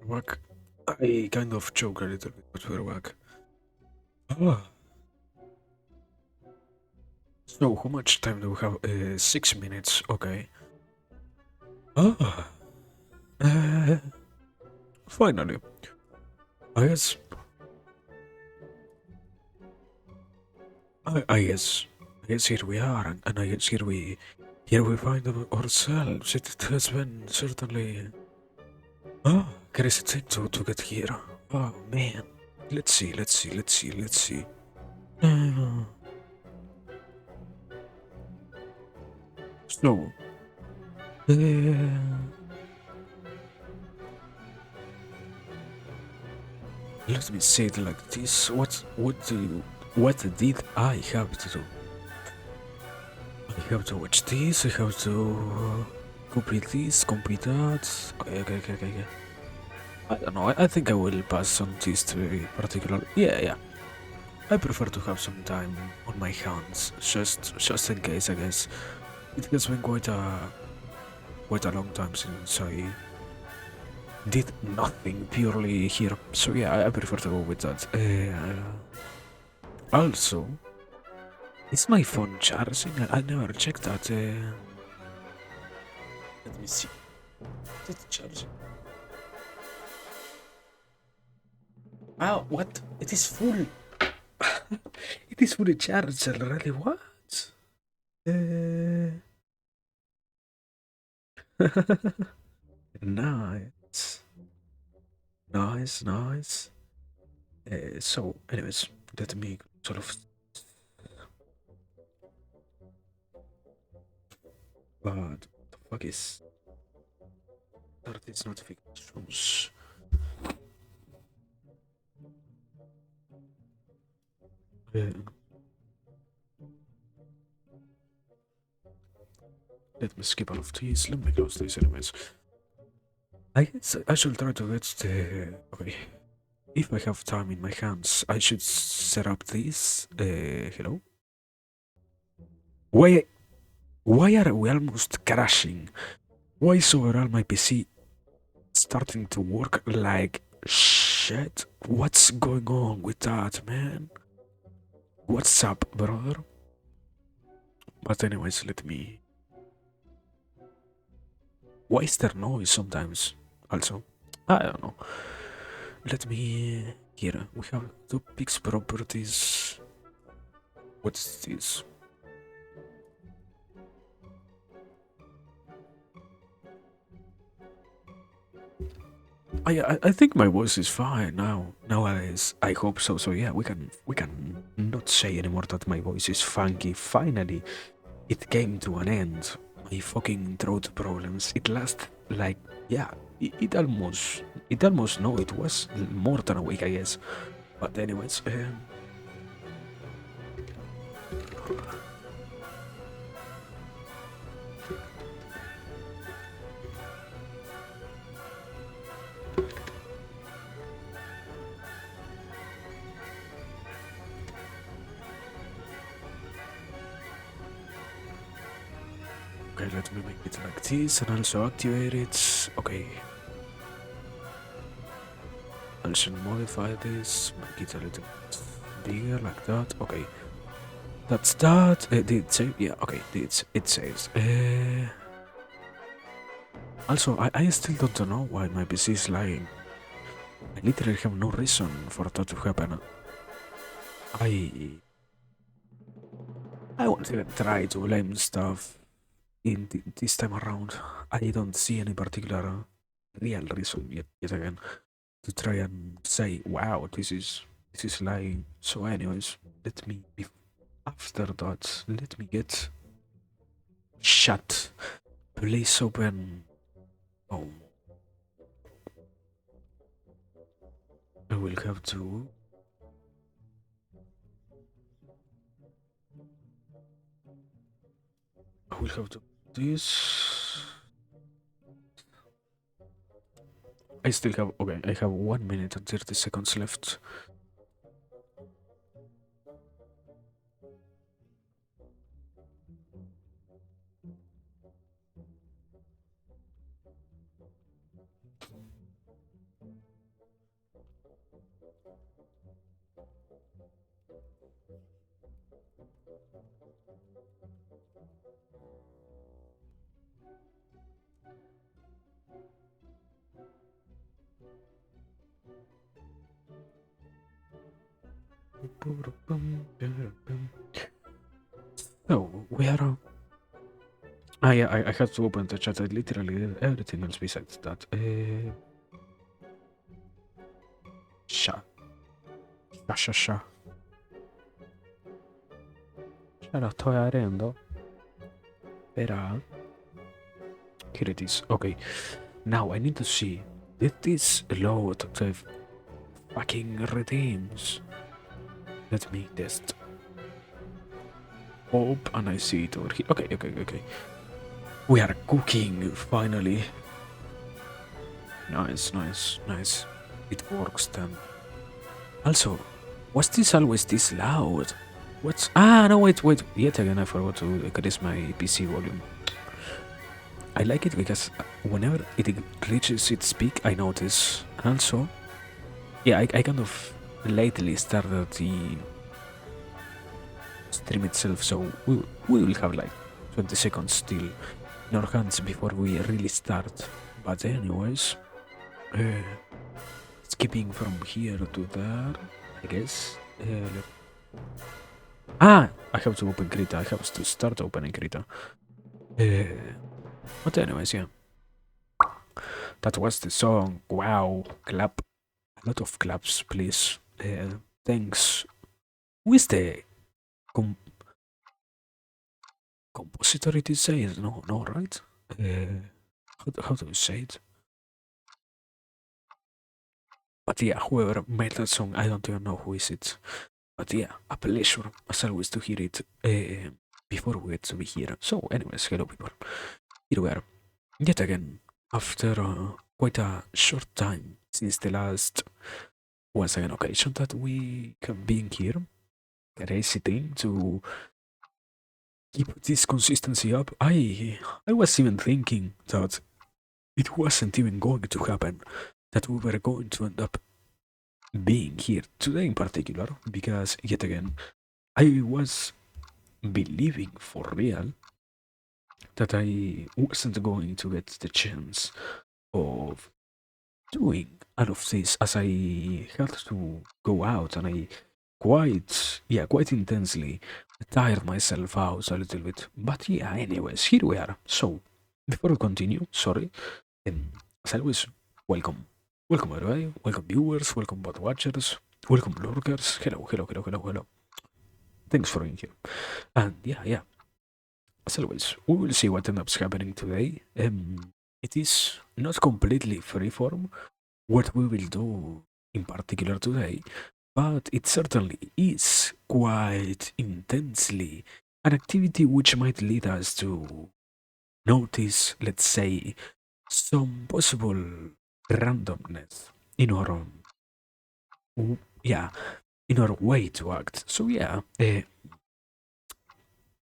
Back. I kind of joke a little bit, but we're back. Ah. So, how much time do we have? 6 minutes. Okay. Ah. Uh, Finally. I guess. I guess. I guess here we are, and I guess here we find ourselves. It has been certainly crazy thing to get here. Oh man. Let's see. Uh, so, uh, let me say it like this. What did I have to do? I have to watch this. I have to complete this, complete that. Okay. I don't know. I think I will pass on this very particular. Yeah. I prefer to have some time on my hands, just in case. I guess it has been quite a long time since I did nothing purely here. So yeah, I prefer to go with that. Also, is my phone charging? I never checked that. Let me see. Is it charging? Ah, what? It is full. It is fully charged already. What? Uh... nice. Nice. So, anyways, let me sort of. What the fuck is. Start these notifications? Uh, Let me skip all of these. Let me close these, anyways. I guess I should try to get the. Okay. If I have time in my hands, I should set up this. Hello? Why, why are we almost crashing? Why is overall my PC starting to work like shit? What's going on with that, man? What's up, brother? But anyways, let me. Why is there noise sometimes? Also, I don't know. Let me. Here we have two pix properties. What's this? I think my voice is fine now nowadays. I hope so. So yeah, we can not say anymore that my voice is funky. Finally, it came to an end. My fucking throat problems. It lasted like yeah. It almost no. It was more than a week, I guess. But anyways, okay, let me make it like this and also activate it. Okay. I should modify this, make it a little bigger like that. Okay. That's that. Did it save? Yeah, okay, it saves. Also, I still don't know why my PC is lying. I literally have no reason for that to happen. I I won't even try to blame stuff in this time around. I don't see any particular real reason yet again to try and say, wow, this is lying. So, anyways, let me be after that. Let me get shut. Please open. Oh, I will have to. I will have to do this. I still have. Okay, I have 1 minute and 30 seconds left. So we are. Yeah, I had to open the chat. I literally did everything else besides that. Sha, sha. Ce lo sto arendo. Era. Here it is. Okay. Now I need to see. Did this load the fucking redeems? Let me test. Hope and I see it over here. Okay. We are cooking finally. Nice. It works then. Also, was this always this loud? What's no wait. Yet again I forgot to increase my PC volume. I like it because whenever it reaches its peak I notice. And also, yeah, I kind of lately started the stream itself, so we will have like 20 seconds still in our hands before we really start. But anyways, skipping from here to there, I guess. I have to open Krita. I have to start opening Krita. But anyways, yeah. That was the song. Wow, clap. A lot of claps, please. Thanks. Who is the compositor? It is said. No, right? How do you say it? But yeah, whoever made that song, I don't even know who is it. But yeah, a pleasure as always to hear it before we get to be here. So, anyways, hello people. Here we are, yet again, after quite a short time since the last once again occasion that we have been here. Crazy thing to keep this consistency up. I was even thinking that it wasn't even going to happen, that we were going to end up being here today in particular, because yet again, I was believing for real that I wasn't going to get the chance of doing all of this, as I had to go out and I quite intensely tired myself out a little bit. But yeah, anyways, here we are. So, before we continue, sorry, as always, welcome. Welcome everybody, welcome viewers, welcome bot watchers, welcome lurkers. Hello. Thanks for being here. And yeah, as always, we will see what ends up happening today. It is not completely freeform what we will do in particular today, but it certainly is quite intensely an activity which might lead us to notice, let's say, some possible randomness in our yeah, in our way to act. So yeah,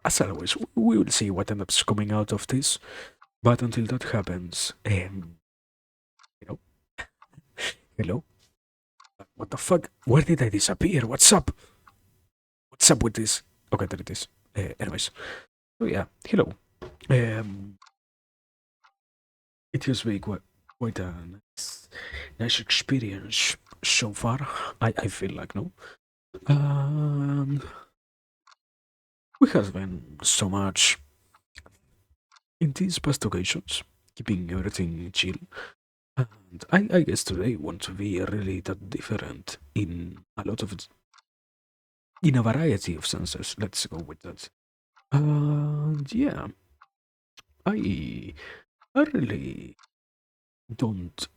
as always, we will see what ends up coming out of this. But until that happens, you know, hello, what the fuck? Where did I disappear? What's up? What's up with this? Okay, there it is. Anyways, so yeah, hello. Um, it has been quite a nice experience so far. I feel like no. Um, we have been so much in these past occasions, keeping everything chill. And I guess today want to be really that different in a lot of in a variety of senses. Let's go with that. And yeah, I I really don't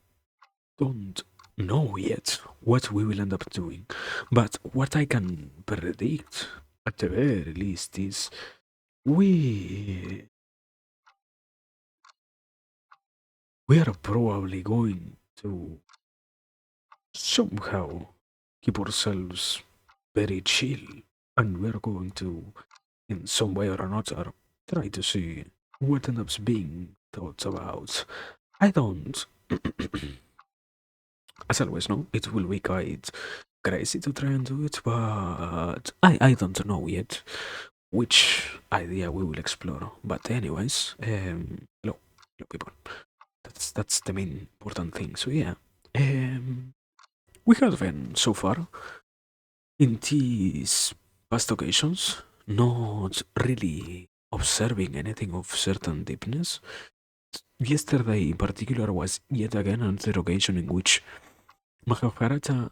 don't know yet what we will end up doing, but what I can predict at the very least is we we are probably going to somehow keep ourselves very chill, and we're going to, in some way or another, try to see what ends up being thought about. I don't, as always, know it will be quite crazy to try and do it, but I don't know yet which idea we will explore. But anyways, hello people. That's the main important thing. So yeah, we have been so far in these past occasions, not really observing anything of certain deepness. Yesterday, in particular, was yet again another occasion in which Mahabharata,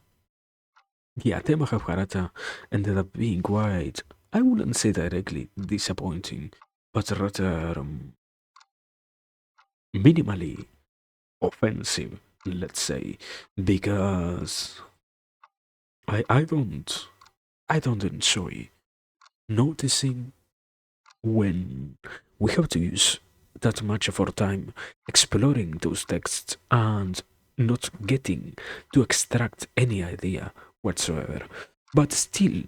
yeah, the Mahabharata ended up being quite, I wouldn't say directly disappointing, but rather minimally offensive, let's say, because I, I don't I don't enjoy noticing when we have to use that much of our time exploring those texts and not getting to extract any idea whatsoever. But still,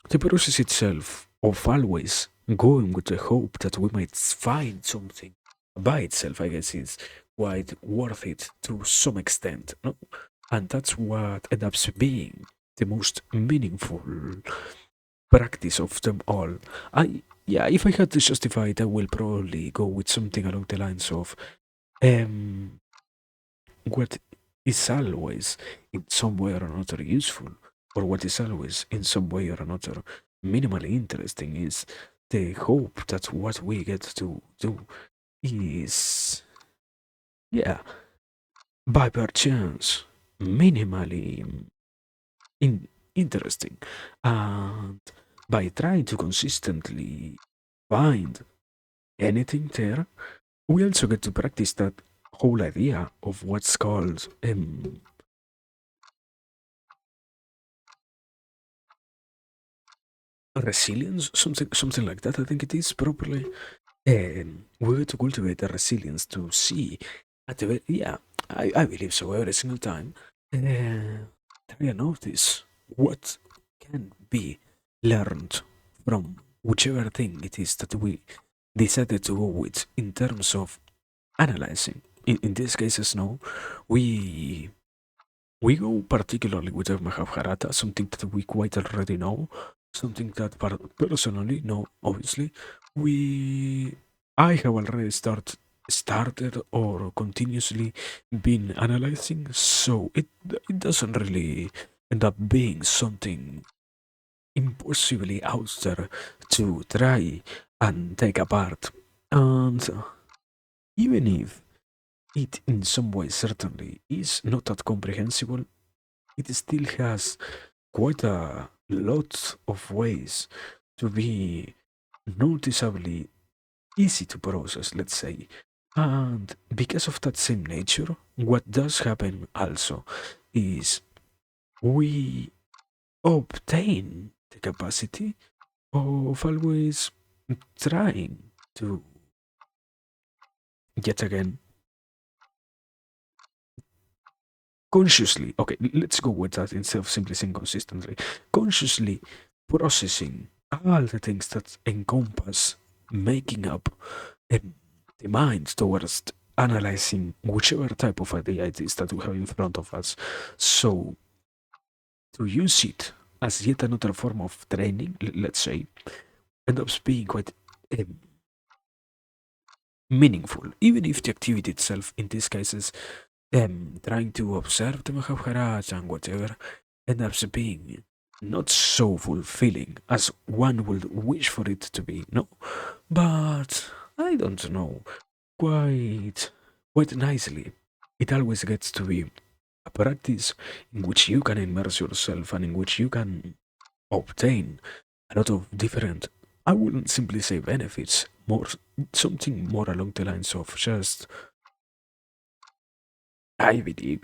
the process itself of always going with the hope that we might find something by itself, I guess, is quite worth it to some extent. No? And that's what ends up being the most meaningful practice of them all. Yeah, if I had to justify it, I will probably go with something along the lines of um what is always in some way or another useful, or what is always in some way or another minimally interesting is the hope that what we get to do is, yeah, by perchance, minimally in interesting, and by trying to consistently find anything there, we also get to practice that whole idea of what's called resilience, something like that. I think it is properly. We get to cultivate the resilience to see at the yeah, I believe so every single time. Try and notice what can be learned from whichever thing it is that we decided to go with in terms of analyzing. In these cases, no, we we go particularly with the Mahabharata, something that we quite already know, something that personally, no, obviously, we I have already started or continuously been analyzing, so it doesn't really end up being something impossibly out there to try and take apart. And even if it in some way certainly is not that comprehensible, it still has quite a lot of ways to be noticeably easy to process, let's say. And because of that same nature, what does happen also is we obtain the capacity of always trying to, yet again, consciously, okay, let's go with that instead of simply saying consistently, consciously processing all the things that encompass making up the mind towards analyzing whichever type of idea it is that we have in front of us. So, to use it as yet another form of training, let's say, ends up being quite um, meaningful, even if the activity itself, in these cases, trying to observe the Mahabharata and whatever, ends up being not so fulfilling as one would wish for it to be, no. But I don't know, quite nicely. It always gets to be a practice in which you can immerse yourself and in which you can obtain a lot of different, I wouldn't simply say benefits, more something more along the lines of just, I believe,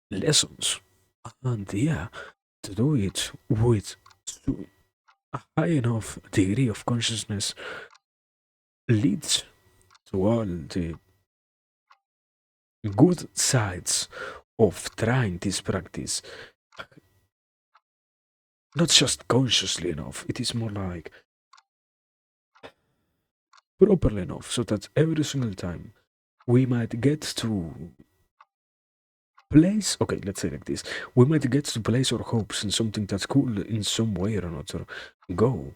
lessons. And yeah, to do it with a high enough degree of consciousness leads to all the good sides of trying this practice. Not just consciously enough, it is more like properly enough so that every single time we might get to place, okay, let's say like this, we might get to place our hopes in something that could in some way or another go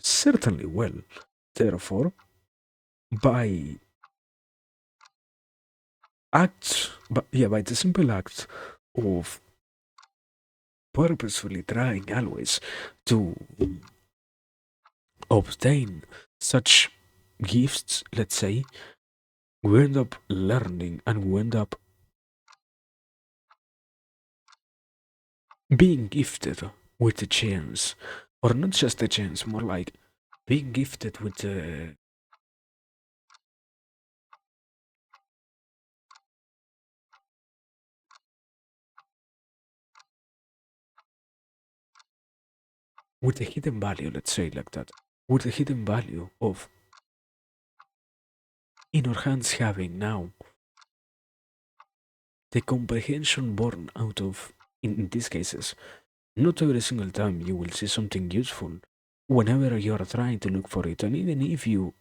certainly well. Therefore, by by the simple act of purposefully trying always to obtain such gifts, let's say, we end up learning and we end up being gifted with a chance, or not just a chance, more like being gifted with a hidden value, let's say like that, with the hidden value of in our hands having now the comprehension born out of, in these cases, not every single time you will see something useful whenever you are trying to look for it, and even if you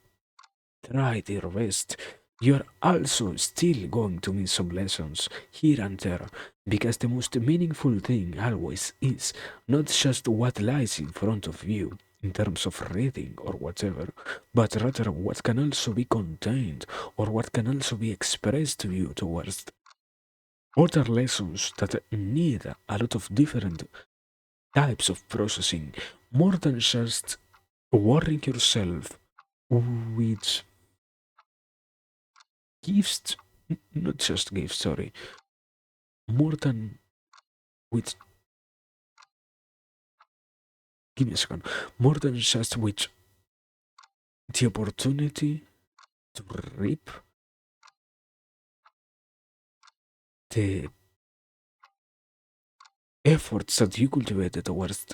try your best, you're also still going to miss some lessons here and there, because the most meaningful thing always is not just what lies in front of you in terms of reading or whatever, but rather what can also be contained or what can also be expressed to you towards other lessons that need a lot of different types of processing, more than just worrying yourself with gifts, not just gifts, sorry, more than with, give me a second, more than just with the opportunity to reap the efforts that you cultivated towards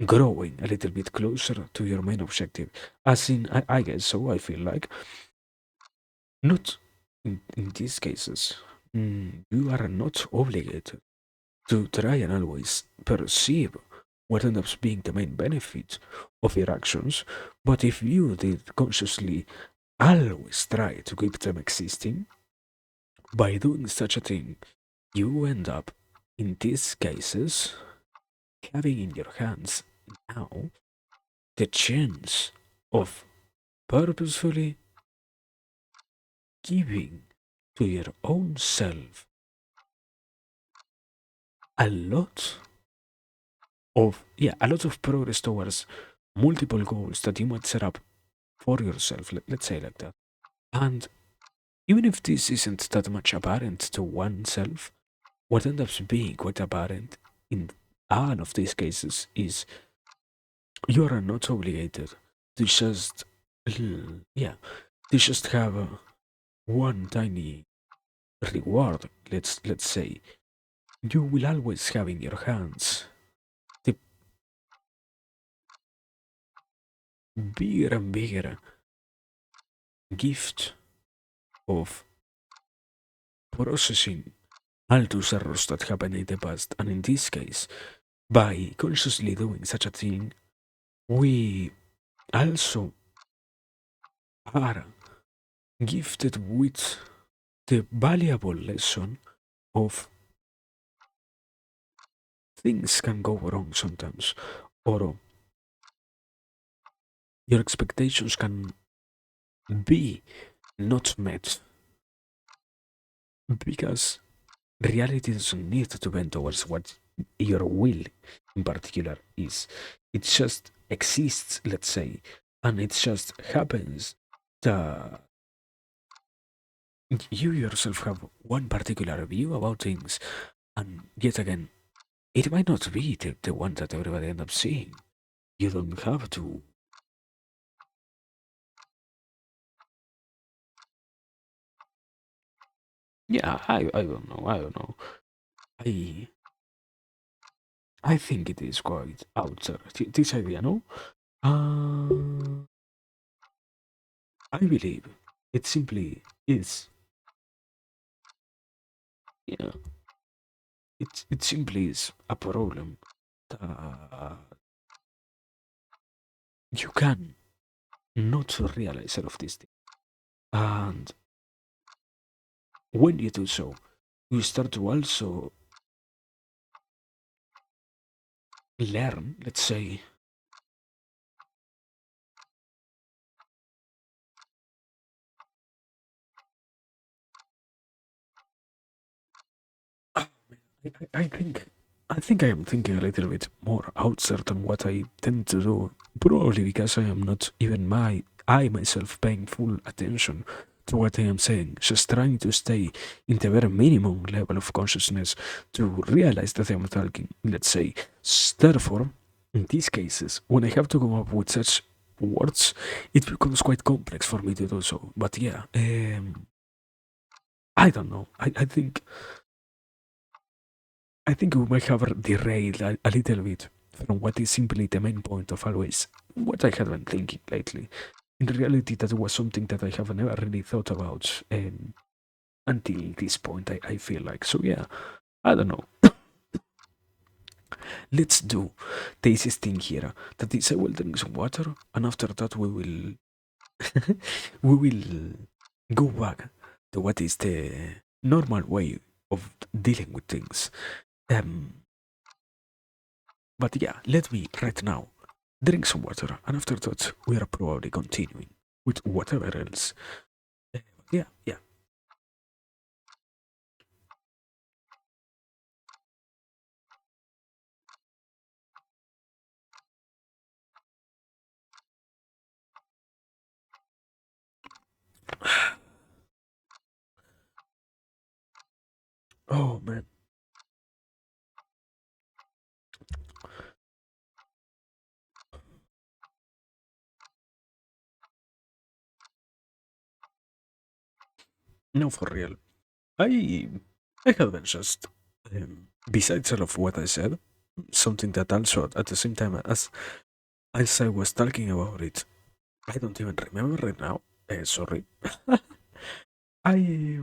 growing a little bit closer to your main objective. As in, I guess so, I feel like, not in these cases, you are not obligated to try and always perceive what ends up being the main benefit of your actions, but if you did consciously always try to keep them existing, by doing such a thing, you end up, in these cases, having in your hands now the chance of purposefully giving to your own self a lot a lot of progress towards multiple goals that you might set up for yourself, let's say like that. And even if this isn't that much apparent to oneself, what ends up being quite apparent in all of these cases is you are not obligated to just, yeah, to just have one tiny reward. Let's say you will always have in your hands the bigger and bigger gift of processing all those errors that happened in the past. And in this case, by consciously doing such a thing, we also are gifted with the valuable lesson of things can go wrong sometimes, or your expectations can be not met because reality doesn't need to bend towards what your will in particular is. It just exists, let's say, and it just happens that you yourself have one particular view about things, and yet again, it might not be the one that everybody ends up seeing. You don't have to. Yeah, I don't know. I don't know. I I think it is quite out there. This idea, no? Uh, I believe it simply is. Yeah, it simply is a problem that you can not realize all of this thing. And when you do so, you start to also learn, let's say, I think I am thinking a little bit more outside than what I tend to do. Probably because I am not even I myself paying full attention to what I am saying, just trying to stay in the very minimum level of consciousness to realize that I am talking, let's say. Therefore, in these cases, when I have to come up with such words, it becomes quite complex for me to do so. But yeah, I don't know. I think we might have derailed a little bit from what is simply the main point of always what I had been thinking lately. In reality, that was something that I have never really thought about until this point, I feel like. So, yeah, I don't know. Let's do this thing here. That is, I will drink some water, and after that, we will go back to what is the normal way of dealing with things. Um, But yeah, let me right now drink some water, and after that, we are probably continuing with whatever else. Yeah, yeah. Oh man, no, for real. I I have been just besides all of what I said, something that also at the same time as I was talking about it, I don't even remember right now. Sorry. I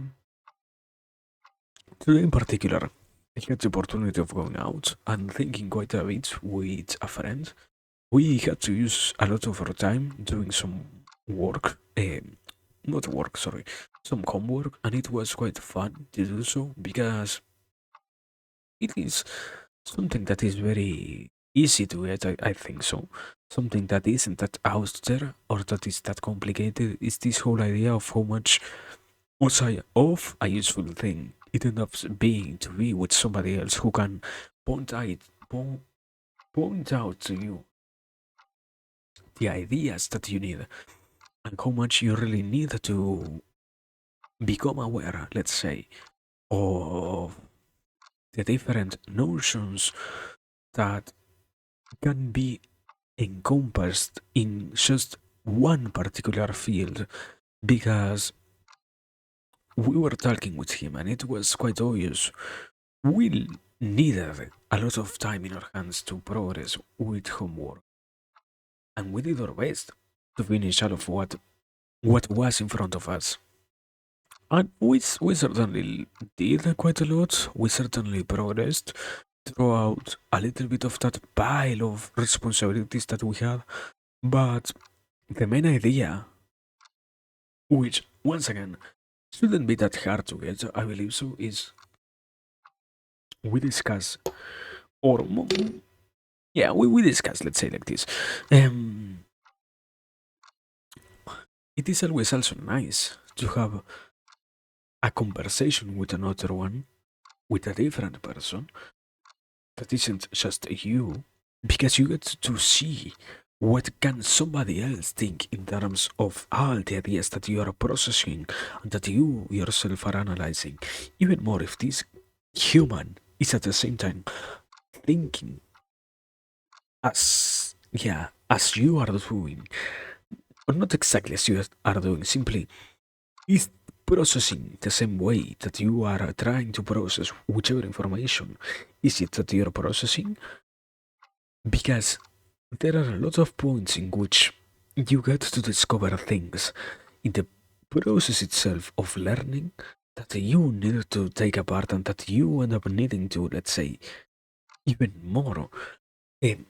Today in particular, I had the opportunity of going out and thinking quite a bit with a friend. We had to use a lot of our time doing some work, not work, sorry, some homework, and it was quite fun to do so because it is something that is very easy to get, I think so. Something that isn't that out there or that is that complicated is this whole idea of how much was I of a useful thing it ends up being to be with somebody else who can point out, point, point out to you the ideas that you need and how much you really need to become aware, let's say, of the different notions that can be encompassed in just one particular field. Because we were talking with him and it was quite obvious we needed a lot of time in our hands to progress with homework, and we did our best to finish all of what was in front of us. And we certainly did quite a lot. We certainly progressed throughout a little bit of that pile of responsibilities that we had. But the main idea, which once again shouldn't be that hard to get, I believe so, is we discuss, or yeah, we discuss, let's say like this. Um, it is always also nice to have a conversation with another one, with a different person, that isn't just you, because you get to see what can somebody else think in terms of all the ideas that you are processing and that you yourself are analyzing. Even more if this human is at the same time thinking as you are doing, or not exactly as you are doing, simply is processing the same way that you are trying to process whichever information is it that you're processing, because there are a lot of points in which you get to discover things in the process itself of learning that you need to take apart and that you end up needing to, let's say, even more um,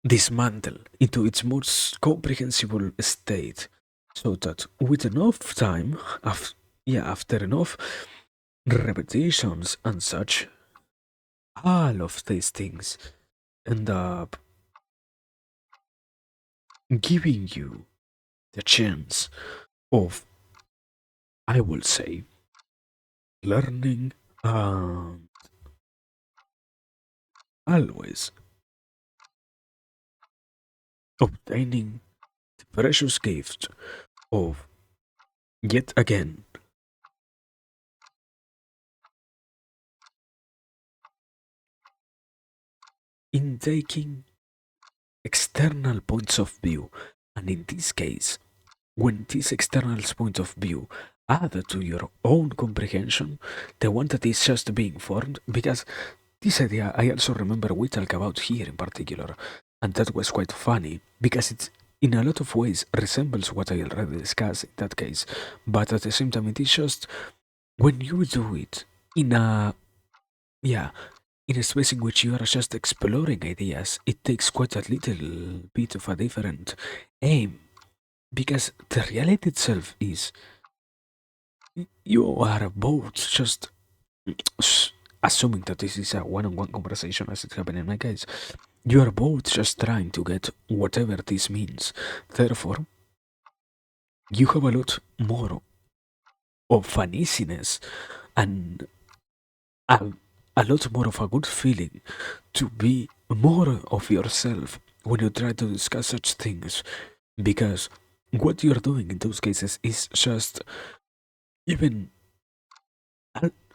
dismantle into its most comprehensible state, so that with enough time, after enough repetitions and such, all of these things end up giving you the chance of, I will say, learning and always obtaining the precious gift of yet again in taking external points of view, and in this case, when these external points of view add to your own comprehension, the one that is just being formed, because this idea I also remember we talk about here in particular, and that was quite funny because it in a lot of ways resembles what I already discussed in that case, but at the same time it is just when you do it in a yeah in a space in which you are just exploring ideas, it takes quite a little bit of a different aim because the reality itself is you are both just assuming that this is a one-on-one conversation as it happened in my case, you are both just trying to get whatever this means. Therefore, you have a lot more of an easiness and a, a lot more of a good feeling to be more of yourself when you try to discuss such things, because what you're doing in those cases is just even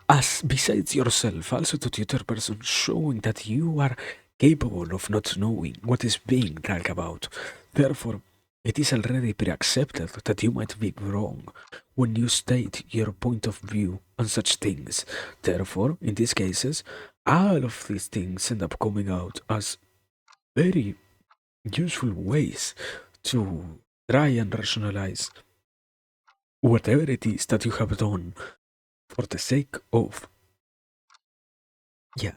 as besides yourself, also to the other person, showing that you are capable of not knowing what is being talked about. Therefore, it is already pre-accepted that you might be wrong when you state your point of view on such things. Therefore, in these cases, all of these things end up coming out as very useful ways to try and rationalize whatever it is that you have done for the sake of, yeah,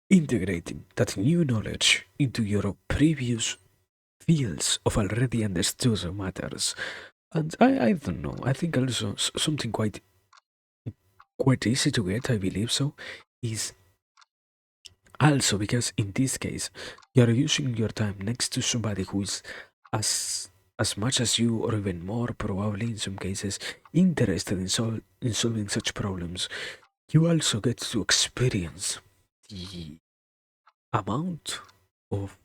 integrating that new knowledge into your previous fields of already understood matters. And I don't know, I think also something quite easy to get, I believe so, is also because in this case you're using your time next to somebody who is as as much as you, or even more probably in some cases, interested in solving such problems. You also get to experience the amount of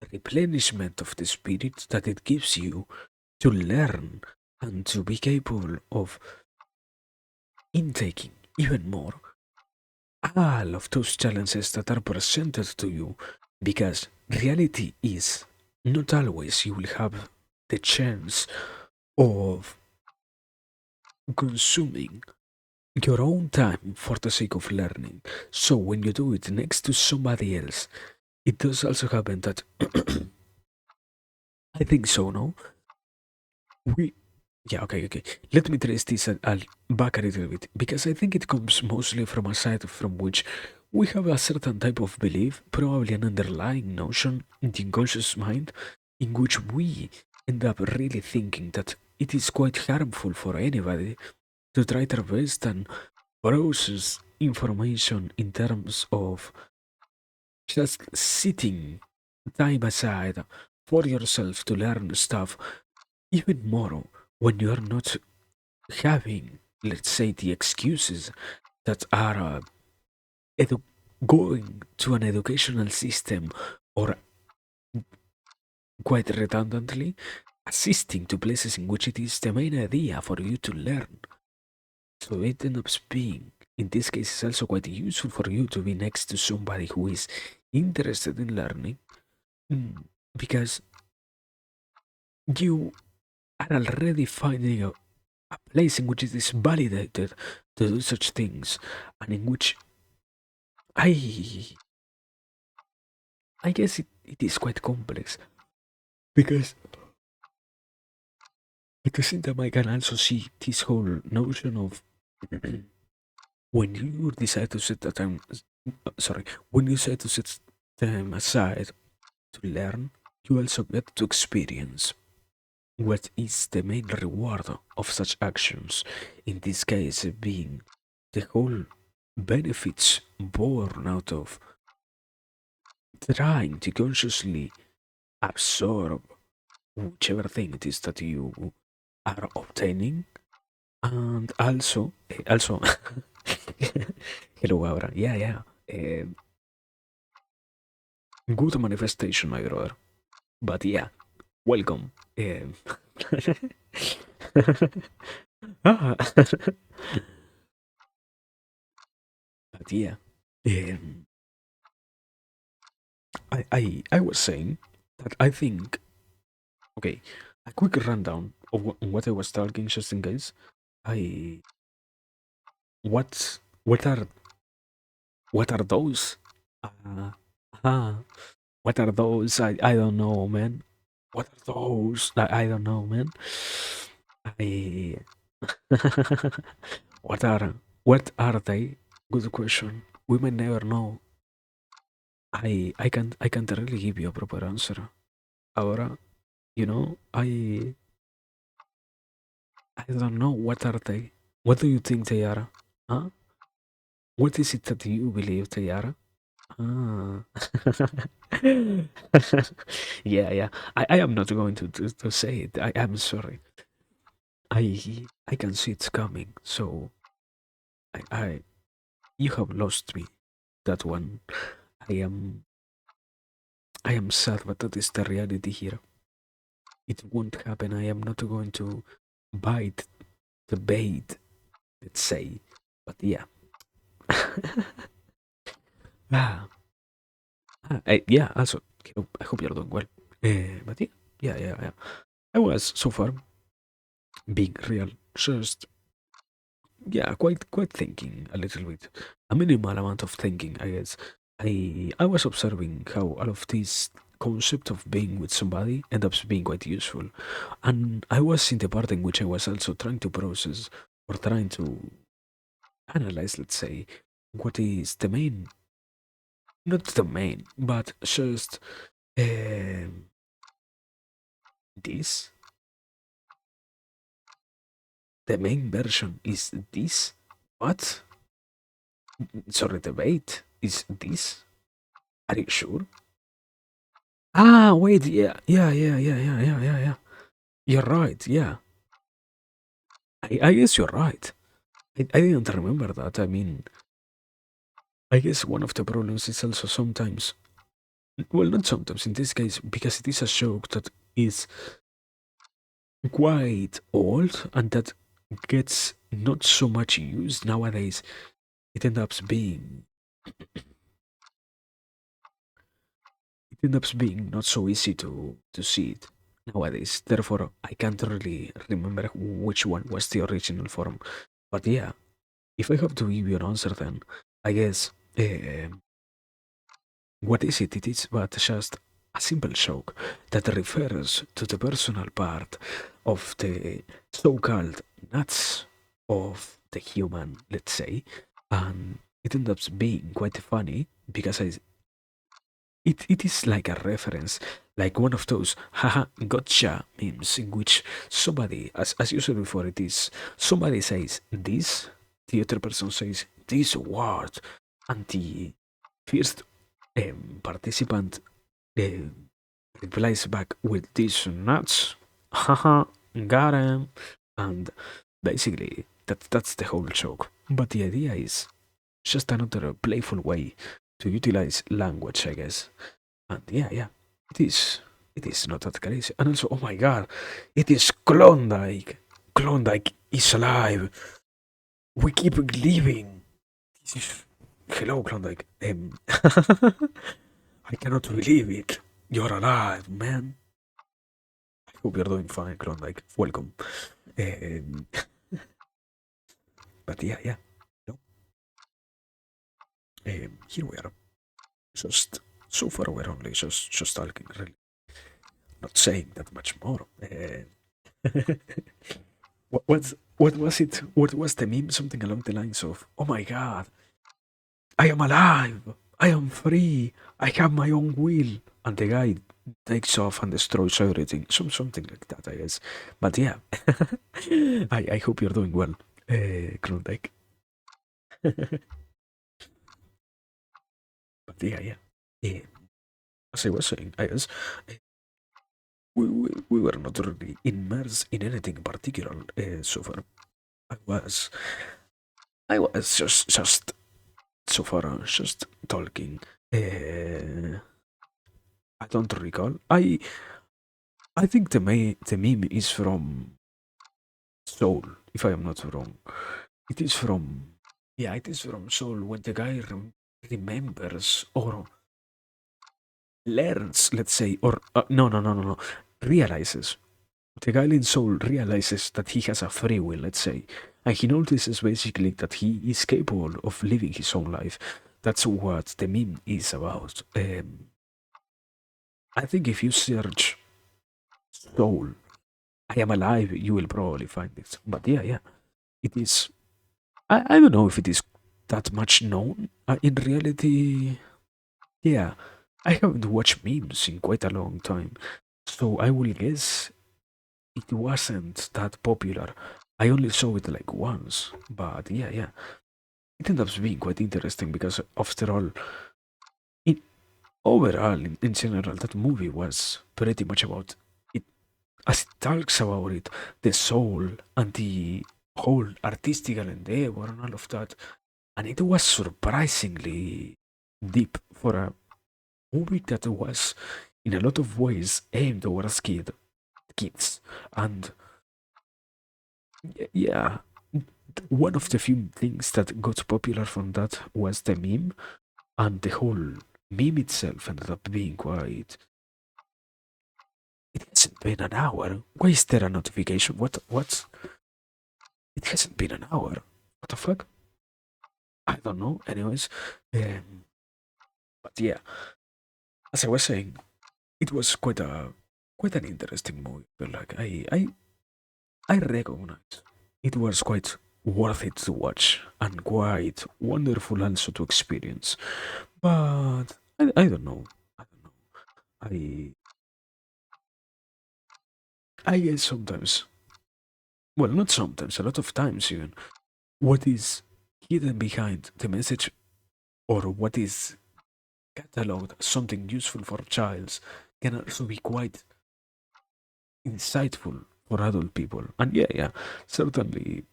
replenishment of the spirit that it gives you to learn and to be capable of intaking even more all of those challenges that are presented to you, because reality is not always you will have the chance of consuming your own time for the sake of learning. So when you do it next to somebody else, it does also happen that I think so, no? We Yeah, okay. Let me trace this back a little bit, because I think it comes mostly from a side from which we have a certain type of belief, probably an underlying notion in the unconscious mind, in which we end up really thinking that it is quite harmful for anybody to try their best and process information in terms of just sitting time aside for yourself to learn stuff, even more when you're not having, let's say, the excuses that are edu- going to an educational system, or quite redundantly, assisting to places in which it is the main idea for you to learn. So it ends up being, in this case, it's also quite useful for you to be next to somebody who is interested in learning, mm, because you are already finding a place in which it is validated to do such things, and in which I I guess it is quite complex, because at the same time I can also see this whole notion of when you decide to set that time, sorry, when you decide to set time aside to learn, you also get to experience what is the main reward of such actions, in this case being the whole benefits born out of trying to consciously absorb whichever thing it is that you are obtaining, And also, hello, Abra. Yeah, yeah. Good manifestation, my brother. But yeah, welcome. Ah, but yeah, um, I was saying that I think, okay, a quick rundown of what I was talking, just in case. I what what are those? Uh, uh, what are those? I don't know, man. What are those? I don't know, man. I what are what are they? Good question. We may never know. I can't really give you a proper answer. Ahora, I don't know what are they. What do you think they are? Huh? What is it that you believe they are? Ah. Yeah, yeah. I am not going to say it. I am sorry. I can see it's coming. So I you have lost me. That one. I am I am sad, but that is the reality here. It won't happen. I am not going to bite the bait, let's say. But yeah. Ah, yeah, also, I hope you're doing well. But yeah, yeah, yeah, yeah. I was so far being real, just yeah, quite thinking a little bit, a minimal amount of thinking, I guess. I was observing how all of this concept of being with somebody ends up being quite useful, and I was in the part in which I was also trying to process or trying to analyze, let's say, what is the main, not the main, but just um, this. The main version is this. What? Sorry, the bait is this. Are you sure? Ah, wait, yeah, yeah, yeah, yeah, yeah, yeah, yeah, yeah. You're right, yeah. I guess you're right. I didn't remember that. I mean, I guess one of the problems is also sometimes, well, not sometimes, in this case, because it is a joke that is quite old and that gets not so much used nowadays, it ends up being it ends up being not so easy to see it nowadays. Therefore, I can't really remember which one was the original form. But yeah, if I have to give you an answer, then I guess what is it? It is but just a simple joke that refers to the personal part of the so-called nuts of the human, let's say, and it ends up being quite funny because it is like a reference, like one of those haha gotcha memes in which somebody, as you said before, it is somebody says this, the other person says this word, and the first participant uh, replies back with this nuts, haha, got him, and basically that's the whole joke. But the idea is just another playful way to utilize language, I guess. And yeah, yeah, it is. It is not that crazy. And also, oh my god, it is Klondike. Klondike is alive. We keep living. This is... Hello, Klondike. I cannot believe it. You're alive, man. I hope you're doing fine, Klondike. Welcome. Um, but yeah, yeah. No, here we are. Just so far we're only just talking, really. Not saying that much more. What was it? What was the meme? Something along the lines of, "Oh my God, I am alive! I am free! I have my own will!" And the guy takes off and destroys everything. Something like that, I guess. But yeah, I hope you're doing well, Klondike. But yeah, yeah. Eh, as I was saying, I guess we were not really immersed in anything particular so far. I was I was just so far just talking. Uh, I don't recall. I think the meme is from Soul, if I am not wrong. It is from yeah, it is from Soul when the guy remembers or learns, let's say, or no, realizes. The guy in Soul realizes that he has a free will, let's say, and he notices basically that he is capable of living his own life. That's what the meme is about. I think if you search Soul, I am alive, you will probably find it. But yeah, it is. I don't know if it is that much known. In reality, yeah, I haven't watched memes in quite a long time, so I will guess it wasn't that popular. I only saw it like once, but yeah, it ended up being quite interesting because after all, in overall, in general, that movie was pretty much about it, as it talks about it, the soul and the whole artistical endeavor and all of that, and it was surprisingly deep for a movie that was, in a lot of ways, aimed towards kids, and yeah, one of the few things that got popular from that was the meme, and the whole meme itself ended up being quite. It hasn't been an hour. Why is there a notification? What? It hasn't been an hour. What the fuck? I don't know. Anyways, but yeah, as I was saying, it was quite an interesting movie. But like I recognize it was quite worth it to watch and quite wonderful also to experience. But I don't know. I don't know. I I guess sometimes, well, not sometimes, a lot of times even, what is hidden behind the message or what is cataloged as something useful for childs can also be quite insightful for adult people. And yeah, certainly,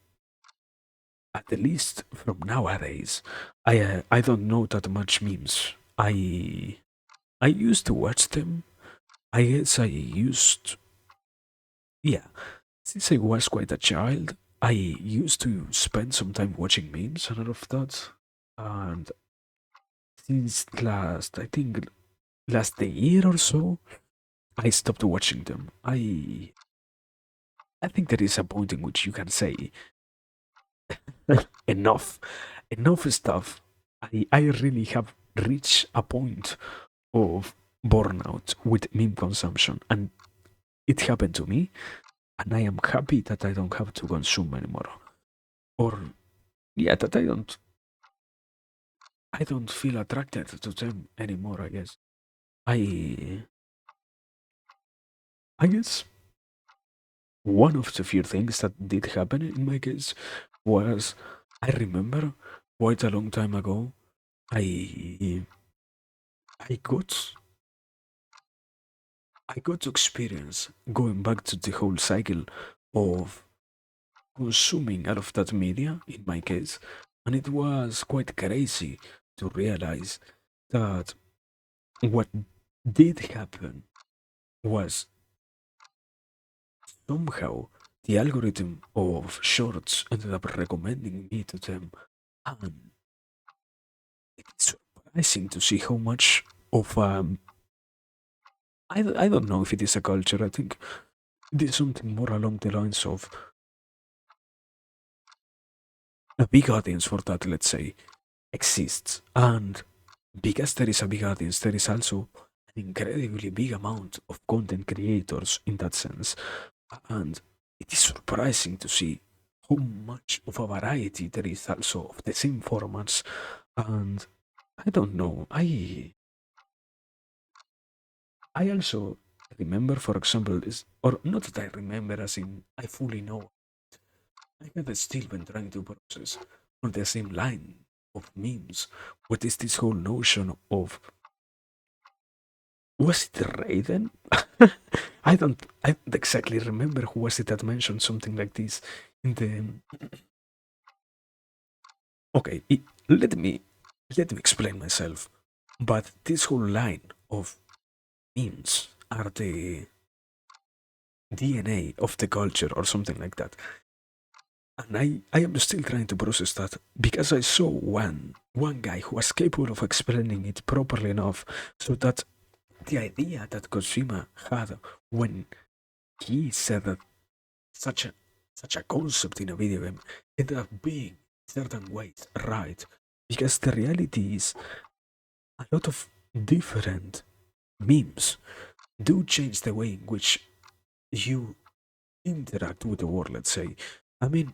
at the least from nowadays, I don't know that much memes. I used to watch them. I guess I used yeah. Since I was quite a child, I used to spend some time watching memes and all of that. And since I think last a year or so, I stopped watching them. I think there is a point in which you can say enough, enough stuff. I really have reached a point of burnout with meme consumption, and it happened to me, and I am happy that I don't have to consume anymore. Or yeah, that I don't feel attracted to them anymore, I guess. I I guess one of the few things that did happen in my case was I remember quite a long time ago I I got I got to experience going back to the whole cycle of consuming out of that media in my case, and it was quite crazy to realize that what did happen was somehow the algorithm of shorts ended up recommending me to them, and it's surprising to see how much of I don't know if it is a culture. I think it is something more along the lines of a big audience for that, let's say, exists. And because there is a big audience, there is also an incredibly big amount of content creators in that sense. And it is surprising to see how much of a variety there is also of the same formats. And I don't know, I also remember, for example, is or not that I remember as in I fully know. I have still been trying to process on the same line of memes. What is this whole notion of was it Raiden? I don't exactly remember who was it that mentioned something like this in the okay, let me explain myself. But this whole line of memes are the DNA of the culture or something like that. And I am still trying to process that because I saw one guy who was capable of explaining it properly enough so that the idea that Kojima had when he said that such a such a concept in a video game ended up being certain ways right. Because the reality is a lot of different memes do change the way in which you interact with the world, let's say. I mean,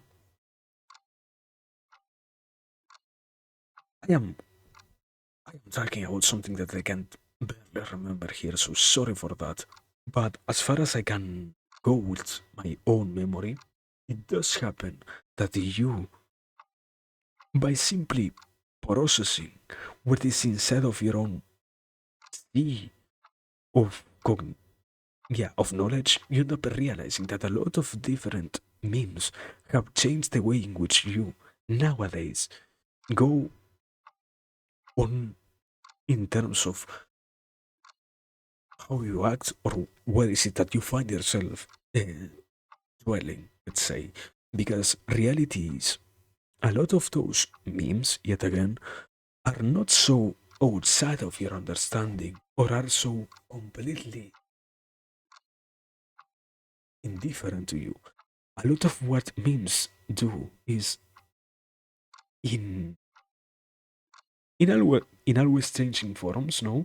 I am I am talking about something that I can't barely remember here, so sorry for that. But as far as I can go with my own memory, it does happen that you, by simply processing what is inside of your own sea of of knowledge, you end up realizing that a lot of different memes have changed the way in which you nowadays go on in terms of how you act or where is it that you find yourself dwelling, let's say. Because reality is a lot of those memes, yet again, are not so outside of your understanding or are so completely indifferent to you. A lot of what memes do is in in always changing forms, no,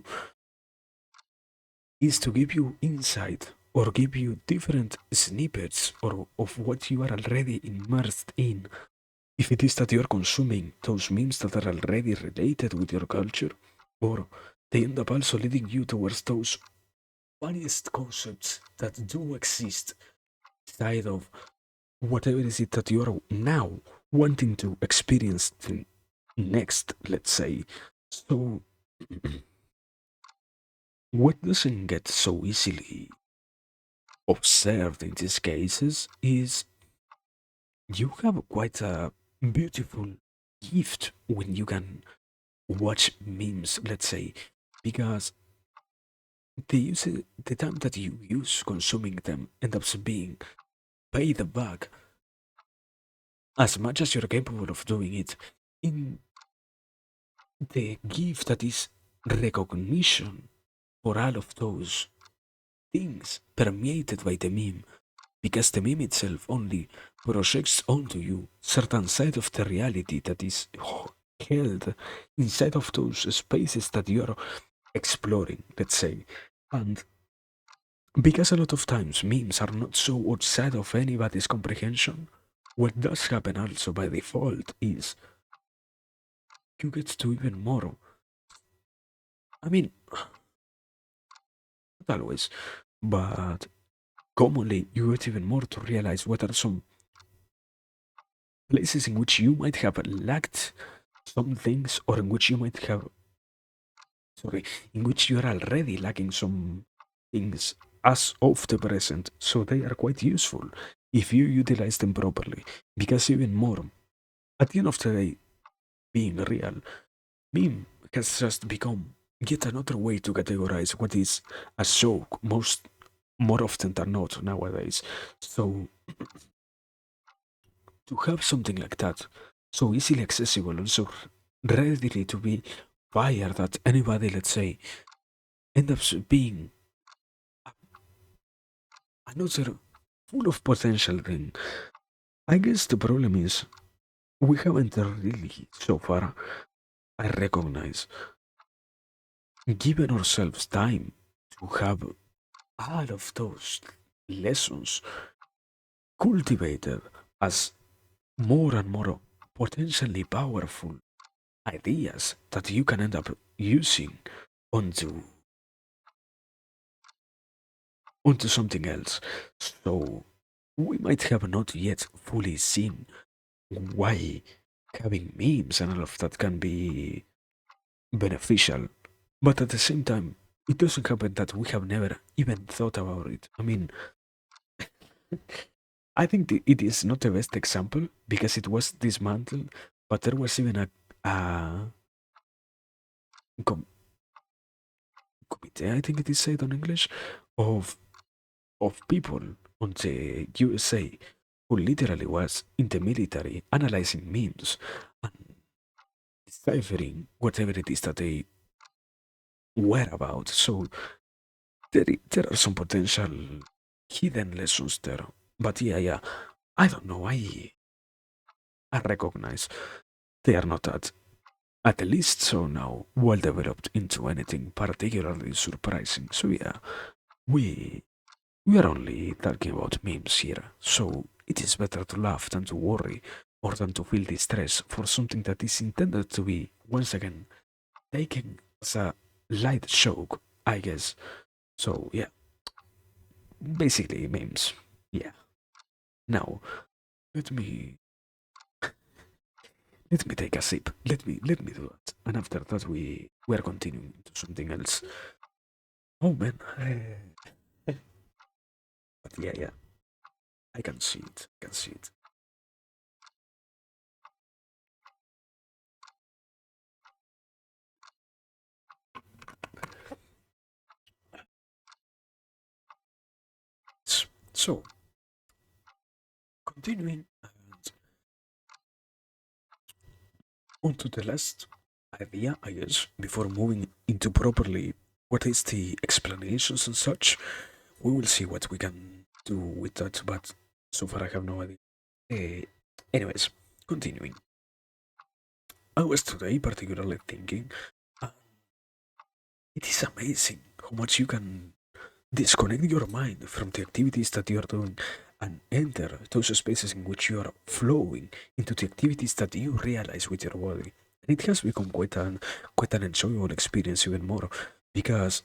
is to give you insight or give you different snippets or of what you are already immersed in. If it is that you're consuming those memes that are already related with your culture, or they end up also leading you towards those funniest concepts that do exist side of whatever is it that you're now wanting to experience next, let's say. So, what doesn't get so easily observed in these cases is you have quite a beautiful gift when you can watch memes, let's say, because the time that you use consuming them ends up being paid back as much as you're capable of doing it in the gift that is recognition for all of those things permeated by the meme, because the meme itself only projects onto you certain side of the reality that is held inside of those spaces that you're exploring, let's say. And because a lot of times memes are not so outside of anybody's comprehension, what does happen also by default is you get to even more. I mean, not always, but commonly you get even more to realize what are some places in which you might have lacked some things, or in which you might have, sorry, in which you are already lacking some things as of the present. So they are quite useful if you utilize them properly. Because even more, at the end of the day, being real, meme has just become yet another way to categorize what is a joke more often than not nowadays. So to have something like that so easily accessible and so readily to be fired at anybody, let's say, end up being another full of potential thing. I guess the problem is we haven't really so far, I recognize, given ourselves time to have all of those lessons cultivated as more and more potentially powerful ideas that you can end up using onto onto something else. So we might have not yet fully seen why having memes and all of that can be beneficial. But at the same time, it doesn't happen that we have never even thought about it. I mean, I think it is not the best example because it was dismantled, but there was even a com- committee, I think it is said on English, of people on the USA who literally was in the military analyzing memes and deciphering whatever it is that they were about. So there are some potential hidden lessons there. But yeah, I don't know. I recognize they are not at least so now well developed into anything particularly surprising. So yeah, we we are only talking about memes here. So it is better to laugh than to worry or than to feel distress for something that is intended to be once again taken as a light joke, I guess. So yeah, basically memes. Yeah. Now let me take a sip. Let me do that. And after that we are continuing to something else. Oh man. But yeah, I can see it. I can see it. So continuing and on to the last idea, I guess, before moving into properly what is the explanations and such. We will see what we can do with that, but so far I have no idea. Uh, anyways, continuing. I was today particularly thinking, uh, it is amazing how much you can disconnect your mind from the activities that you are doing and enter those spaces in which you are flowing into the activities that you realize with your body. And it has become quite an enjoyable experience even more because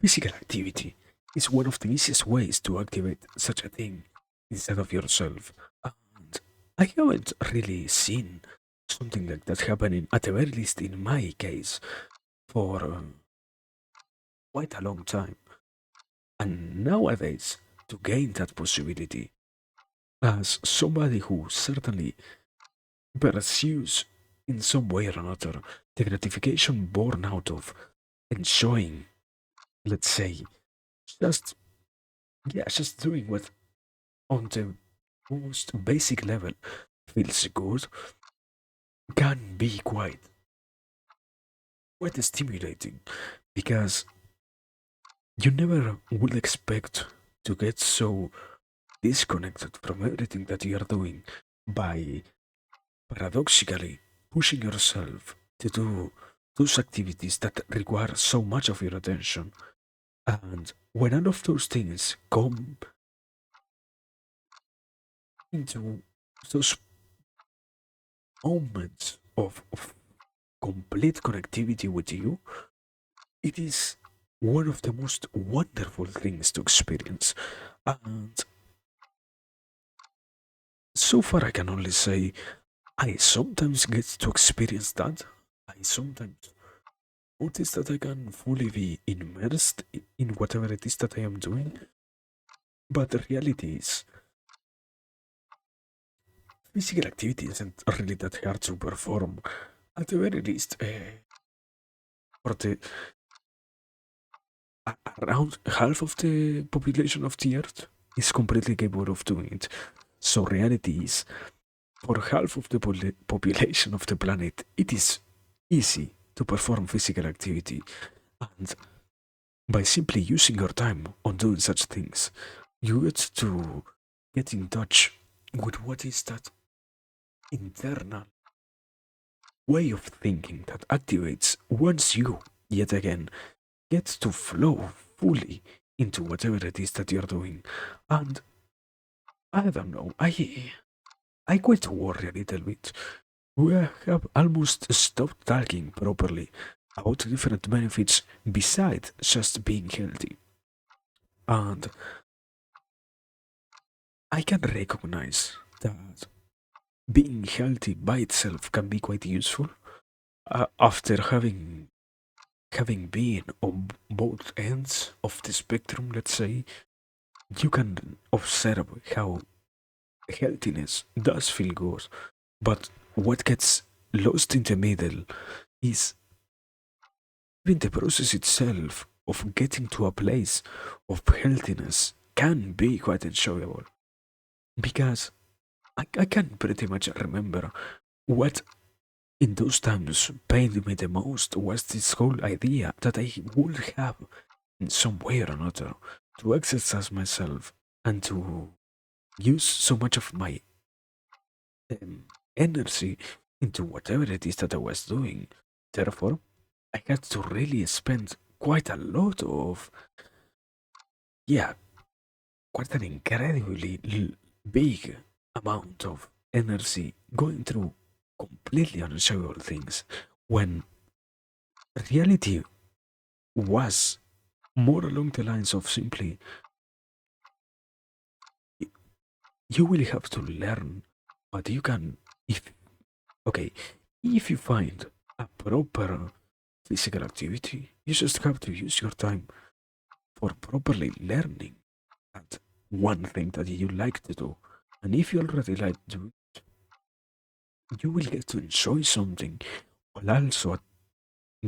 physical activity is one of the easiest ways to activate such a thing instead of yourself. And I haven't really seen something like that happening, at the very least in my case, for quite a long time. And nowadays, to gain that possibility, as somebody who certainly pursues in some way or another the gratification born out of enjoying, let's say, just just doing what on the most basic level feels good, can be quite stimulating because you never would expect to get so disconnected from everything that you are doing by paradoxically pushing yourself to do those activities that require so much of your attention. And when all of those things come into those moments of complete connectivity with you, it is one of the most wonderful things to experience. And so far, I can only say I sometimes get to experience that. I sometimes notice that I can fully be immersed in whatever it is that I am doing. But the reality is, physical activity isn't really that hard to perform. At the very least, for the around half of the population of the Earth is completely capable of doing it. So reality is, for half of the population of the planet, it is easy to perform physical activity. And by simply using your time on doing such things, you get to get in touch with what is that internal way of thinking that activates once you, yet again, get to flow fully into whatever it is that you're doing. And I don't know, I quite worry a little bit. We have almost stopped talking properly about different benefits besides just being healthy. And I can recognize that being healthy by itself can be quite useful after having been on both ends of the spectrum, let's say, you can observe how healthiness does feel good, but what gets lost in the middle is even the process itself of getting to a place of healthiness can be quite enjoyable because I can pretty much remember what in those times pained me the most was this whole idea that I would have in some way or another to exercise myself and to use so much of my um, energy into whatever it is that I was doing. Therefore, I had to really spend quite a lot of, yeah, quite an incredibly big amount of energy going through completely unenjoyable things when reality was more along the lines of simply you will have to learn but you can if okay if you find a proper physical activity you just have to use your time for properly learning that one thing that you like to do. And if you already like to do it, you will get to enjoy something while also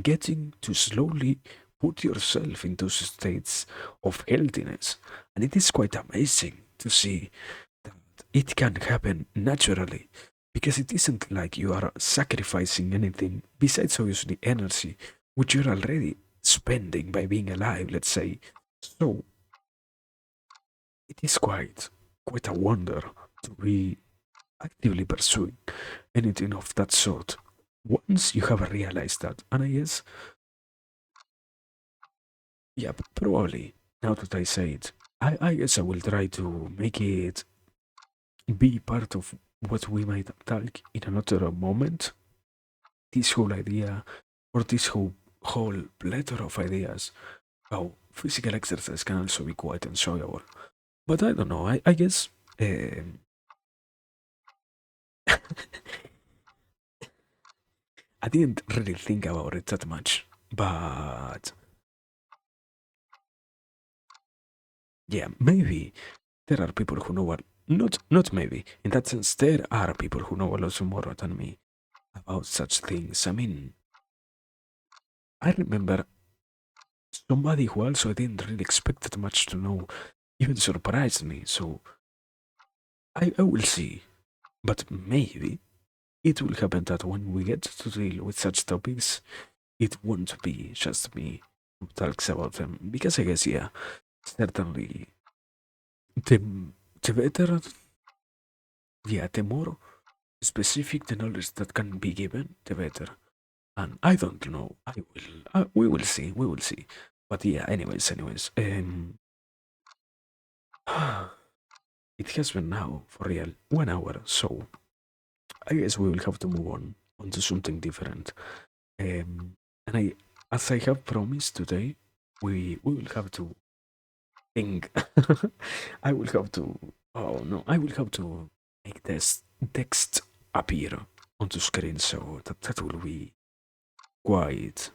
getting to slowly put yourself into states of healthiness. And it is quite amazing to see that it can happen naturally because it isn't like you are sacrificing anything besides obviously energy, which you're already spending by being alive, let's say. So it is quite a wonder to be actively pursuing anything of that sort. Once you have realized that, and I guess, yeah, probably, now that I say it, I guess I will try to make it be part of what we might talk in another moment. This whole idea, or this whole plethora of ideas, how physical exercise can also be quite enjoyable. But I don't know, I guess I didn't really think about it that much. But yeah, maybe there are people who know what not maybe. In that sense, there are people who know a lot more than me about such things. I mean, I remember somebody who also didn't really expect that much to know even surprised me. So I will see. But maybe it will happen that when we get to deal with such topics, it won't be just me who talks about them. Because I guess, yeah, certainly the, the better, yeah, the more specific the knowledge that can be given, the better. And I don't know. We will see. We will see. But yeah. Anyways. It has been now for real 1 hour. So I guess we will have to move on to something different. And as I have promised today, we will have to think. I will have to. Oh no! I will have to make this text appear onto screen, so that will be quite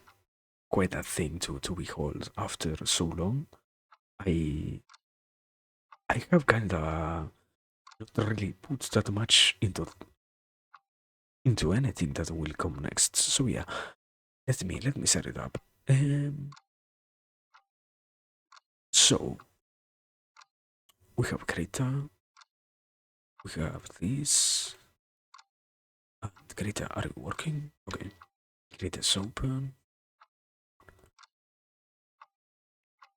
quite a thing to behold after so long. I I have kinda not really put that much into anything that will come next. So yeah, let me set it up. So we have Greta, we have this. Greta, are you working? Okay, Greta's open.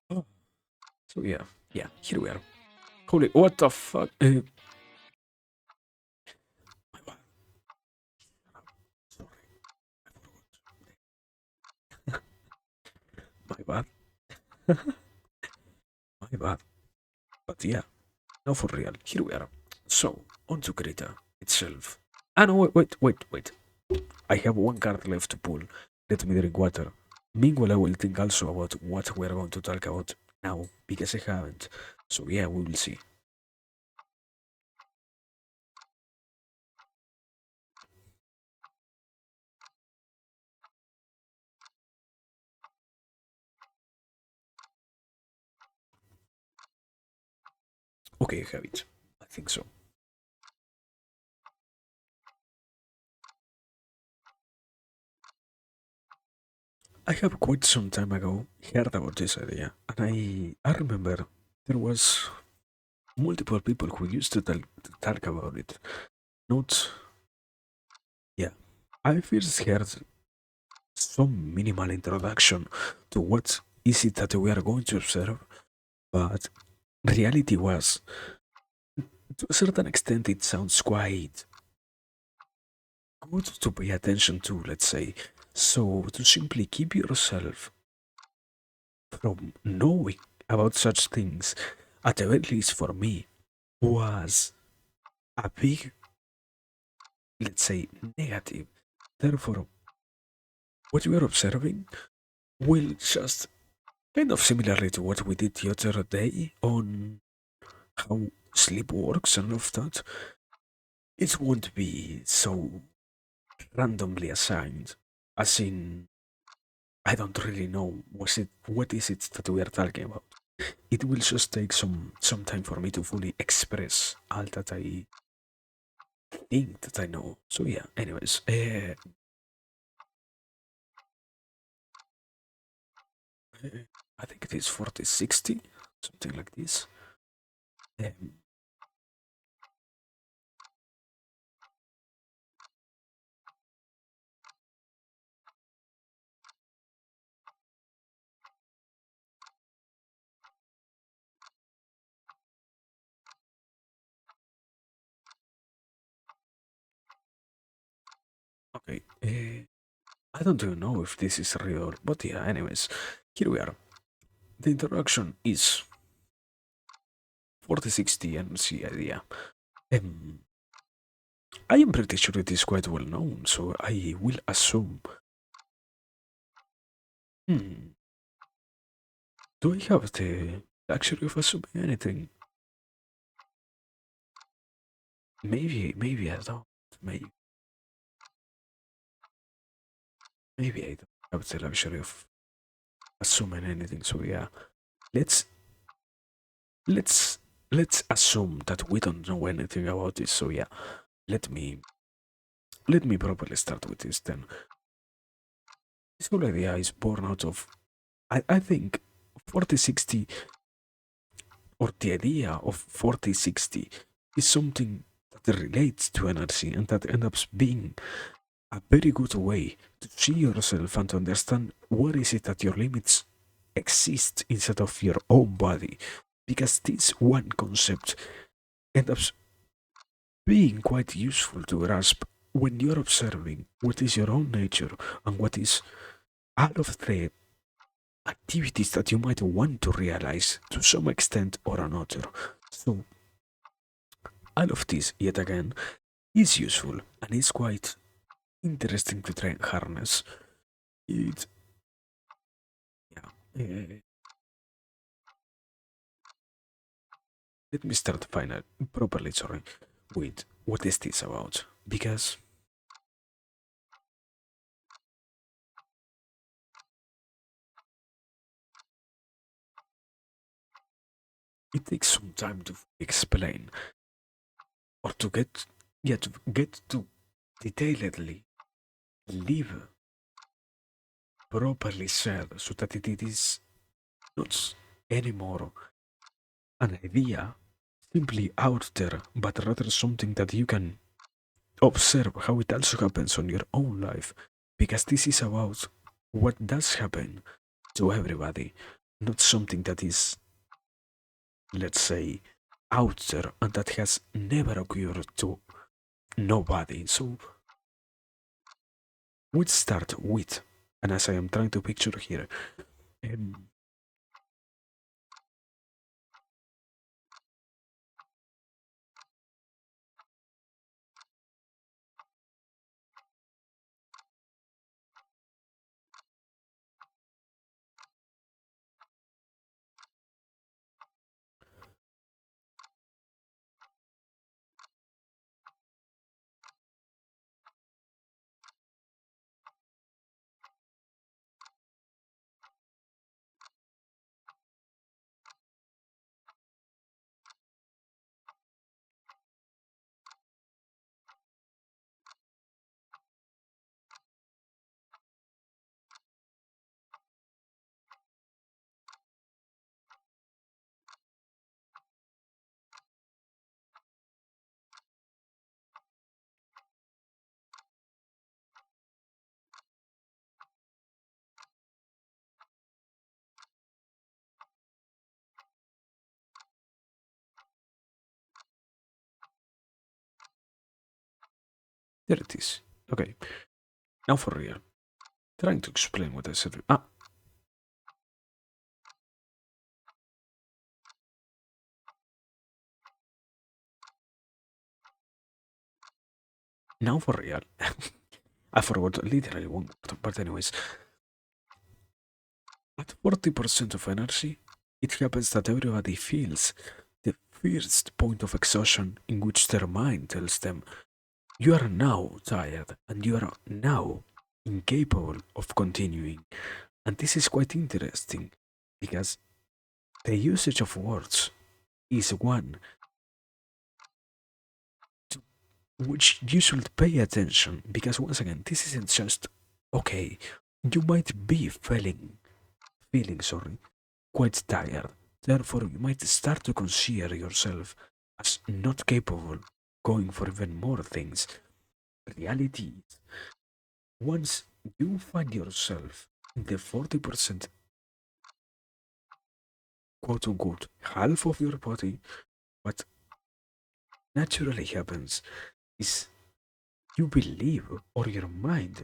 Oh, so yeah, here we are. Holy, what the fuck? My bad. Sorry, my bad, my bad. But yeah, no, for real. Here we are. So, on to Greta itself. Ah, no, wait. I have one card left to pull. Let me drink water. Meanwhile, I will think also about what we're going to talk about now, because I haven't. So, yeah, we will see. Okay, I have it. I think so. I have quite some time ago heard about this idea, and I remember there was multiple people who used to talk about it. Not, yeah. I first heard some minimal introduction to what is it that we are going to observe, but reality was, to a certain extent, it sounds quite good to pay attention to, let's say. So, to simply keep yourself from knowing about such things, at the very least for me, was a big, let's say, negative. Therefore, what we are observing will just kind of similarly to what we did the other day on how sleep works and all of that. It won't be so randomly assigned, as in, I don't really know what is it that we are talking about. It will just take some time for me to fully express all that I think that I know. So yeah, anyways, I think it is 4060, something like this. Um, okay, I don't even know if this is real, but yeah, anyways, here we are. The introduction is 4060 NC idea. Um, I am pretty sure it is quite well known, so I will assume. Hmm, do I have the luxury of assuming anything? Maybe I don't. Maybe, maybe I don't have the luxury of assuming anything. So yeah, let's let's let's assume that we don't know anything about this. So yeah, let me let me properly start with this then. This whole idea is born out of I think 4060, or the idea of 4060, is something that relates to energy and that ends up being a very good way to see yourself and to understand what is it that your limits exist inside of your own body, because this one concept ends up being quite useful to grasp when you're observing what is your own nature and what is all of the activities that you might want to realize to some extent or another. So, all of this, yet again, is useful and is quite interesting to try and harness. It, yeah. Let me start final properly, sorry, with what is this about? Because it takes some time to explain or to get, yeah, to get to detailedly live properly said so that it is not anymore an idea simply out there, but rather something that you can observe how it also happens on your own life. Because this is about what does happen to everybody, not something that is, let's say, out there and that has never occurred to nobody. So we start with, and as I am trying to picture here, um, There it is. Okay, now for real. Trying to explain what I said. Ah, now for real. I forgot literally one word, but anyways, at 40% of energy, it happens that everybody feels the first point of exhaustion in which their mind tells them you are now tired and you are now incapable of continuing. And this is quite interesting because the usage of words is one to which you should pay attention because once again, this isn't just okay. You might be feeling quite tired. Therefore, you might start to consider yourself as not capable going for even more things. Reality is, once you find yourself in the 40% quote unquote half of your body, what naturally happens is you believe or your mind,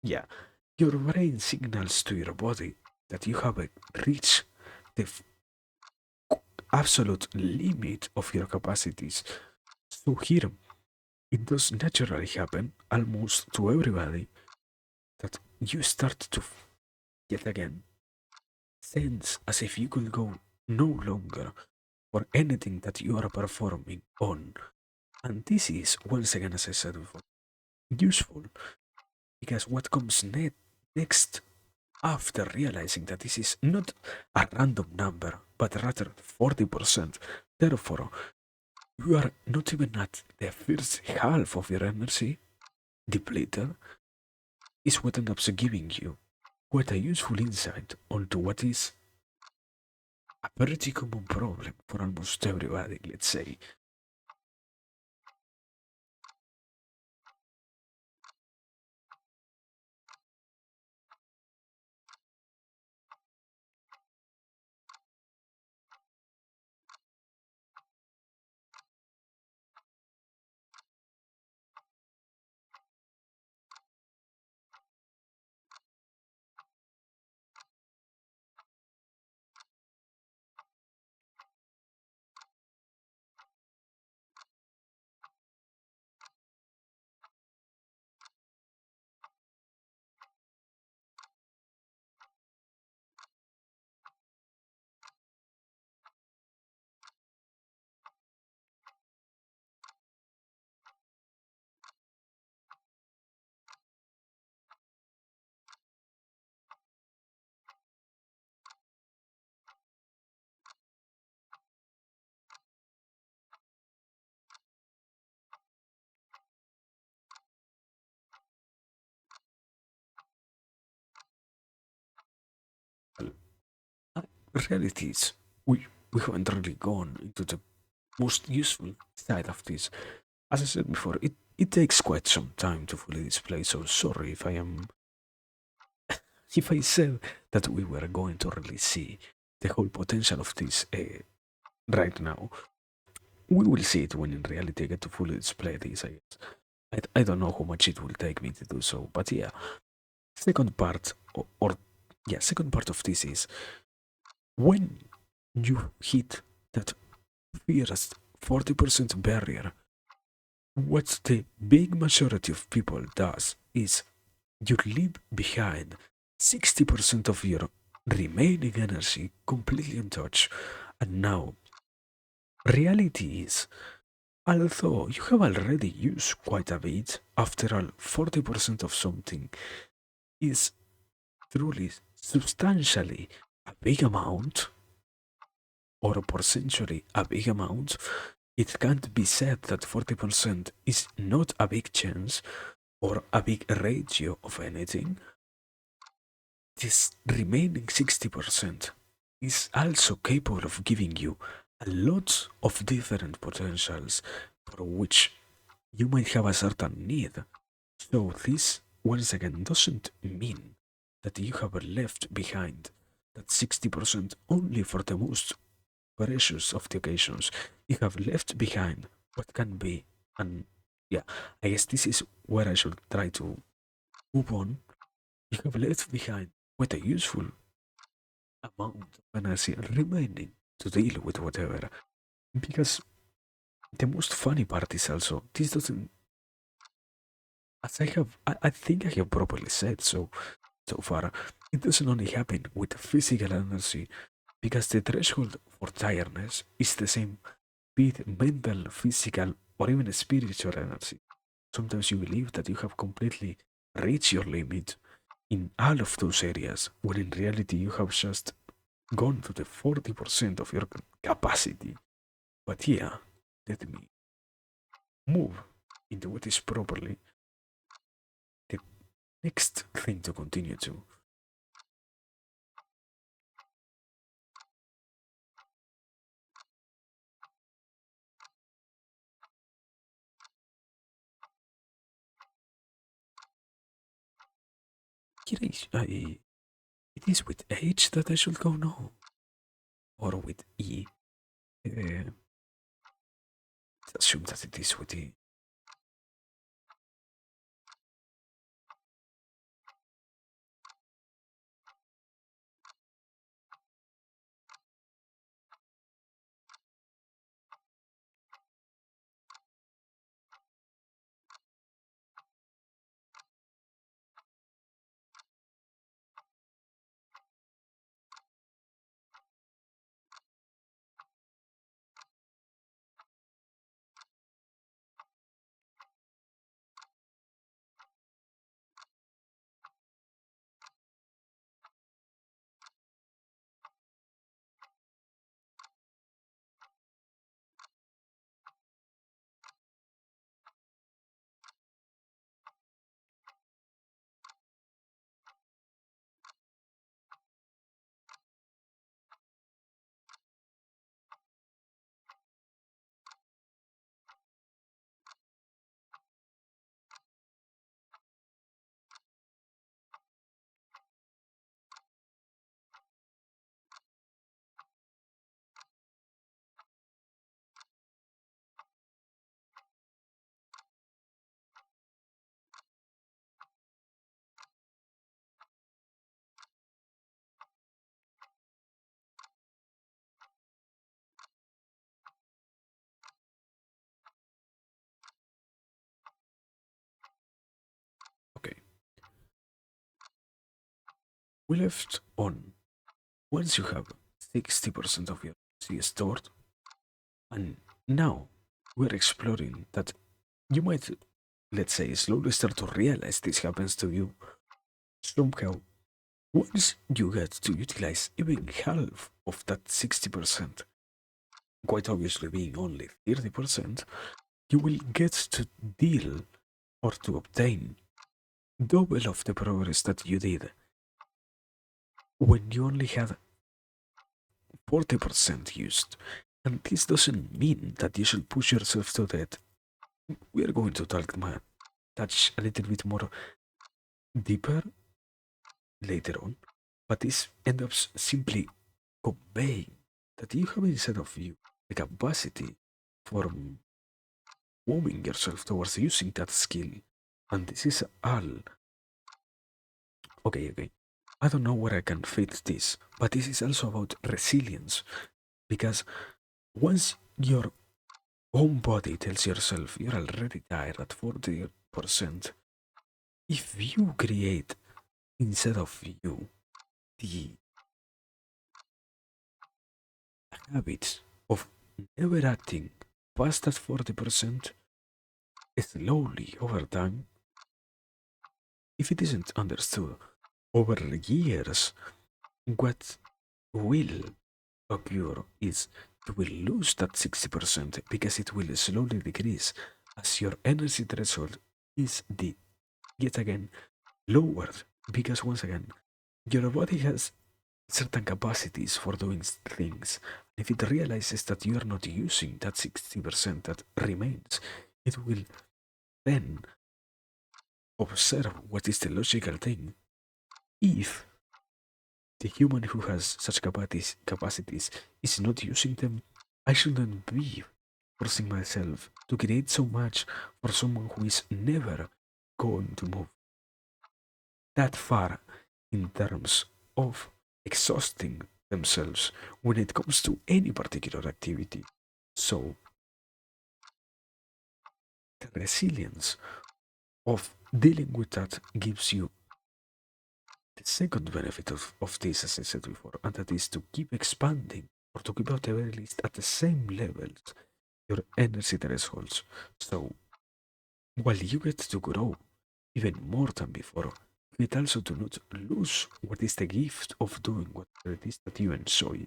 yeah, your brain signals to your body that you have reached the absolute limit of your capacities. So here, it does naturally happen almost to everybody that you start to yet again sense as if you could go no longer for anything that you are performing on. And this is, once again, as I said before, useful because what comes next after realizing that this is not a random number but rather 40%, therefore, you are not even at the first half of your energy depleted, is what ends up giving you quite a useful insight onto what is a pretty common problem for almost everybody, let's say. Uh, Reality is, we haven't really gone into the most useful side of this. As I said before, it takes quite some time to fully display, so sorry if I am if I said that we were going to really see the whole potential of this right now. We will see it when in reality I get to fully display this, I guess. I don't know how much it will take me to do so, but yeah. Second part, or yeah, second part of this is when you hit that first 40% barrier, what the big majority of people does is you leave behind 60% of your remaining energy completely untouched. And now, reality is, although you have already used quite a bit, after all, 40% of something is truly substantially a big amount, or potentially a big amount, it can't be said that 40% is not a big chance or a big ratio of anything. This remaining 60% is also capable of giving you a lot of different potentials for which you might have a certain need. So this once again doesn't mean that you have left behind that 60% only for the most precious of the occasions. You have left behind what can be an yeah, I guess this is where I should try to move on. You have left behind quite a useful amount of energy remaining to deal with whatever. Because the most funny part is also this doesn't, as I think I have properly said so far, it doesn't only happen with physical energy because the threshold for tiredness is the same, be it mental, physical, or even spiritual energy. Sometimes you believe that you have completely reached your limit in all of those areas, when in reality you have just gone to the 40% of your capacity. But yeah, let me move into what is properly the next thing to continue to. It is with H that I should go now, or with E. Let's assume that it is with E. Okay, we left on once you have 60% of your C stored, and now we're exploring that you might, let's say, slowly start to realize this happens to you somehow. Once you get to utilize even half of that 60%, quite obviously being only 30%, you will get to deal or to obtain double of the progress that you did when you only had 40% used. And this doesn't mean that you should push yourself to that. We are going to touch a little bit more deeper later on, but this ends up simply conveying that you have inside of you the capacity for moving yourself towards using that skill. And this is all. Okay. I don't know where I can fit this, but this is also about resilience. Because once your own body tells yourself you're already tired at 40%, if you create inside of you the habit of never acting past that 40%, slowly over time, if it isn't understood over years, what will occur is you will lose that 60% because it will slowly decrease as your energy threshold is yet again lowered, because once again your body has certain capacities for doing things. If it realizes that you are not using that 60% that remains, it will then observe what is the logical thing. If the human who has such capacities is not using them, I shouldn't be forcing myself to create so much for someone who is never going to move that far in terms of exhausting themselves when it comes to any particular activity. So, the resilience of dealing with that gives you the second benefit of this, as I said before, and that is to keep expanding or to keep at the very least at the same levels your energy thresholds. So, while you get to grow even more than before, you get also to not lose what is the gift of doing what it is that you enjoy.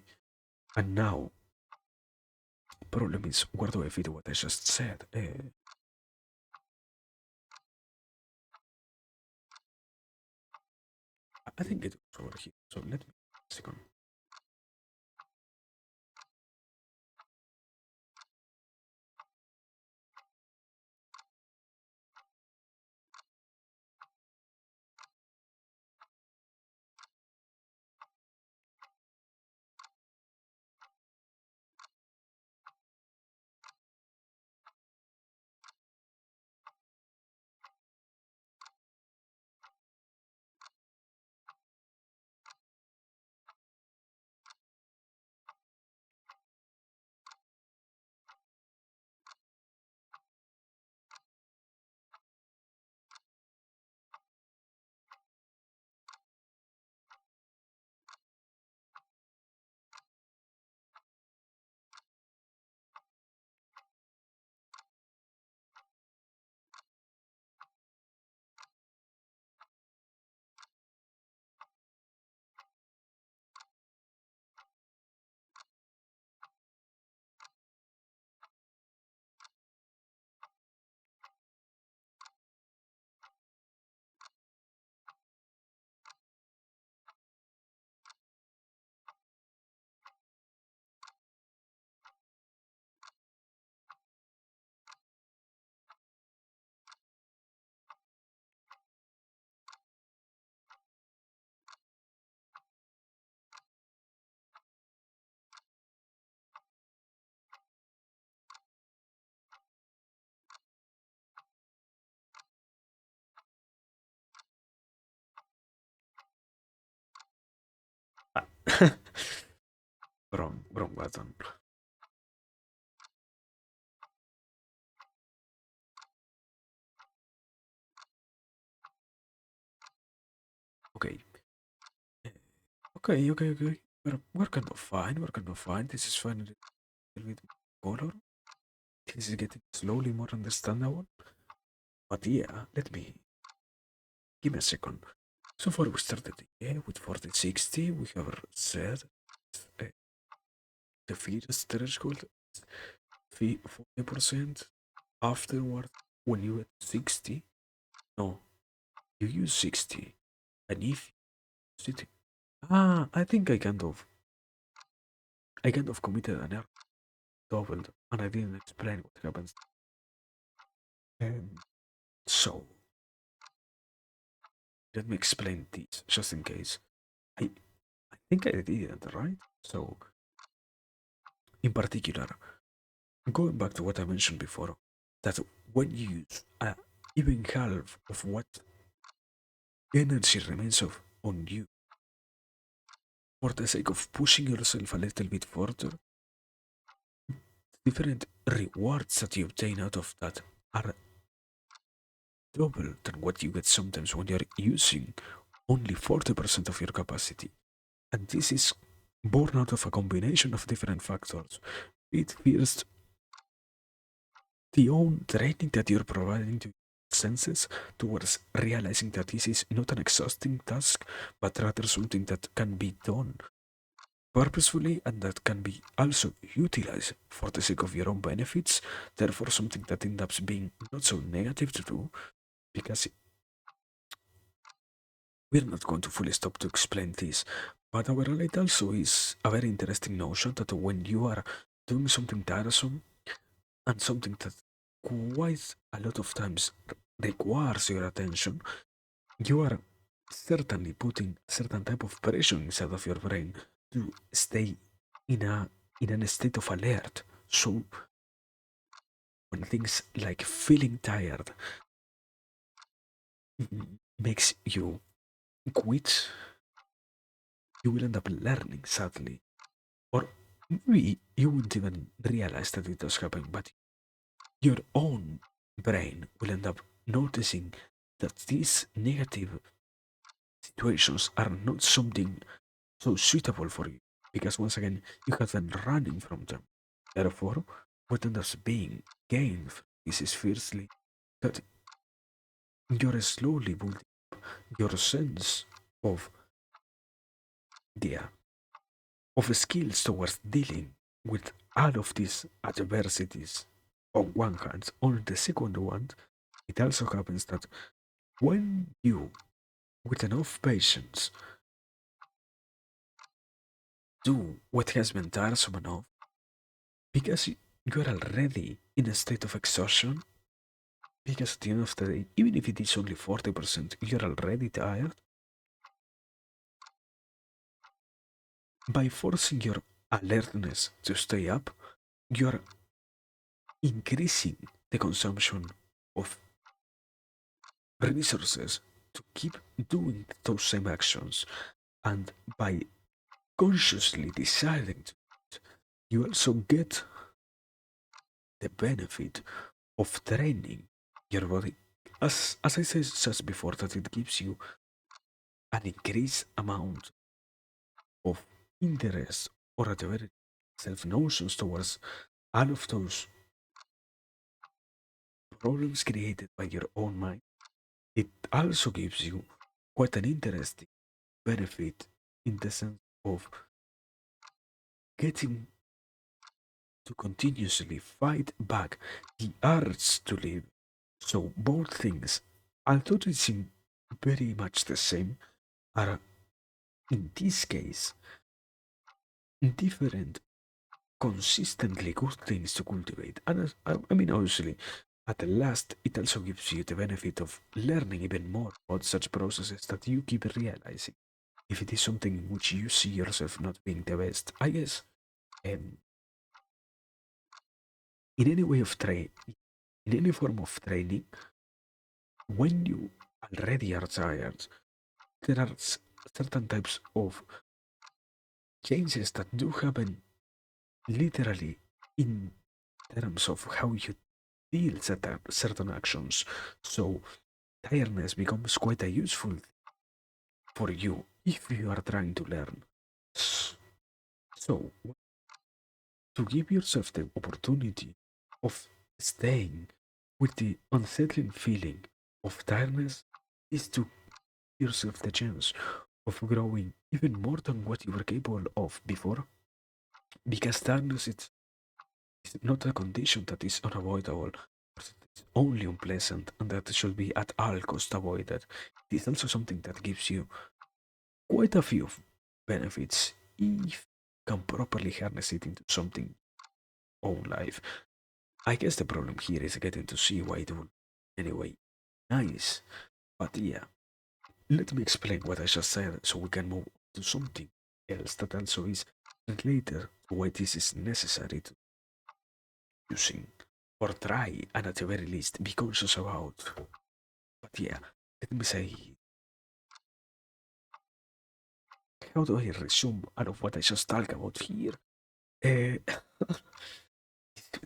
And now, problem is, where do I fit what I just said? I think it was over here. So let me second. Wrong button. Okay. Okay. We're kind of fine. We're kind of fine. This is fine. A little bit color. This is getting slowly more understandable. But yeah, let me give me a second. So far we started with 4060. We have said uh, the first threshold 40%. Afterward, when you get 60, no, you use 60. And if you use it, I think I kind of committed an error, doubled, and I didn't explain what happens. Um, so, let me explain this, just in case. I, I think I didn't, right? So, in particular, going back to what I mentioned before, that when you use even half of what energy remains on you for the sake of pushing yourself a little bit further, different rewards that you obtain out of that are double than what you get sometimes when you're using only 40% of your capacity. And this is born out of a combination of different factors. It first, the own training that you're providing to senses towards realizing that this is not an exhausting task, but rather something that can be done purposefully and that can be also utilized for the sake of your own benefits, therefore something that ends up being not so negative to do, because we're not going to fully stop to explain this, but overall it also is a very interesting notion that when you are doing something tiresome and something that quite a lot of times requires your attention, you are certainly putting a certain type of pressure inside of your brain to stay in a state of alert. So when things like feeling tired makes you quit, you will end up learning sadly. Or maybe you won't even realize that it does happen, but your own brain will end up noticing that these negative situations are not something so suitable for you. Because once again, you have been running from them. Therefore, what ends up being gained from this is firstly that you're slowly building your sense of the of skills towards dealing with all of these adversities on one hand. On the second one, it also happens that when you, with enough patience, do what has been tiresome enough, because you're already in a state of exhaustion, because at the end of the day, even if it is only 40%, you're already tired, by forcing your alertness to stay up, you're increasing the consumption of resources to keep doing those same actions. And by consciously deciding to, you also get the benefit of training your body. As I said just before, that it gives you an increased amount of interest or at the very self notions towards all of those problems created by your own mind. It also gives you quite an interesting benefit in the sense of getting to continuously fight back the urge to live. So both things, although they seem very much the same, are in this case different, consistently good things to cultivate. And I mean, obviously, at the last, it also gives you the benefit of learning even more about such processes that you keep realizing. If it is something in which you see yourself not being the best, I guess, um, in any way of trade, in any form of training, when you already are tired, there are certain types of changes that do happen literally in terms of how you deal certain actions. So tiredness becomes quite a useful for you if you are trying to learn. So to give yourself the opportunity of staying with the unsettling feeling of tiredness is to give yourself the chance of growing even more than what you were capable of before. Because tiredness is not a condition that is unavoidable, but it's only unpleasant and that should be at all cost avoided. It is also something that gives you quite a few benefits if you can properly harness it into something own life. I guess the problem here is getting to see why it would anyway. Nice. But yeah, let me explain what I just said so we can move to something else that also is related to why this is necessary to using or try and at the very least be conscious about. But yeah, let me say, how do I resume out of what I just talked about here? Uh,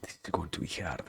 this is going to be hard.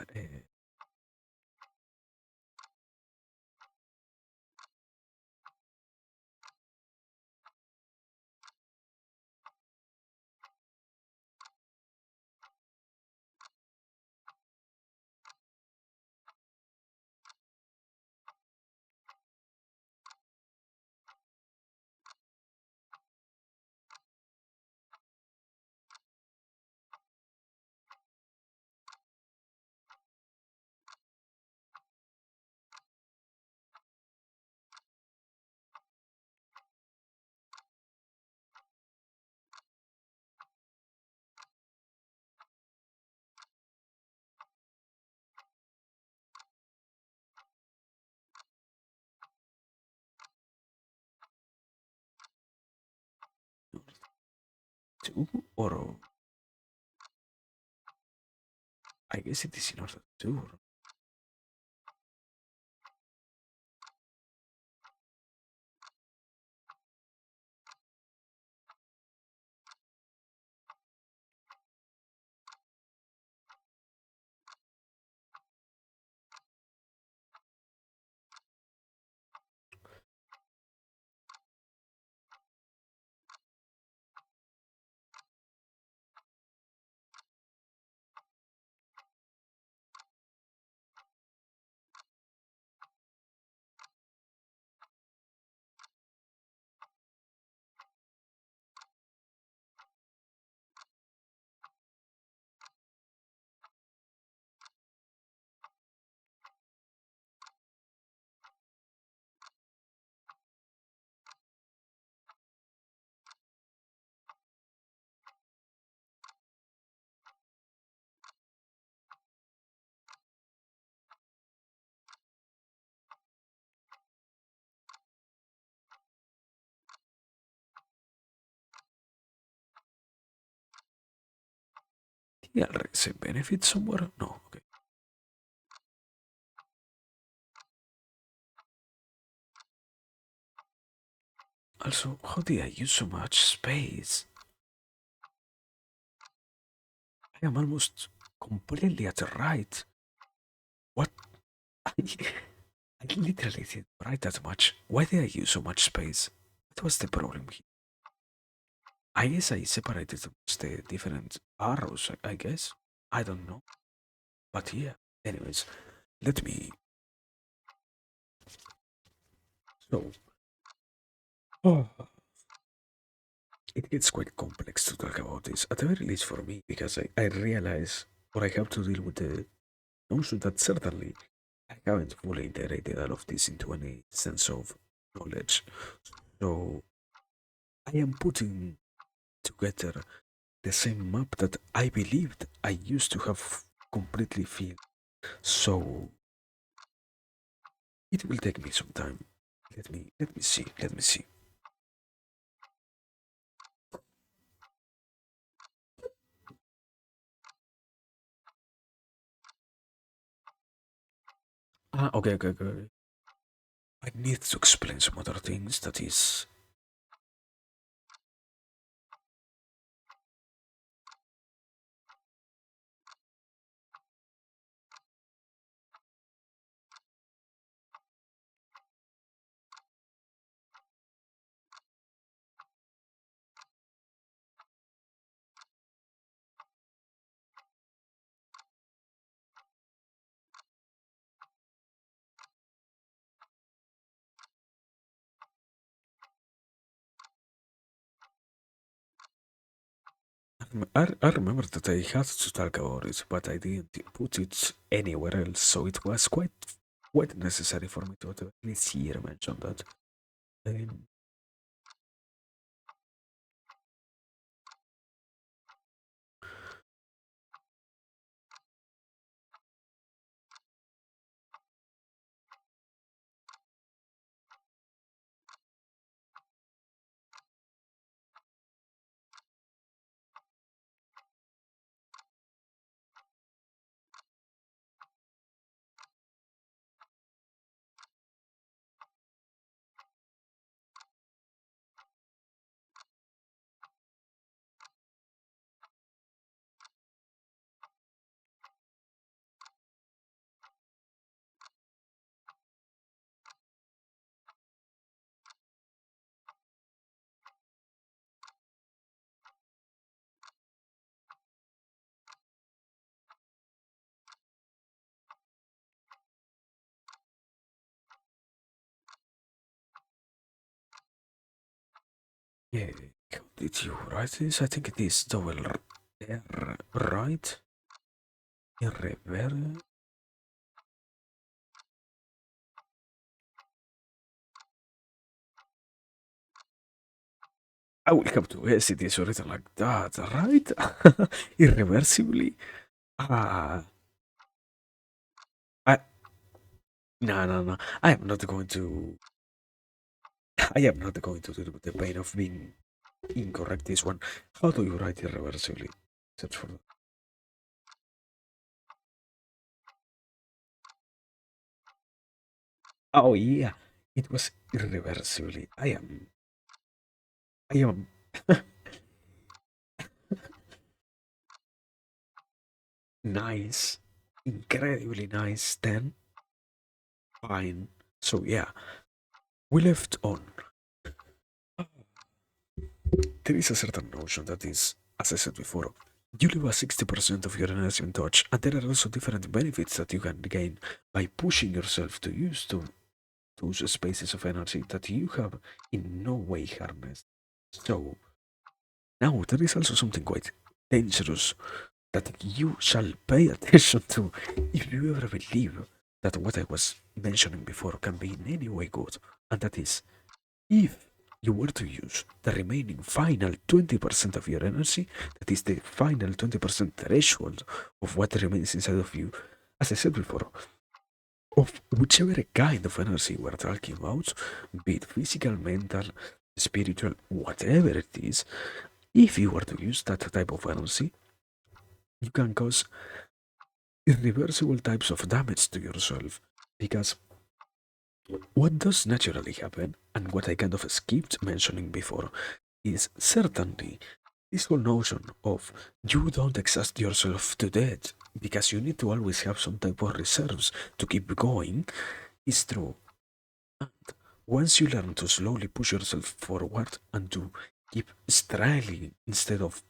Two or I guess it is in order to. TLS benefit somewhere? No, okay. Also, how did I use so much space? I am almost completely at the right. What? I, I literally didn't write that much. Why did I use so much space? What was the problem here? I guess I separated the different arrows, I guess. I don't know. But yeah. Anyways, let me. So, oh, it gets quite complex to talk about this, at the very least for me, because I realize what I have to deal with the notion that certainly I haven't fully integrated all of this into any sense of knowledge. So, I am putting together the same map that I believed I used to have completely filled. So, it will take me some time. Let me see. Let me see. Ah, okay, okay, okay. I need to explain some other things. That is, I remember that I had to talk about it, but I didn't put it anywhere else. So it was quite necessary for me to at least here mention that. Um, yeah, how did you write this? I think it is double R, right? Irrever. I will come to guess it is written like that, right? Irreversibly. Ah, I no, no, no. I am not going to. I am not going to deal with the pain of being incorrect. This one. How do you write irreversibly? Search for that. Oh yeah, it was irreversibly. I am nice, incredibly nice. Then fine. So yeah, we left on. There is a certain notion that is, as I said before, you leave a 60% of your energy in touch, and there are also different benefits that you can gain by pushing yourself to use those spaces of energy that you have in no way harnessed. So now there is also something quite dangerous that you shall pay attention to if you ever believe that what I was mentioning before can be in any way good, and that is if you were to use the remaining final 20% of your energy, that is the final 20% threshold of what remains inside of you, as I said before, of whichever kind of energy we're talking about, be it physical, mental, spiritual, whatever it is, if you were to use that type of energy, you can cause irreversible types of damage to yourself. Because what does naturally happen, and what I kind of skipped mentioning before, is certainly this whole notion of you don't exhaust yourself to death because you need to always have some type of reserves to keep going is true. And once you learn to slowly push yourself forward and to keep striving instead of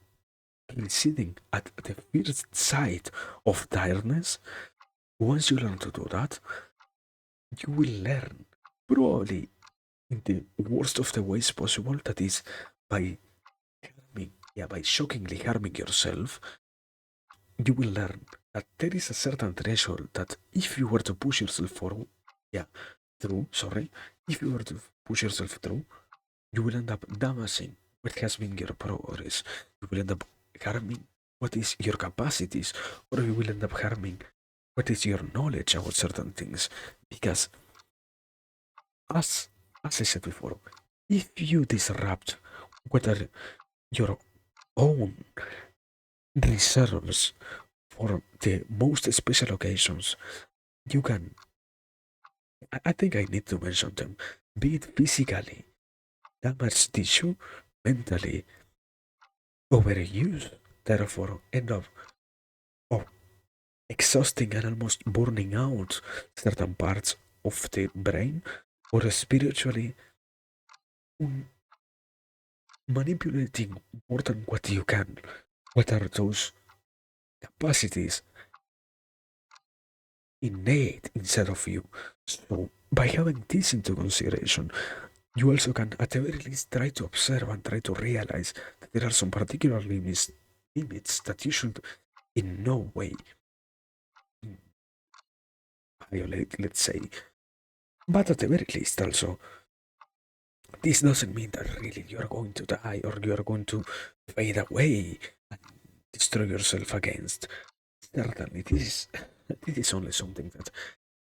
receding at the first sight of tiredness, once you learn to do that, you will learn, probably in the worst of the ways possible, that is by harming, yeah, by shockingly harming yourself, you will learn that there is a certain threshold that if you were to push yourself forward, yeah, through, sorry, if you were to push yourself through, you will end up damaging what has been your progress. You will end up harming what is your capacities, or you will end up harming what is your knowledge about certain things. Because, as, as I said before, if you disrupt whether your own reserves for the most special occasions, you can. I think I need to mention them. Be it physically, damage tissue, mentally, overuse, therefore end up oh, exhausting and almost burning out certain parts of the brain, or spiritually manipulating more than what you can. What are those capacities innate inside of you? So, by having this into consideration, you also can, at the very least, try to observe and try to realize that there are some particular limits that you should in no way violate, let's say. But at the very least, also, this doesn't mean that really you are going to die or you are going to fade away and destroy yourself against. Certainly, this is only something that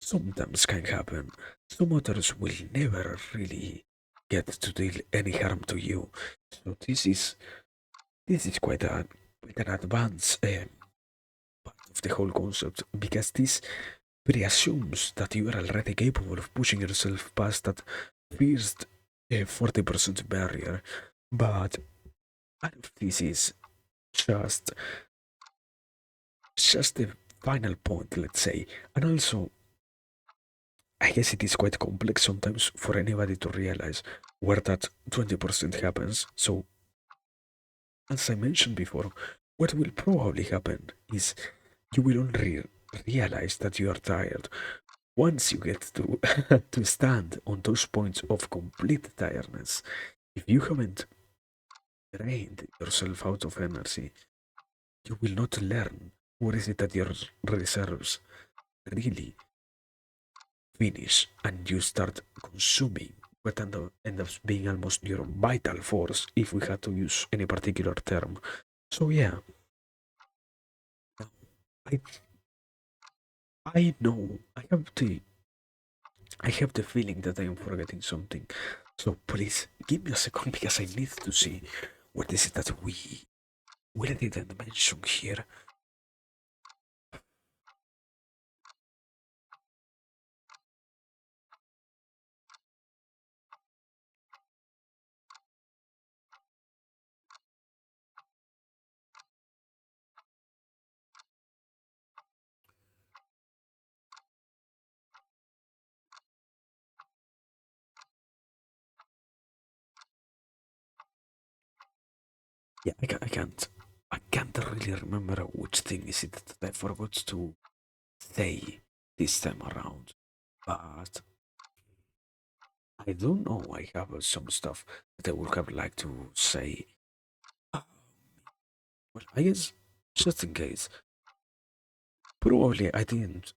sometimes can happen. Some others will never really get to deal any harm to you. So this is quite an advanced part of the whole concept, because this preassumes that you are already capable of pushing yourself past that first 40% barrier. But all of this is just just the final point, let's say. And also, I guess it is quite complex sometimes for anybody to realize where that 20% happens. So, as I mentioned before, what will probably happen is you will only realize that you are tired once you get to to stand on those points of complete tiredness. If you haven't drained yourself out of energy, you will not learn what is it that your reserves really finish, and you start consuming what end up being almost your vital force, if we had to use any particular term. So yeah, I I know I have the feeling that I am forgetting something. So please give me a second because I need to see what is it that we didn't mention here. Yeah, I can't really remember which thing is it that I forgot to say this time around. But I don't know. I have some stuff that I would have liked to say. Uh, well, I guess just in case, probably I didn't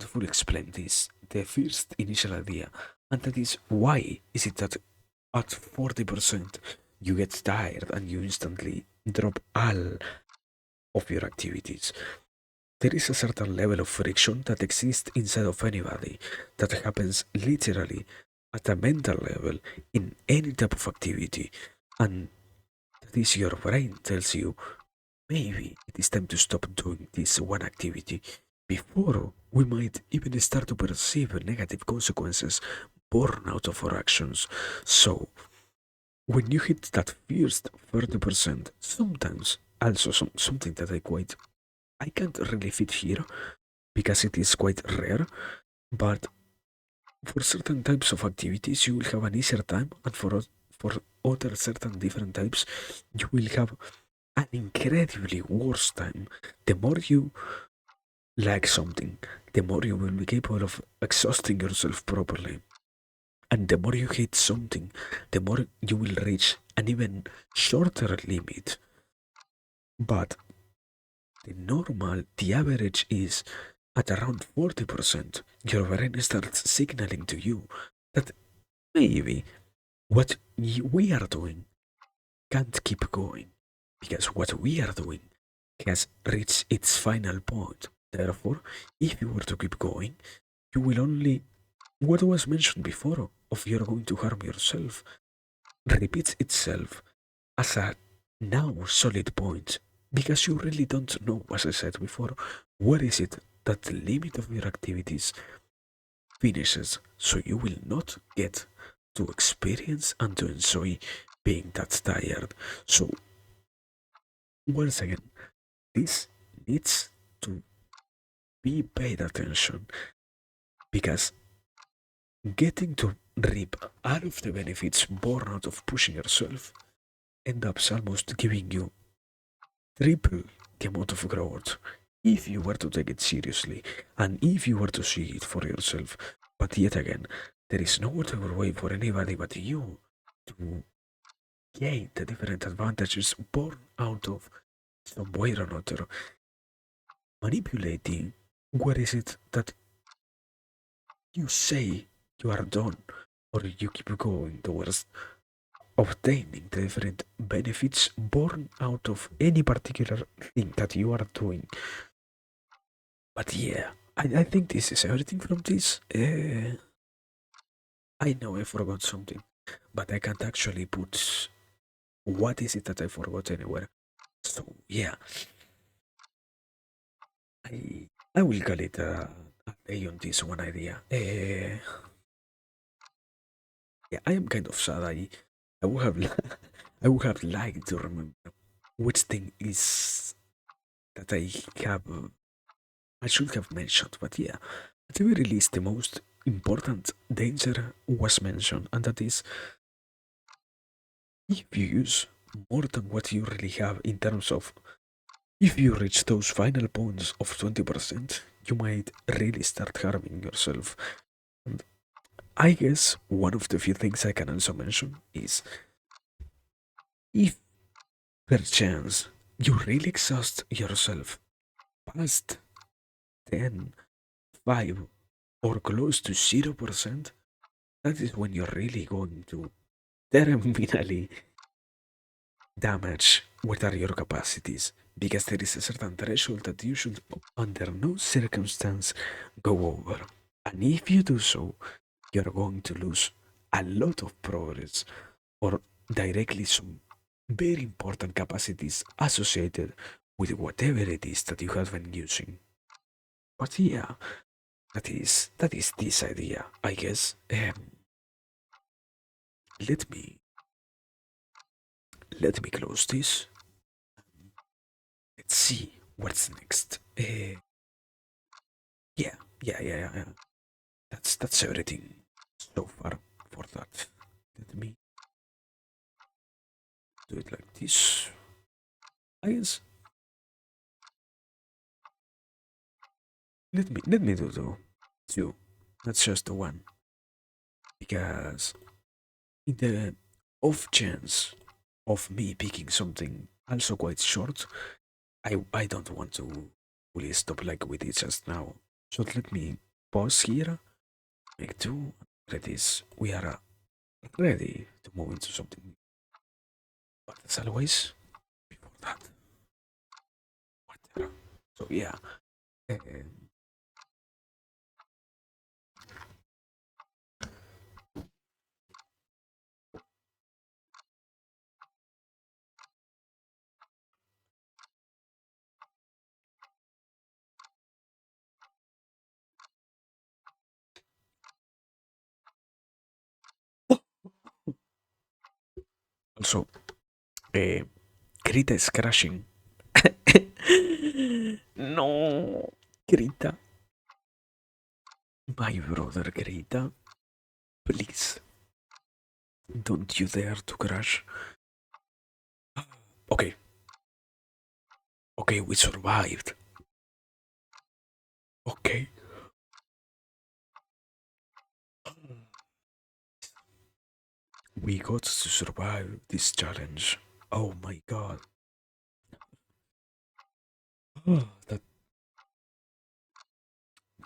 fully explain this. The first initial idea, and that is why is it that at 40% you get tired and you instantly drop all of your activities. There is a certain level of friction that exists inside of anybody that happens literally at a mental level in any type of activity, and that is your brain tells you maybe it is time to stop doing this one activity before we might even start to perceive negative consequences born out of our actions. So when you hit that first 30%, sometimes also something that I can't really fit here because it is quite rare, but for certain types of activities you will have an easier time, and for other certain different types you will have an incredibly worse time. The more you like something, the more you will be capable of exhausting yourself properly. And the more you hate something, the more you will reach an even shorter limit. But the average is at around 40%. Your brain starts signaling to you that maybe what we are doing can't keep going because what we are doing has reached its final point. Therefore, if you were to keep going, you will only, what was mentioned before of you're going to harm yourself, repeats itself as a now solid point because you really don't know, as I said before, where is it that the limit of your activities finishes, so you will not get to experience and to enjoy being that tired. So, once again, this needs to be paid attention because getting to reap all of the benefits born out of pushing yourself end up almost giving you triple the amount of growth if you were to take it seriously and if you were to see it for yourself. But yet again, there is no other way for anybody but you to gain the different advantages born out of some way or another manipulating what is it that you say you are done or you keep going towards obtaining the different benefits born out of any particular thing that you are doing. But yeah, I think this is everything from this. I know I forgot something, but I can't actually put what is it that I forgot anywhere. So yeah, I will call it a day on this one idea. Yeah, I am kind of sad. I would have I would have liked to remember which thing is that I should have mentioned, but yeah, at the very least, the most important danger was mentioned, and that is if you use more than what you really have in terms of if you reach those final points of 20%, you might really start harming yourself. And I guess one of the few things I can also mention is if perchance you really exhaust yourself past 10, 5, or close to 0%, that is when you're really going to terminally damage what are your capacities. Because there is a certain threshold that you should, under no circumstance, go over. And if you do so, you're going to lose a lot of progress or directly some very important capacities associated with whatever it is that you have been using. But yeah, that is this idea, I guess. Let me let me close this. Let's see what's next. Yeah. That's everything so far for that. Let me do it like this. I guess let me do the two. That's just the one. Because in the off chance of me picking something also quite short, I don't want to really stop like we did just now. So let me pause here, make two. That is, we are ready to move into something new. But as always, before that, water. So yeah, um, also, uh, Grita is crashing. No, Grita, my brother Grita, please don't you dare to crash. Okay, okay, we survived. Okay, we got to survive this challenge. Oh my god. That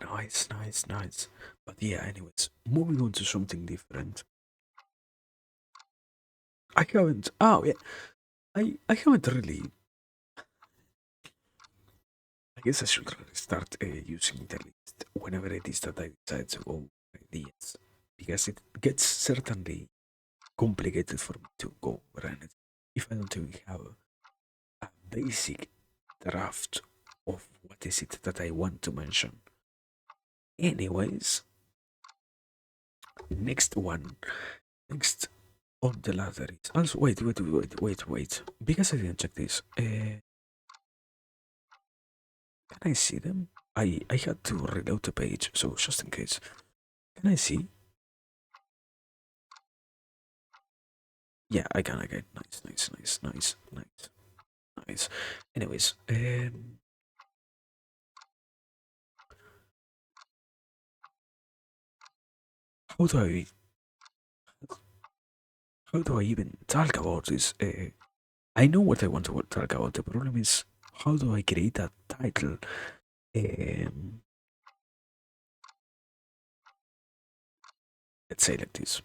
nice, nice, nice. But yeah, anyways, moving on to something different. I haven't. Oh yeah, I haven't really. I guess I should really start using the list whenever it is that I decide to go ideas, because it gets certainly complicated for me to go run it if I don't even have a basic draft of what is it that I want to mention. Anyways, next one, next on the ladder is also wait, because I didn't check this. Can I see them? I had to reload the page, so just in case. Can I see? Yeah, I can. Nice, nice, nice, nice, nice, nice. Anyways, how do I even talk about this? I know what I want to talk about. The problem is how do I create a title? Um, let's say like this.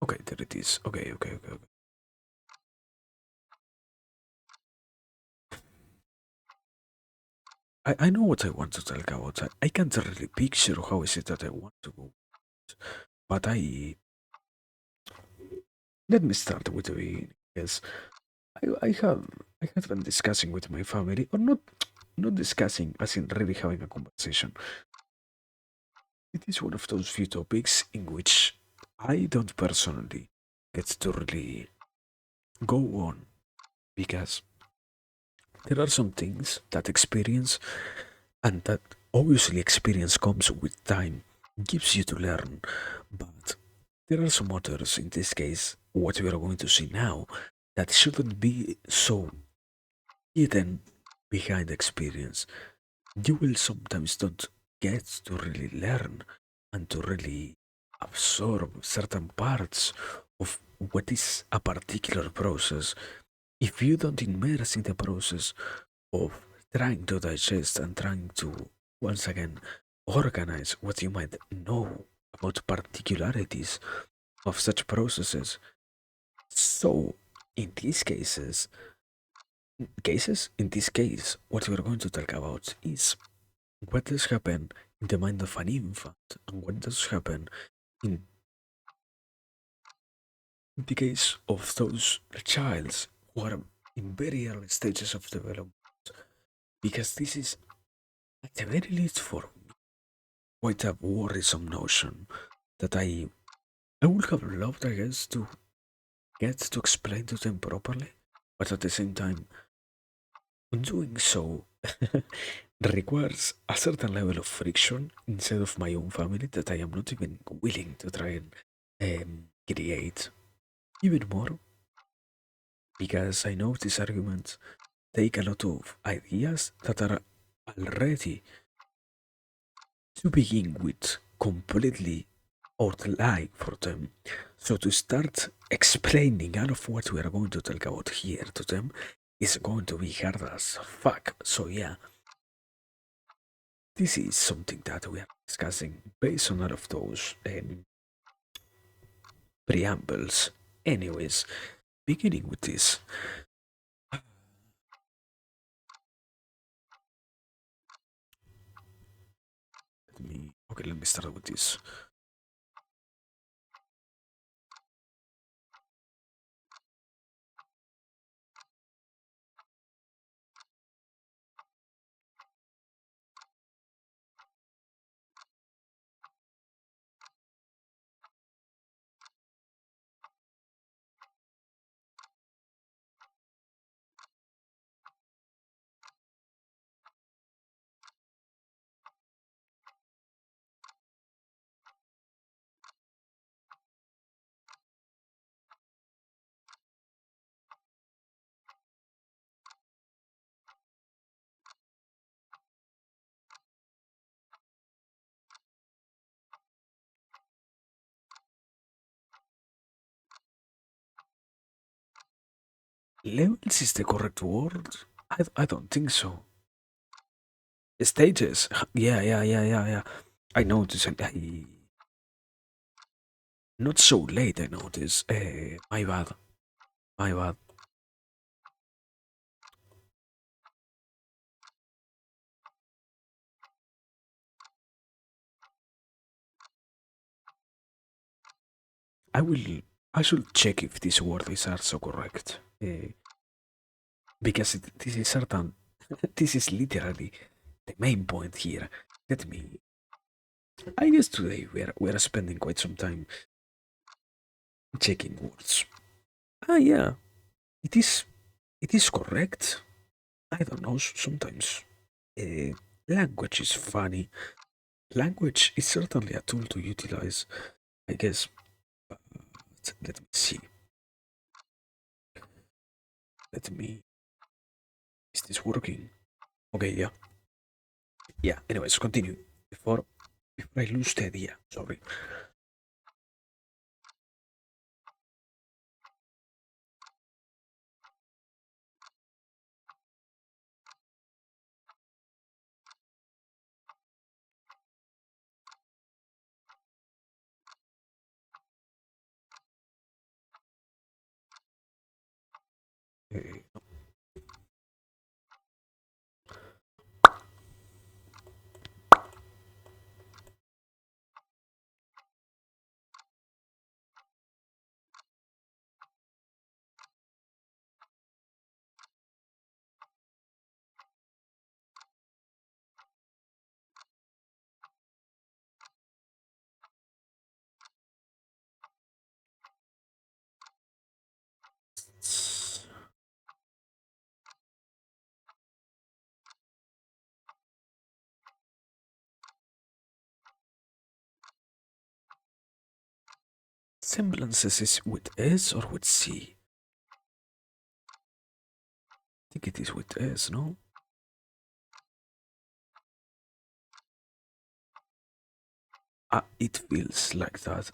Okay, there it is. Okay. I know what I want to talk about. I can't really picture how is it that I want to go, but I let me start with the beginning. Yes, I have been discussing with my family, or not discussing, as in really having a conversation. It is one of those few topics in which I don't personally get to really go on because there are some things that experience and that obviously experience comes with time, gives you to learn, but there are some others, in this case, what we are going to see now, that shouldn't be so hidden behind experience. You will sometimes don't get to really learn and to really absorb certain parts of what is a particular process, if you don't immerse in the process of trying to digest and trying to once again organize what you might know about particularities of such processes. So in these in this case, what we're going to talk about is what does happen in the mind of an infant and what does happen in the case of those childs who are in very early stages of development, because this is at the very least for me quite a worrisome notion that I would have loved, I guess, to get to explain to them properly, but at the same time, doing so requires a certain level of friction inside of my own family that I am not even willing to try and create even more, because I know these arguments take a lot of ideas that are already, to begin with, completely outlined for them. So to start explaining all of what we are going to talk about here to them is going to be hard as fuck. So yeah, this is something that we are discussing based on all of those preambles. Anyways, beginning with this. Let me start with this. Levels is the correct word? I don't think so. Stages. Yeah. I noticed. Not so late, I noticed. My bad. My bad. I will. I should check if these words are so correct. Because this is certain. This is literally the main point here. Let me. I guess today we are spending quite some time checking words. Ah, yeah. It is. It is correct. I don't know. Sometimes language is funny. Language is certainly a tool to utilize, I guess. But let me see. Let me. Is this working? Okay, yeah. Yeah, anyways, continue. Before I lose the idea, sorry. Uh, Semblances is with S or with C? I think it is with S, no? it feels like that.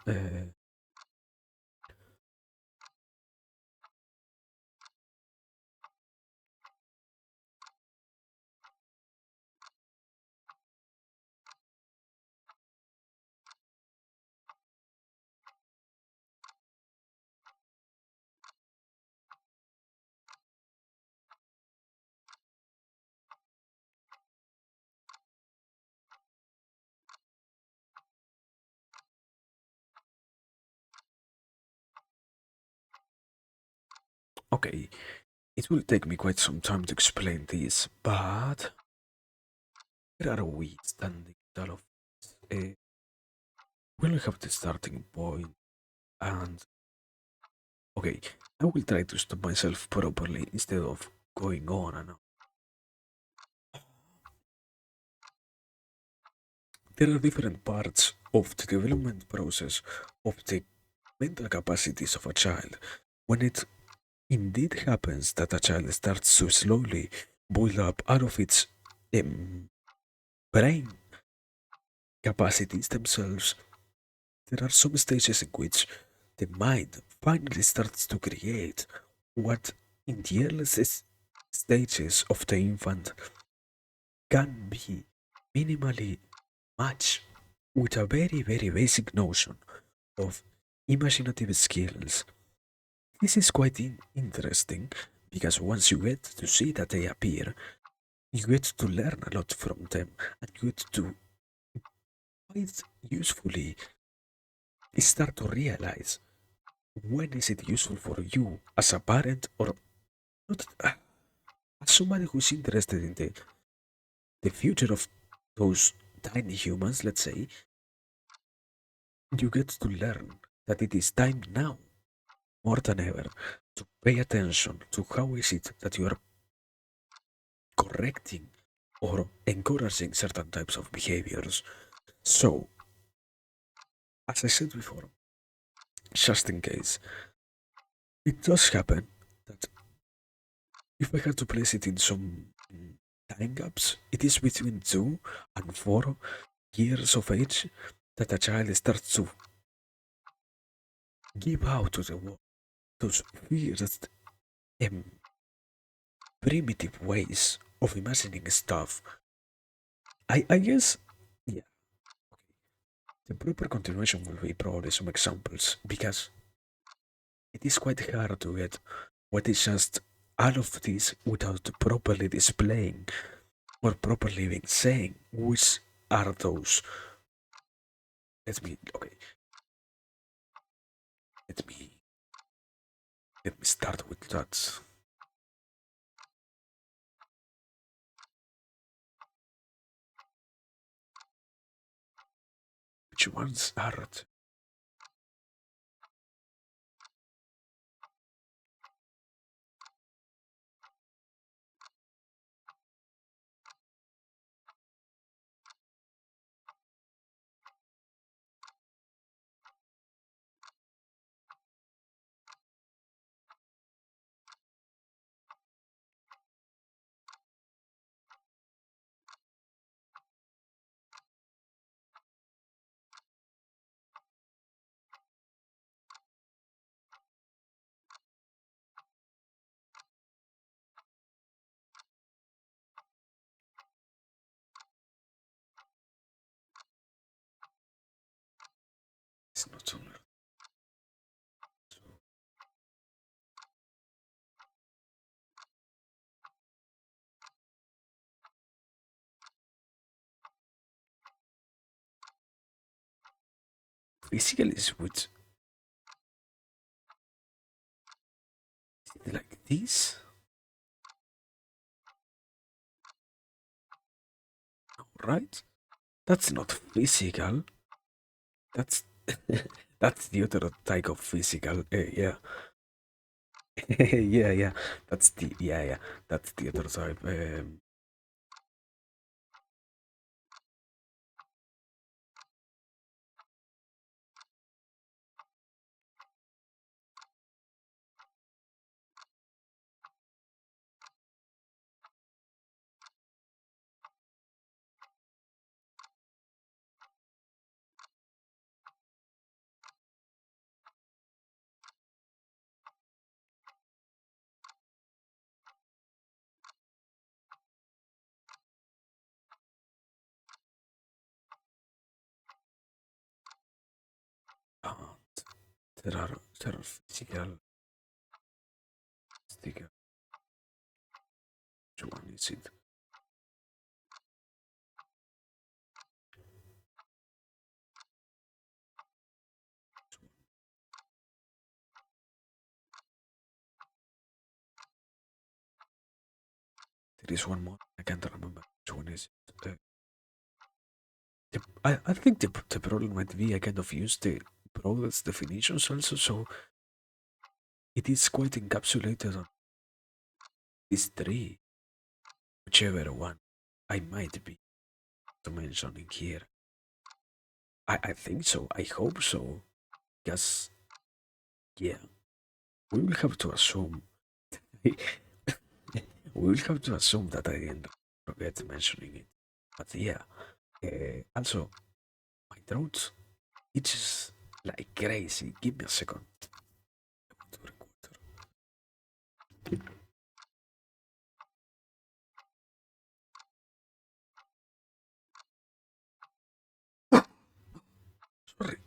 Okay, it will take me quite some time to explain this, but where are we standing with all of this? We'll have the starting point, and okay, I will try to stop myself properly instead of going on and on. There are different parts of the development process of the mental capacities of a child. When it indeed happens that a child starts to slowly build up out of its um, brain capacities themselves, there are some stages in which the mind finally starts to create what in the earliest stages of the infant can be minimally matched with a very, very basic notion of imaginative skills. This is quite interesting because once you get to see that they appear, you get to learn a lot from them and you get to quite usefully start to realize when is it useful for you as a parent or not, as somebody who's interested in the future of those tiny humans, let's say. You get to learn that it is time now more than ever to pay attention to how is it that you are correcting or encouraging certain types of behaviors. So, as I said before, just in case, it does happen that if I had to place it in some time gaps, it is between 2 and 4 years of age that a child starts to give out to the world those weird and primitive ways of imagining stuff. I guess, yeah, the proper continuation will be probably some examples because it is quite hard to get what is just all of this without properly displaying or properly even saying which are those. Okay, let me let me start with that. Which ones are it? It's not on physical is with like this, right? That's not physical. That's that's the other type of physical. Yeah, yeah, yeah. That's the yeah, yeah. That's the other type. there are physical sticker. Which one is it? There is one more. I can't remember which one is it. I think the problem might be I kind of use the broadest definitions also, so it is quite encapsulated on these three, whichever one I might be mentioning here. I think so. I hope so. Because, yeah, we will have to assume. we will have to assume that I didn't forget mentioning it. But yeah, also, my throat itches like crazy. Give me a second. Sorry.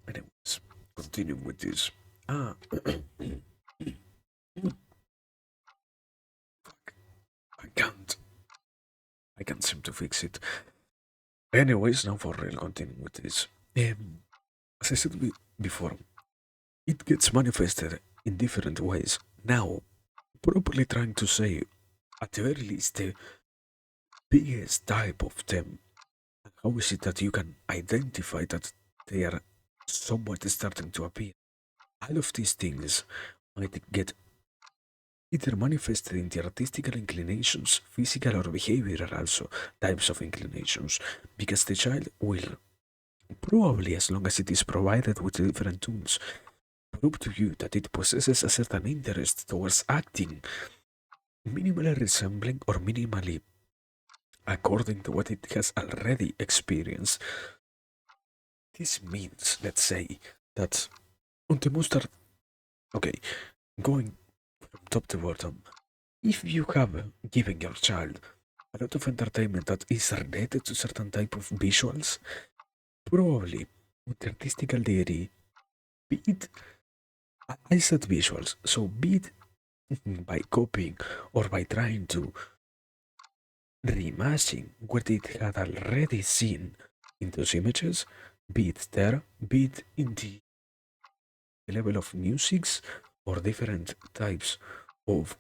Anyways, continuing with this. Ah, I can't. I can't seem to fix it. Anyways, now for real, continuing with this. As I said before, it gets manifested in different ways. Now, properly trying to say, at the very least, the biggest type of them, how is it that you can identify that they are somewhat starting to appear? All of these things might get either manifested in the artistical inclinations, physical or behavioral also types of inclinations, because the child will probably, as long as it is provided with different tools, prove to you that it possesses a certain interest towards acting minimally resembling or minimally according to what it has already experienced. This means, let's say, that on the most okay, going from top to bottom, if you have given your child a lot of entertainment that is related to certain type of visuals, probably with the artistical degree, be it I said visuals, so be it by copying or by trying to reimagine what it had already seen in those images, be it there, be it in the level of musics or different types of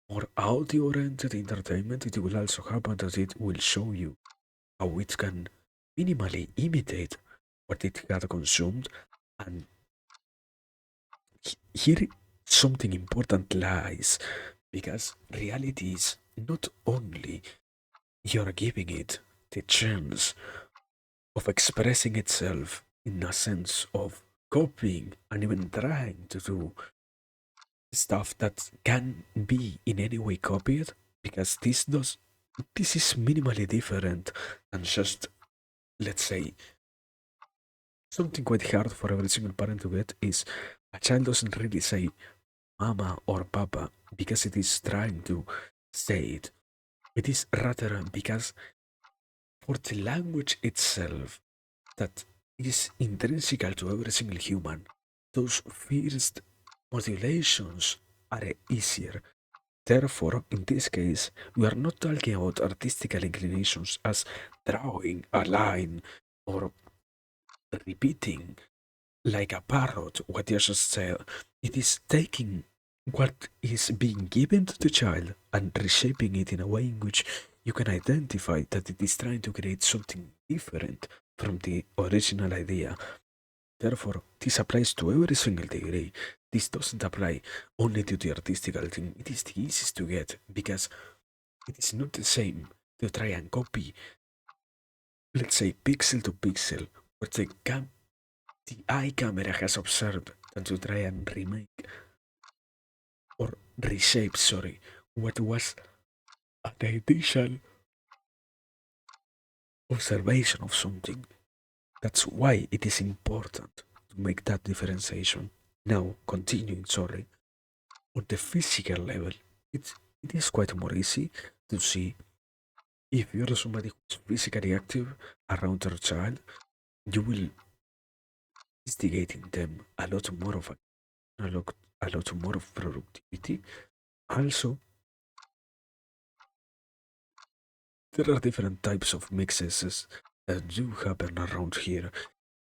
more audio oriented entertainment, it will also happen that it will show you how it can minimally imitate what it had consumed. And here something important lies, because reality is not only you're giving it the chance of expressing itself in a sense of copying and even trying to do stuff that can be in any way copied, because this is minimally different than just, let's say, something quite hard for every single parent to get is a child doesn't really say mama or papa because it is trying to say it. It is rather because for the language itself that is intrinsic to every single human, those first modulations are easier. Therefore, in this case, we are not talking about artistical inclinations as drawing a line or repeating like a parrot what you just said. It is taking what is being given to the child and reshaping it in a way in which you can identify that it is trying to create something different from the original idea. Therefore, this applies to every single degree. This doesn't apply only to the artistical thing. It is the easiest to get because it is not the same to try and copy, let's say, pixel to pixel, what the eye camera has observed than to try and remake or reshape, sorry, what was an initial observation of something. That's why it is important to make that differentiation. Now, continuing, sorry, on the physical level, it is quite more easy to see If you're somebody who's physically active around your child, you will instigating them a lot more of a lot more of productivity. Also, there are different types of mixes that do happen around here.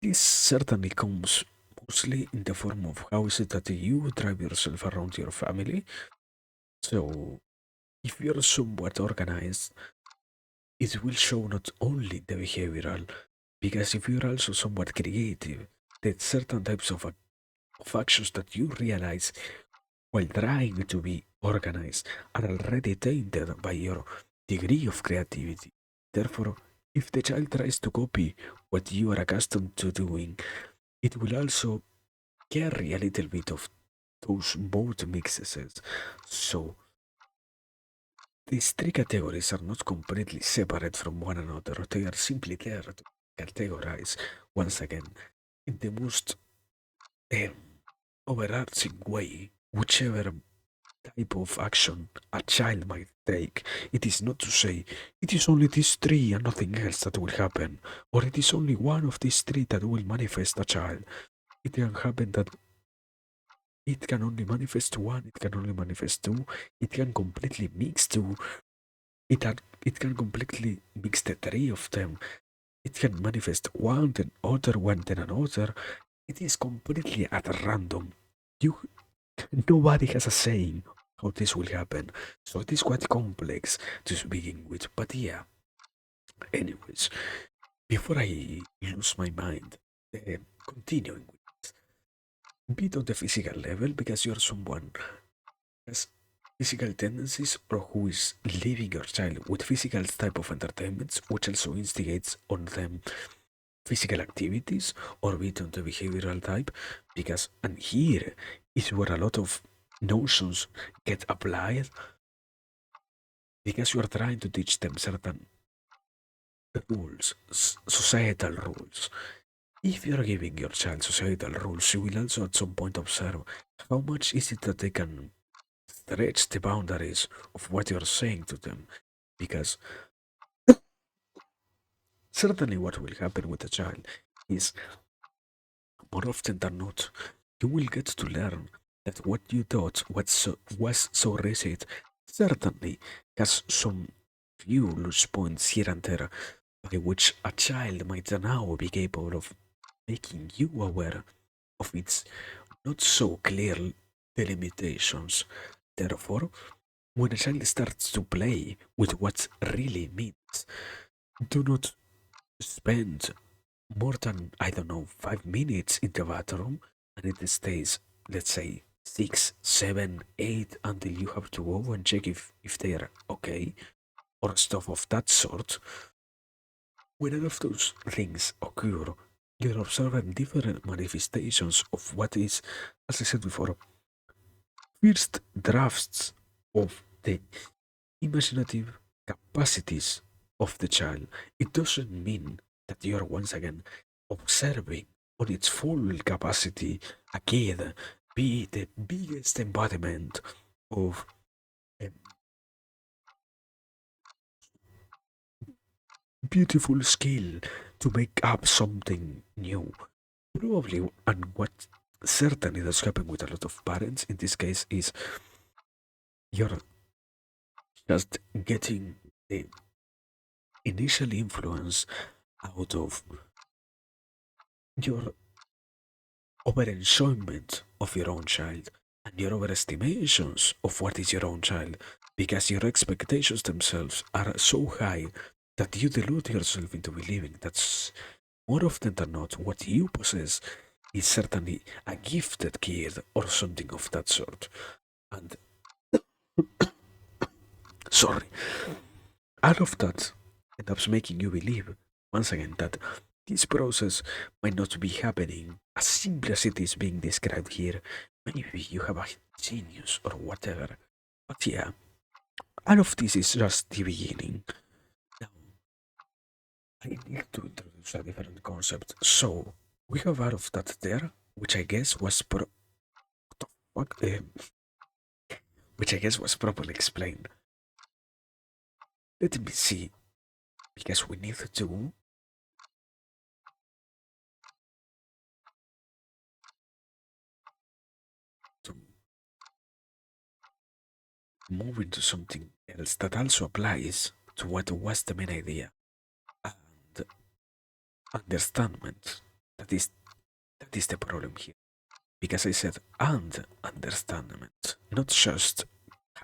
This certainly comes mostly in the form of how is it that you drive yourself around your family. So, if you're somewhat organized, it will show not only the behavioral, because if you're also somewhat creative, there's certain types of actions that you realize while trying to be organized are already tainted by your degree of creativity. Therefore, if the child tries to copy what you are accustomed to doing, it will also carry a little bit of those both mixes. So, these three categories are not completely separate from one another, they are simply there to categorize once again in the most um, overarching way, whichever type of action a child might take. It is not to say it is only these three and nothing else that will happen, or it is only one of these three that will manifest a child. It can happen that it can only manifest one, it can only manifest two, it can completely mix two, it can completely mix the three of them. It can manifest one, then other one, then another. It is completely at random. You Nobody has a saying how this will happen, so it is quite complex to begin with. But yeah, anyways, before I lose my mind, continuing with bit on the physical level, because you're someone has physical tendencies or who is leaving your child with physical type of entertainments, which also instigates on them physical activities or bit on the behavioral type, because and here is where a lot of notions get applied, because you are trying to teach them certain rules, societal rules. If you're giving your child societal rules, you will also at some point observe how much is it that they can stretch the boundaries of what you're saying to them. Because certainly what will happen with a child is more often than not, you will get to learn that what you thought was so rigid certainly has some few loose points here and there by which a child might now be capable of making you aware of its not so clear delimitations. Therefore, when a child starts to play with what really means, do not spend more than, I don't know, 5 minutes in the bathroom and it stays, let's say, 6, 7, 8 until you have to go and check if they are okay or stuff of that sort. When all of those things occur, you're observing different manifestations of what is, as I said before, first drafts of the imaginative capacities of the child. It doesn't mean that you are once again observing on its full capacity a kid be the biggest embodiment of a beautiful skill to make up something new. Probably, and what certainly does happen with a lot of parents in this case is you're just getting the initial influence out of your over enjoyment of your own child and your overestimations of what is your own child, because your expectations themselves are so high that you delude yourself into believing that more often than not what you possess is certainly a gifted kid or something of that sort. And sorry, all of that ends up making you believe once again that this process might not be happening as simple as it is being described here. Maybe you have a genius or whatever. But yeah, all of this is just the beginning. Now, I need to introduce a different concept. So, we have all of that there, which I guess was fuck, which I guess was properly explained. Let me see. because we need to move into something else that also applies to what was the main idea and understandment. That is that is the problem here. Because I said and understandment, not just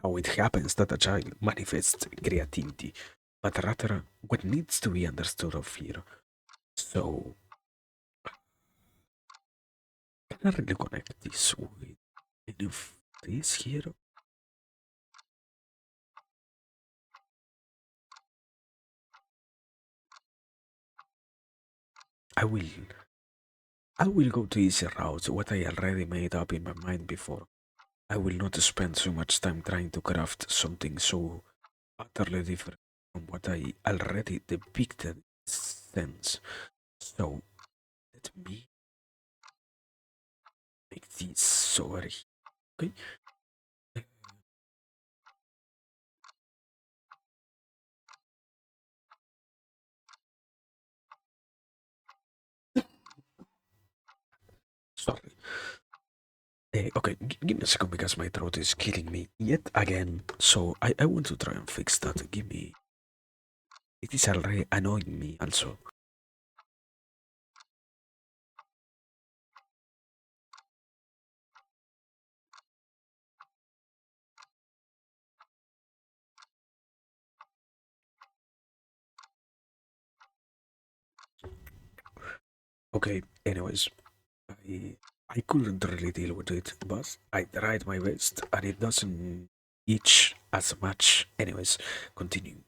how it happens that a child manifests creativity, but rather what needs to be understood of here. So can I really connect this with any of this here? I will I will go to easy route, what I already made up in my mind before. I will not spend so much time trying to craft something so utterly different from what I already depicted sense. So let me make this so very okay. Sorry. Okay, give me a second because my throat is killing me yet again. So I want to try and fix that. Give me. It is already annoying me also. Okay, anyways, I I couldn't really deal with it, but I tried my best and it doesn't itch as much. Anyways, continue.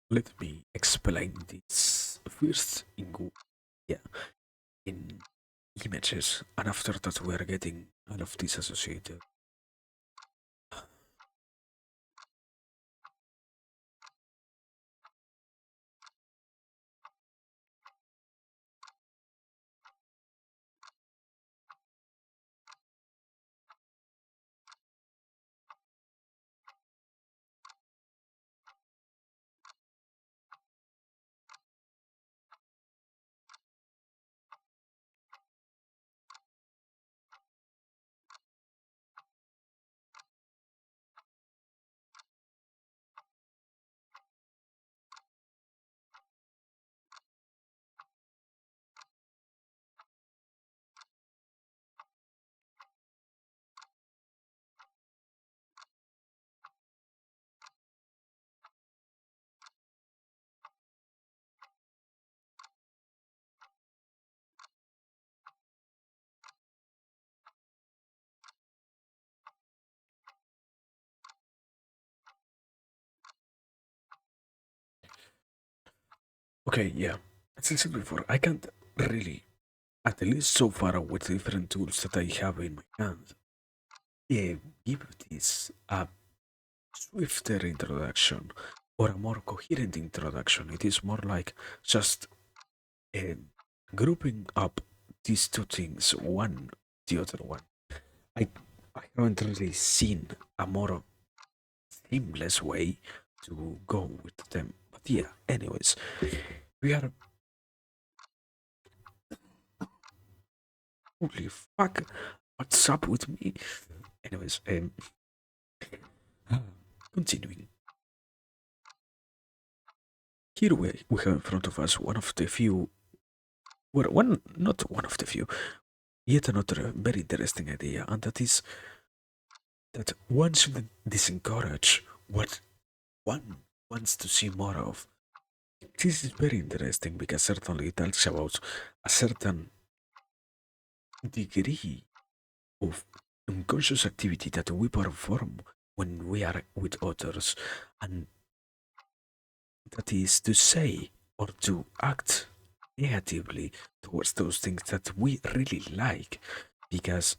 Let me explain this first yeah, in images, and after that we are getting all of this associated. Okay, yeah. As I said before, I can't really, at least so far with the different tools that I have in my hands, yeah, give this a swifter introduction or a more coherent introduction. It is more like just uh, grouping up these two things, one the other one. I, I haven't really seen a more seamless way to go with them. But yeah, anyways, we are. Holy fuck, what's up with me? Anyways, continuing. Here we have in front of us one of the few, well, one, not one of the few, yet another very interesting idea, and that is that one should disencourage what one wants to see more of. This is very interesting because certainly it talks about a certain degree of unconscious activity that we perform when we are with others, and that is to say or to act negatively towards those things that we really like, because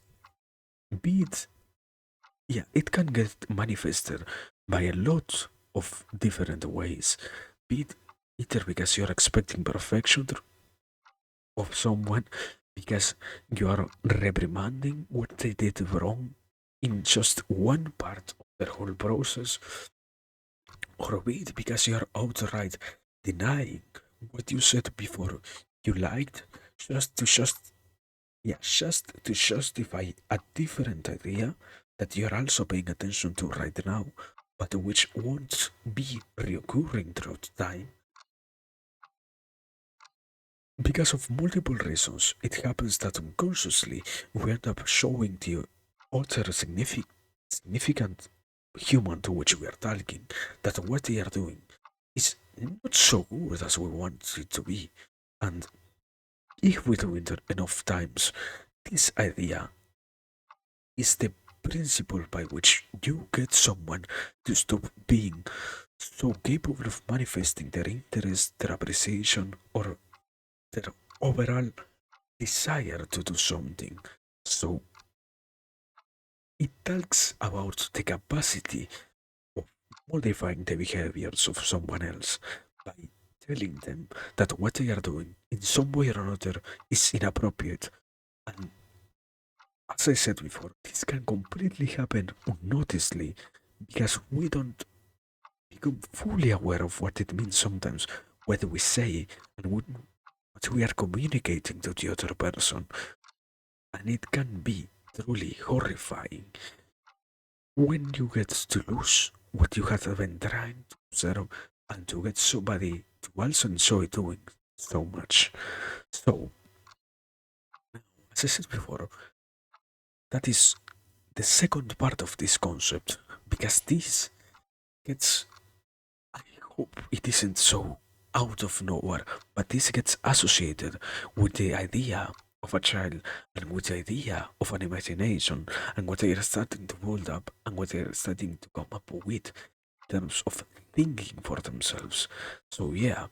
be it, yeah, it can get manifested by a lot of different ways, be it either because you're expecting perfection of someone, because you are reprimanding what they did wrong in just one part of their whole process, or be it because you are outright denying what you said before you liked, just to justify a different idea that you're also paying attention to right now, but which won't be reoccurring throughout time. Because of multiple reasons, it happens that unconsciously we end up showing the other significant human to which we are talking that what they are doing is not so good as we want it to be. And if we do it enough times, this idea is the principle by which you get someone to stop being so capable of manifesting their interest, their appreciation, or their overall desire to do something. So it talks about the capacity of modifying the behaviors of someone else by telling them that what they are doing in some way or another is inappropriate. And as I said before, this can completely happen unnoticedly because we don't become fully aware of what it means sometimes, what we say and what we are communicating to the other person. And it can be truly horrifying when you get to lose what you have been trying to observe and to get somebody to also enjoy doing so much. So, as I said before, that is the second part of this concept because this gets, I hope it isn't so out of nowhere, but this gets associated with the idea of a child and with the idea of an imagination and what they are starting to build up and what they are starting to come up with in terms of thinking for themselves. So, yeah,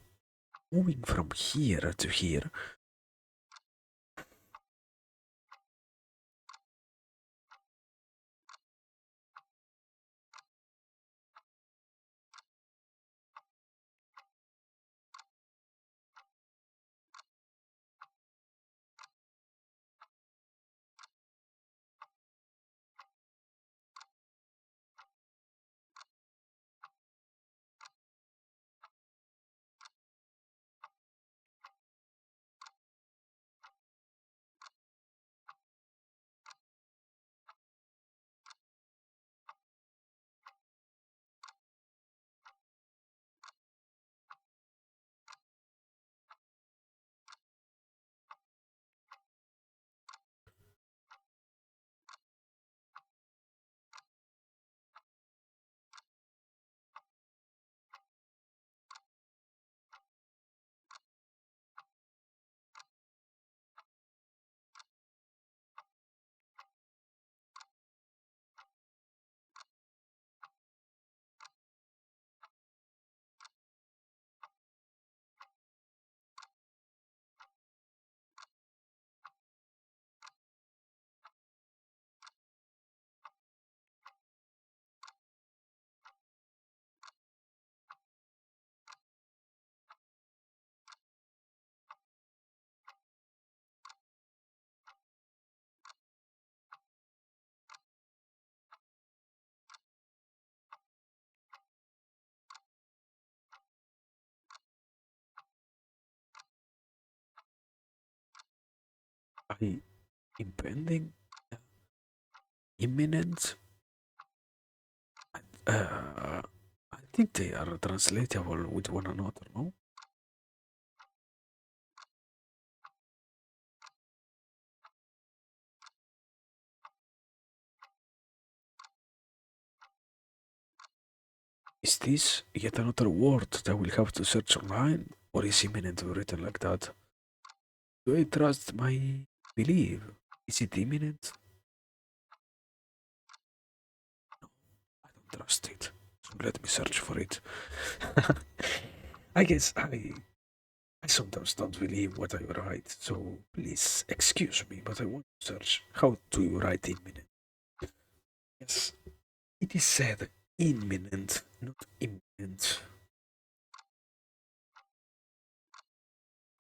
moving from here to here, I impending, imminent, I think they are translatable with one another, no? Is this yet another word that I will have to search online? Or is imminent written like that? Do I trust my belief? Is it imminent? I don't trust it. So let me search for it. I guess I sometimes don't believe what I write, so please excuse me, but I want to search how do you write imminent. Yes, it is said imminent, not imminent.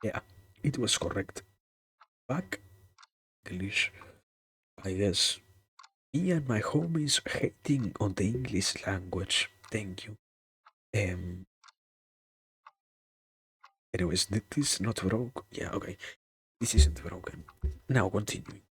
Yeah, it was correct. Back English, I guess. Me and my homies hating on the English language. Thank you. Um, Anyways, this is not broke. Yeah, okay. This isn't broken. Now continuing.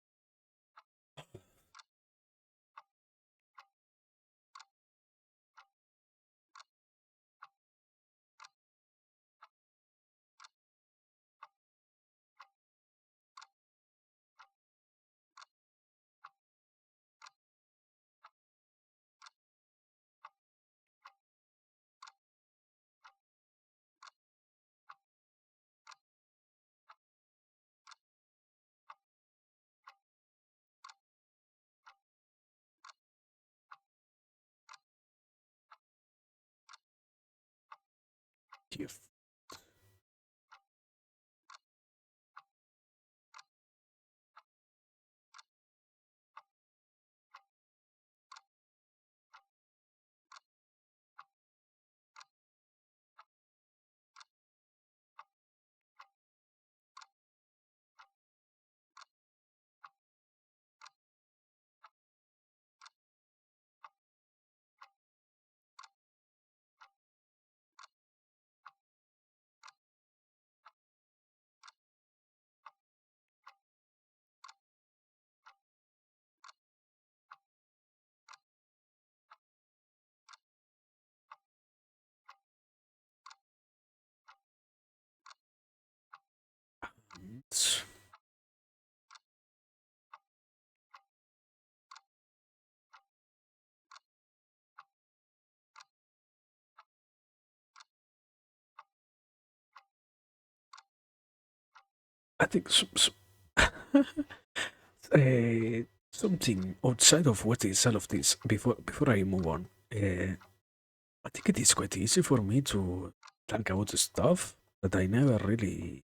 I think something outside of what is all of this before I move on. I think it is quite easy for me to talk about stuff that I never really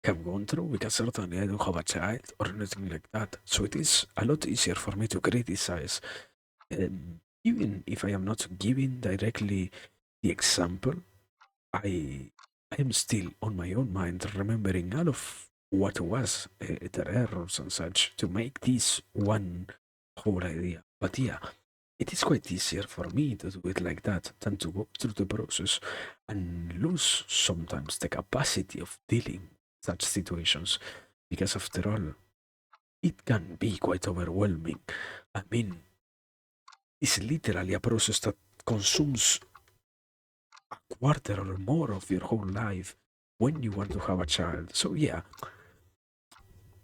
have gone through because certainly I don't have a child or anything like that. So it is a lot easier for me to criticize. Even if I am not giving directly the example, I I am still on my own mind remembering all of what was the errors and such to make this one whole idea. But yeah, it is quite easier for me to do it like that than to go through the process and lose sometimes the capacity of dealing with such situations because after all, it can be quite overwhelming. I mean, it's literally a process that consumes a quarter or more of your whole life when you want to have a child. So yeah,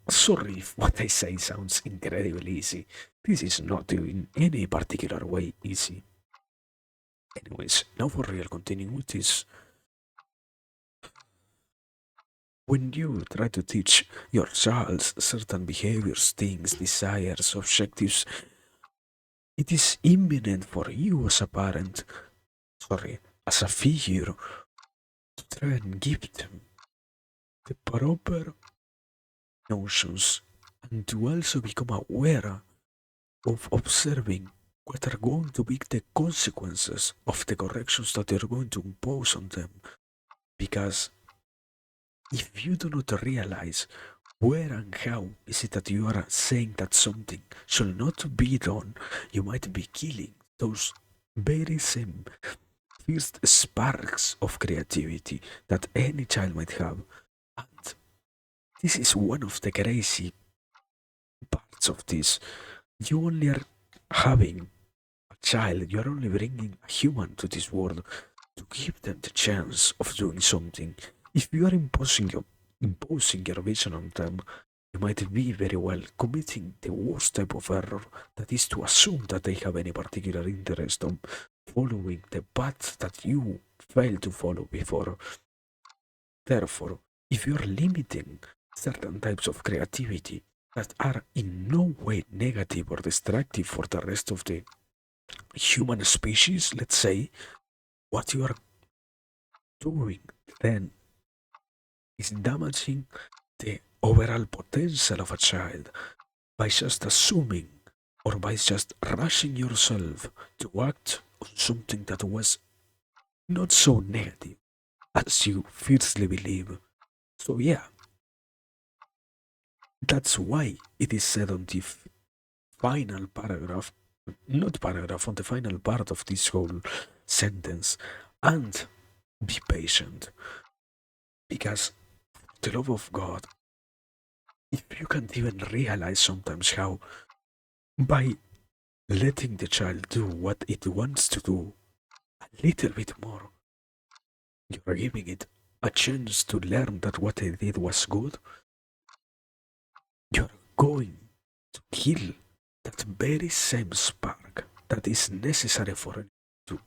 sorry if what I say sounds incredibly easy. This is not in any particular way easy. Anyways, now for real, continuing with this. When you try to teach your child certain behaviors, things, desires, objectives, it is imminent for you as a parent, sorry, as a figure, to try and give them the proper notions and to also become aware of observing what are going to be the consequences of the corrections that you're going to impose on them. Because if you do not realize where and how is it that you are saying that something should not be done, you might be killing those very same first sparks of creativity that any child might have. And this is one of the crazy parts of this. You only are having a child, you are only bringing a human to this world to give them the chance of doing something. If you are imposing your vision on them, you might be very well committing the worst type of error, that is to assume that they have any particular interest on following the path that you failed to follow before. Therefore, if you are limiting certain types of creativity that are in no way negative or destructive for the rest of the human species, let's say, what you are doing then is damaging the overall potential of a child by just assuming or by just rushing yourself to act on something that was not so negative as you fiercely believe. So, yeah, that's why it is said on the final paragraph, not paragraph, on the final part of this whole sentence. and be patient. Because the love of God, if you can't even realize sometimes how by letting the child do what it wants to do a little bit more, you're giving it a chance to learn that what it did was good, you're going to kill that very same spark that is necessary for it to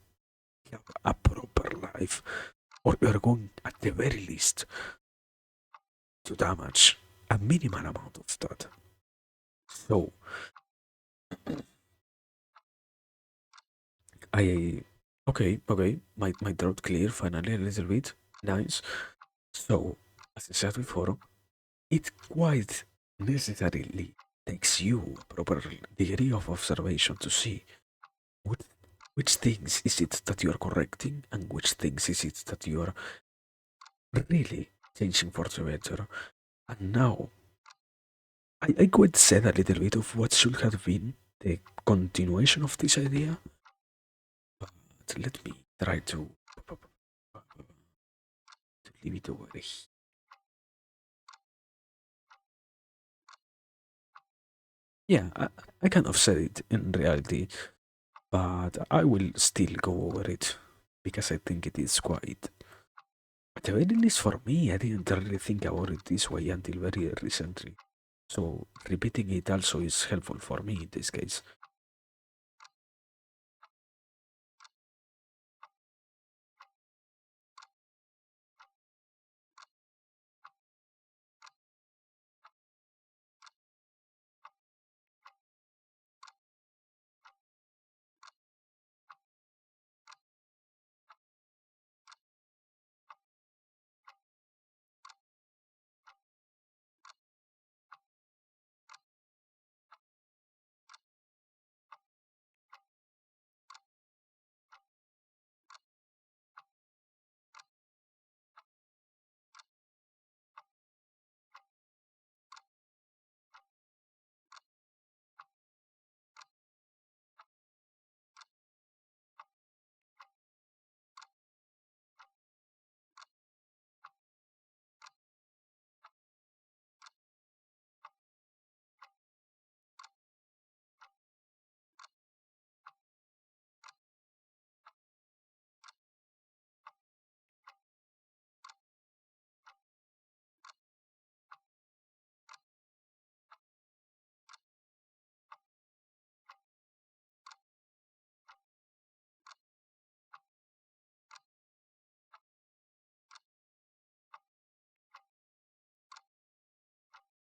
have a proper life, or you're going, at the very least, to damage a minimal amount of that. So, I. Okay, my throat clear finally a little bit. Nice. So, as I said before, it quite necessarily takes you a proper degree of observation to see what, which things is it that you're correcting and which things is it that you're really changing for the better. And now, I could said a little bit of what should have been the continuation of this idea, but let me try to leave it over here. Yeah, I kind of said it in reality, but I will still go over it because I think it is quite. At the very least, for me, I didn't really think about it this way until very recently. So repeating it also is helpful for me in this case.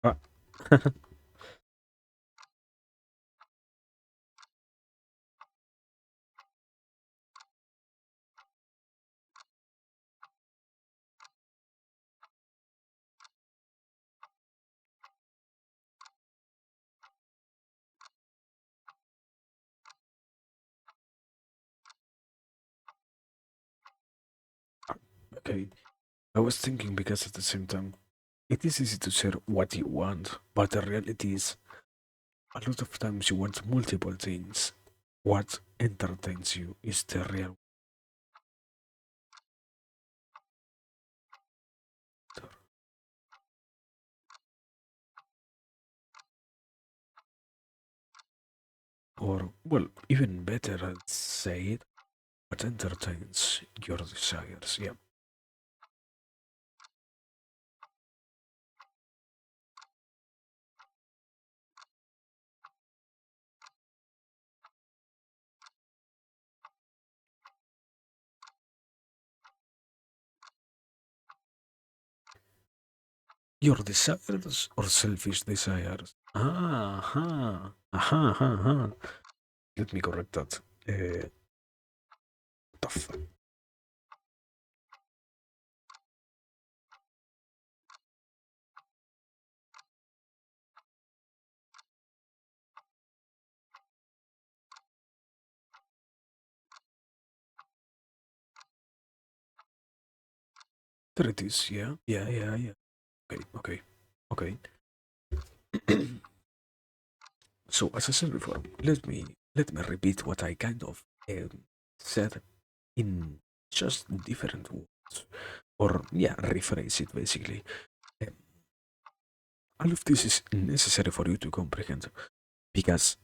Ah, okay. I was thinking because at the same time, it is easy to say what you want, but the reality is, a lot of times you want multiple things. What entertains you is the real matter. Or, well, even better, I'd say it, what entertains your desires. Yeah. Your desires or selfish desires? Aha, aha, aha, aha. Let me correct that. Tough. There it is. Yeah, yeah, yeah, yeah. Okay, okay, okay. So as I said before, let me repeat what I kind of said in just different words. Or, yeah, rephrase it basically. Um, all of this is necessary for you to comprehend because,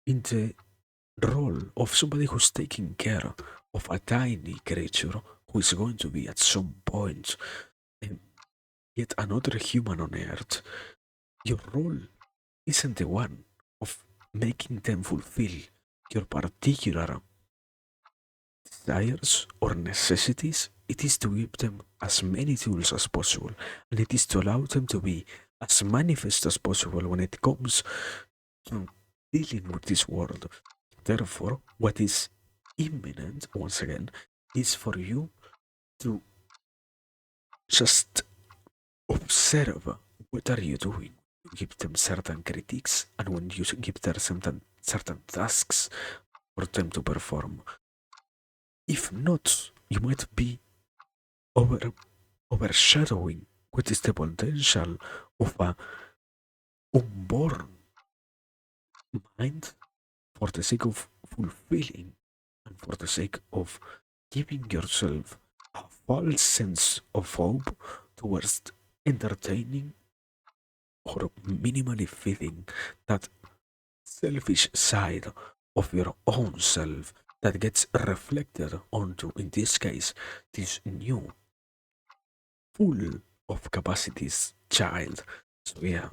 in the role of somebody who's taking care of a tiny creature who is going to be at some point um, yet another human on earth, your role isn't the one of making them fulfill your particular desires or necessities. It is to give them as many tools as possible, and it is to allow them to be as manifest as possible when it comes to dealing with this world. Therefore, what is imminent, once again, is for you to just observe what are you doing. You give them certain critiques, and when you give them certain tasks for them to perform. If not, you might be over overshadowing what is the potential of a unborn mind for the sake of fulfilling and for the sake of giving yourself a false sense of hope towards entertaining or minimally feeling that selfish side of your own self that gets reflected onto, in this case, this new, full of capacities child. So, yeah,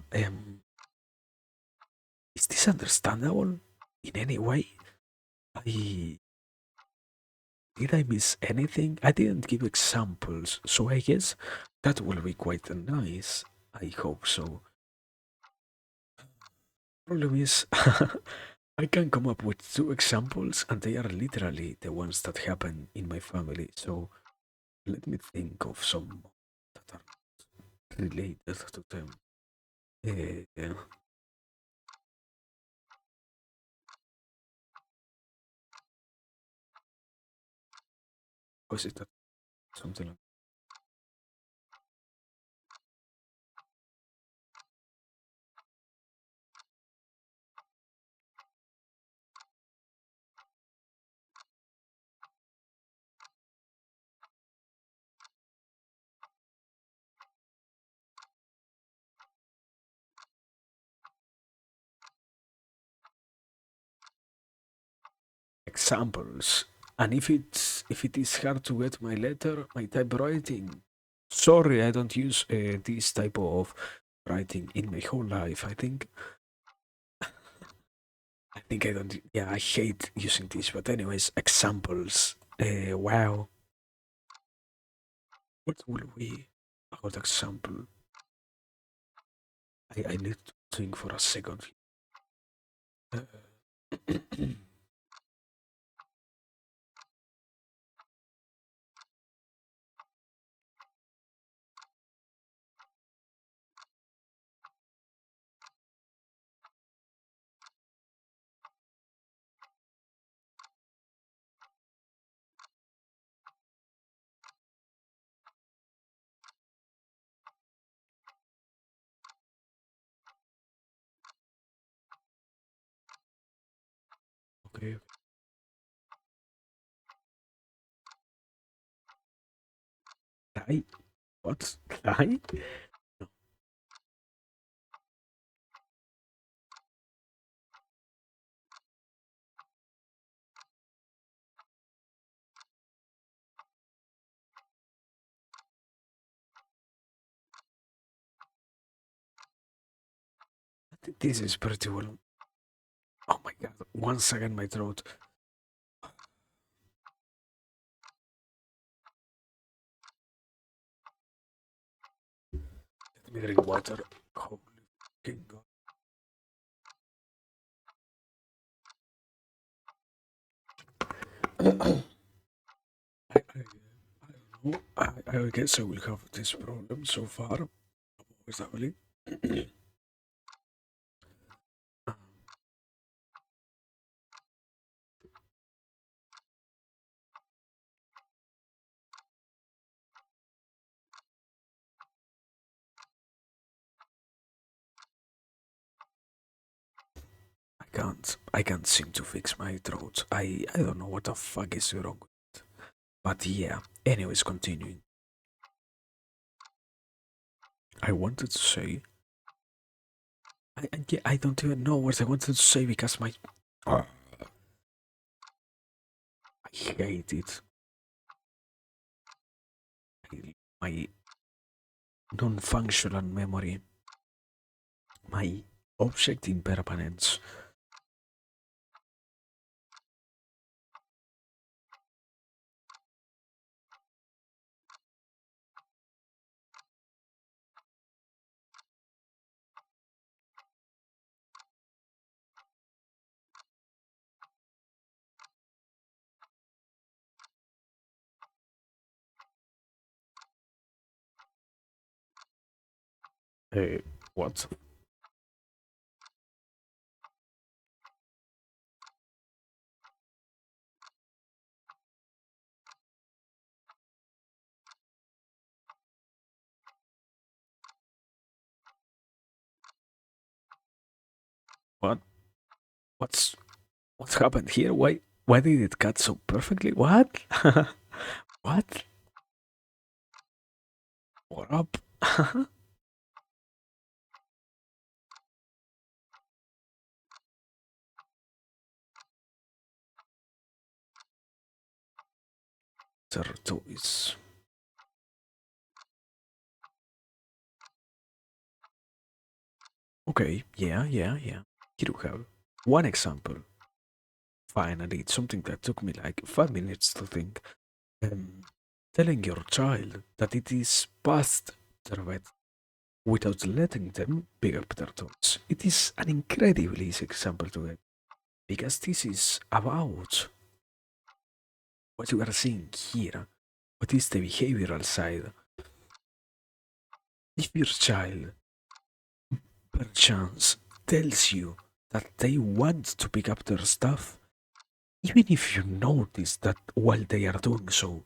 is this understandable in any way? I Did I miss anything? I didn't give examples, so I guess that will be quite nice. I hope so. Problem is, I can come up with two examples, and they are literally the ones that happen in my family. So let me think of some that are related to them. Uh, was it that something like examples? And if it is hard to get my letter, my typewriting, sorry, I don't use this type of writing in my whole life. I think I don't. Yeah, I hate using this. But anyways, examples. Wow. What will we? A good example. I need to think for a second. Uh, okay. Lie? What? Lie? No. This is pretty well. Oh my god. One second, my throat. Let me drink water. Holy fucking god. I don't know. I guess I will have this problem so far. Is that really? I can't. I can't seem to fix my throat. I don't know what the fuck is wrong. But yeah, anyways, continuing. I wanted to say, I don't even know what I wanted to say because I hate it. My non-functional memory, my object impermanence. Uh, what? What? What's what's happened here? Why did it cut so perfectly? What? What? What up? Tortoise. Okay, yeah. Here we have one example. Finally, it's something that took me like 5 minutes to think. Um, Telling your child that it is past their bed without letting them pick up their toys. It is an incredibly easy example to get because this is about what you are seeing here. What is the behavioral side? If your child, perchance, tells you that they want to pick up their stuff, even if you notice that while they are doing so,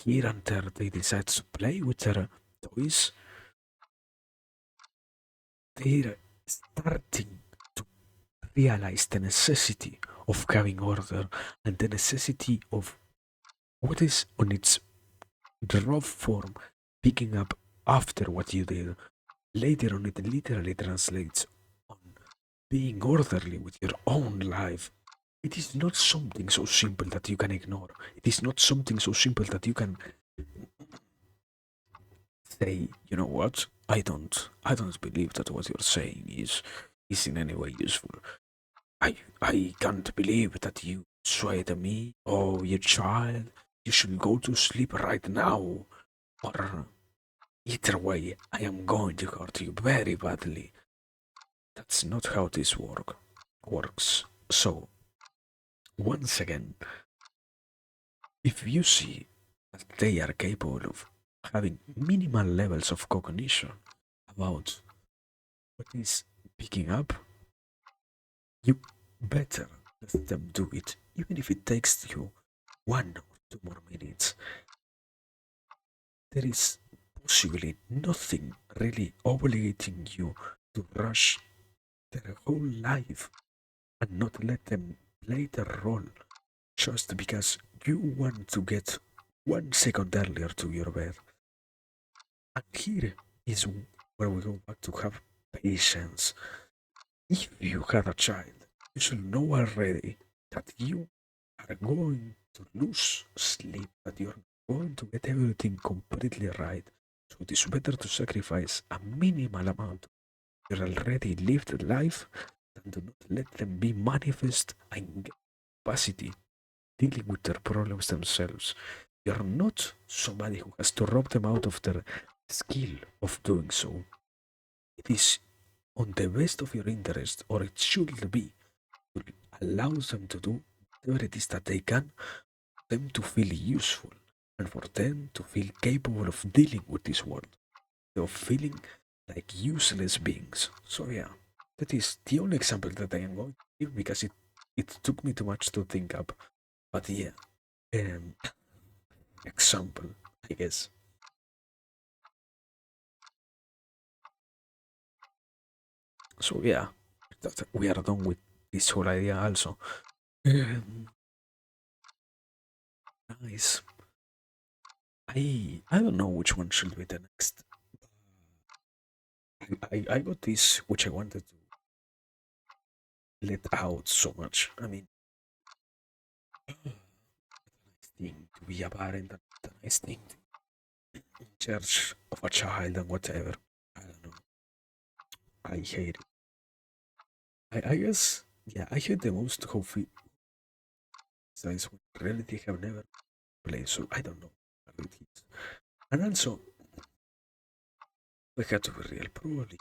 here and there they decide to play with their toys, they're starting to realize the necessity of having order and the necessity of what is on its raw form picking up after what you did. Later on, it literally translates on being orderly with your own life. It is not something so simple that you can ignore. It is not something so simple that you can say, you know what? I don't believe that what you're saying is in any way useful. I can't believe that you swayed me. Oh, you child, you should go to sleep right now. Or either way, I am going to hurt you very badly. That's not how this works. So, once again, if you see that they are capable of having minimal levels of cognition about what is picking up, you better let them do it, even if it takes you 1 or 2 more minutes. There is possibly nothing really obligating you to rush their whole life and not let them play their role just because you want to get 1 second earlier to your bed. And here is where we go back to have patience. If you have a child, you should know already that you are going to lose sleep, that you're going to get everything completely right. So it is better to sacrifice a minimal amount of your already lived life than to not let them be manifest and capacity dealing with their problems themselves. You're not somebody who has to rob them out of their skill of doing so. It is on the best of your interest, or it should be, to allow them to do whatever it is that they can, them to feel useful, and for them to feel capable of dealing with this world, of feeling like useless beings. So yeah, that is the only example that I am going to give because it took me too much to think up. But yeah, um, example, I guess. So yeah, that we are done with this whole idea also. Um, nice. I don't know which one should be the next. I got this which I wanted to let out so much. I mean, nice thing to be a parent, a nice thing to be in charge of a child and whatever. I don't know. I hate it. I guess, yeah, I hate the most coffee size when reality have never played, so I don't know how it is. And also, we have to be real. Probably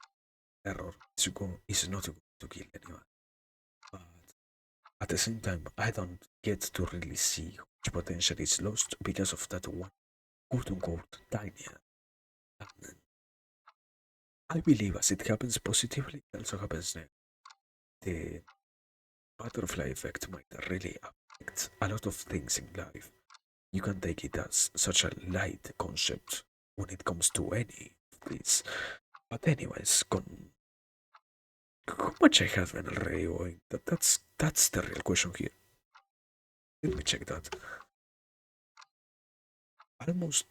terror is not going to kill anyone. But at the same time, I don't get to really see how much potential is lost because of that one quote unquote tiny. And I believe as it happens positively, it also happens negatively. The butterfly effect might really affect a lot of things in life. You can take it as such a light concept when it comes to any of this. But anyways, how much I have been already going? That's the real question here. Let me check that. Almost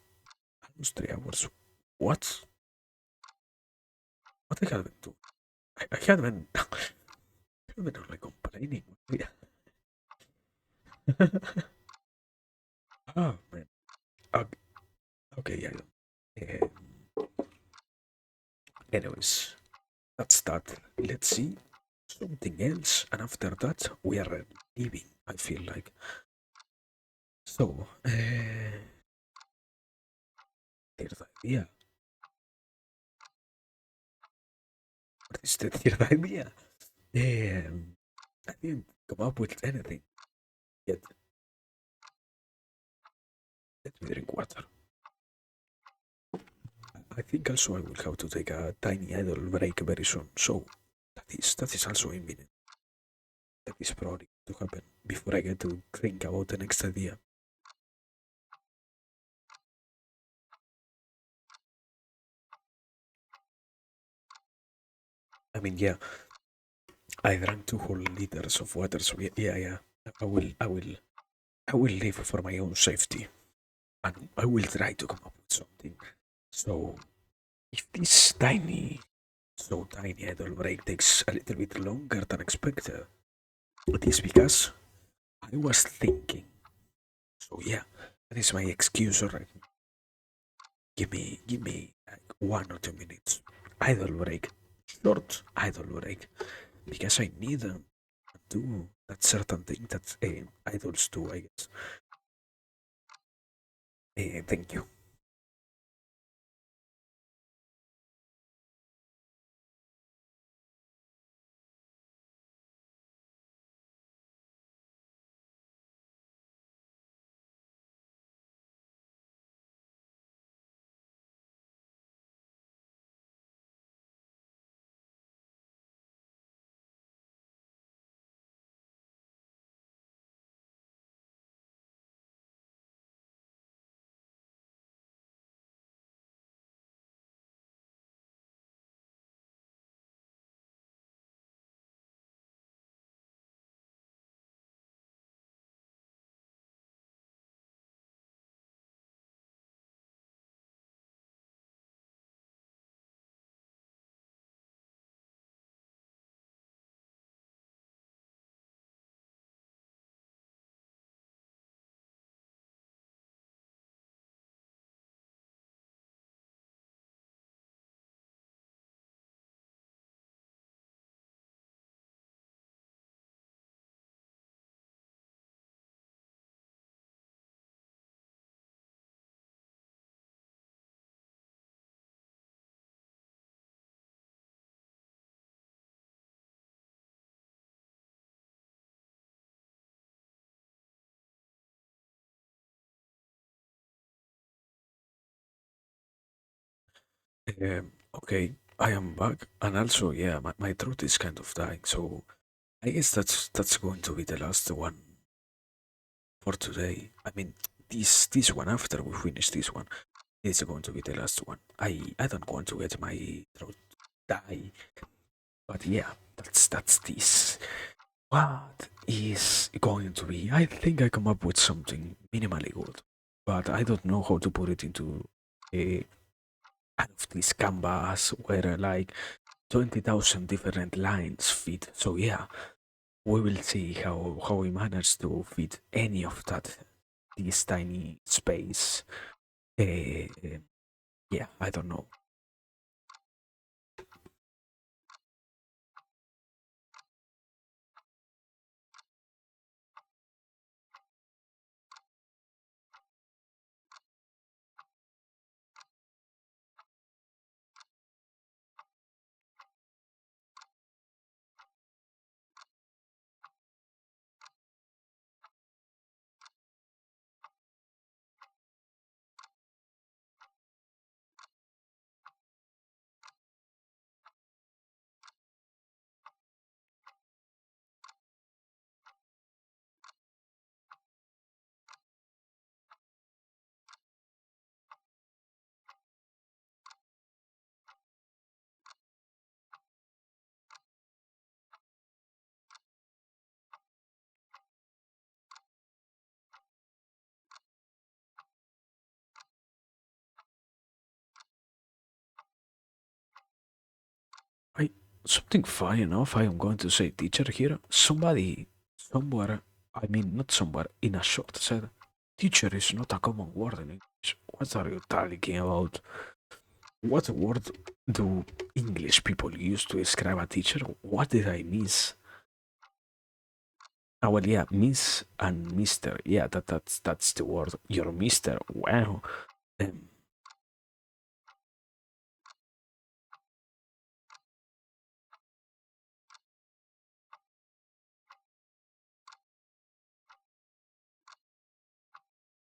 almost 3 hours. What? What I have been doing? I had been I've been only complaining. Oh man. Okay, okay yeah. Anyways, that's that. Let's see something else, and after that we are leaving. I feel like so. Third idea. What is the third idea? I didn't come up with anything yet. Let me drink water. I think also I will have to take a tiny idle break very soon. So that is also imminent. That is probably to happen before I get to think about the next idea. I mean, yeah, I drank 2 whole liters of water, so yeah. I will leave for my own safety, and I will try to come up with something. So, if this tiny idle break takes a little bit longer than expected, it is because I was thinking. So yeah, that is my excuse already. Give me like 1 or 2 minutes idle break, short idle break, because I need to do that certain thing that idols do, I guess. Thank you. Okay, I am back, and also yeah, my throat is kind of dying, so I guess that's going to be the last one for today. I mean, this one after we finish this one is going to be the last one. I don't want to get my throat die, but yeah, that's this. What is going to be? I think I come up with something minimally good. but I don't know how to put it into a out of this canvas where like 20,000 different lines fit. So yeah, we will see how we manage to fit any of that this tiny space. Uh, yeah, I don't know. I something funny enough. I am going to say teacher here. Somebody somewhere. I mean, not somewhere in a short said, teacher is not a common word in English. What are you talking about? What word do English people use to describe a teacher? What did I miss? Oh well, yeah, Miss and Mister. Yeah, that's the word. You're Mister. Wow. Um,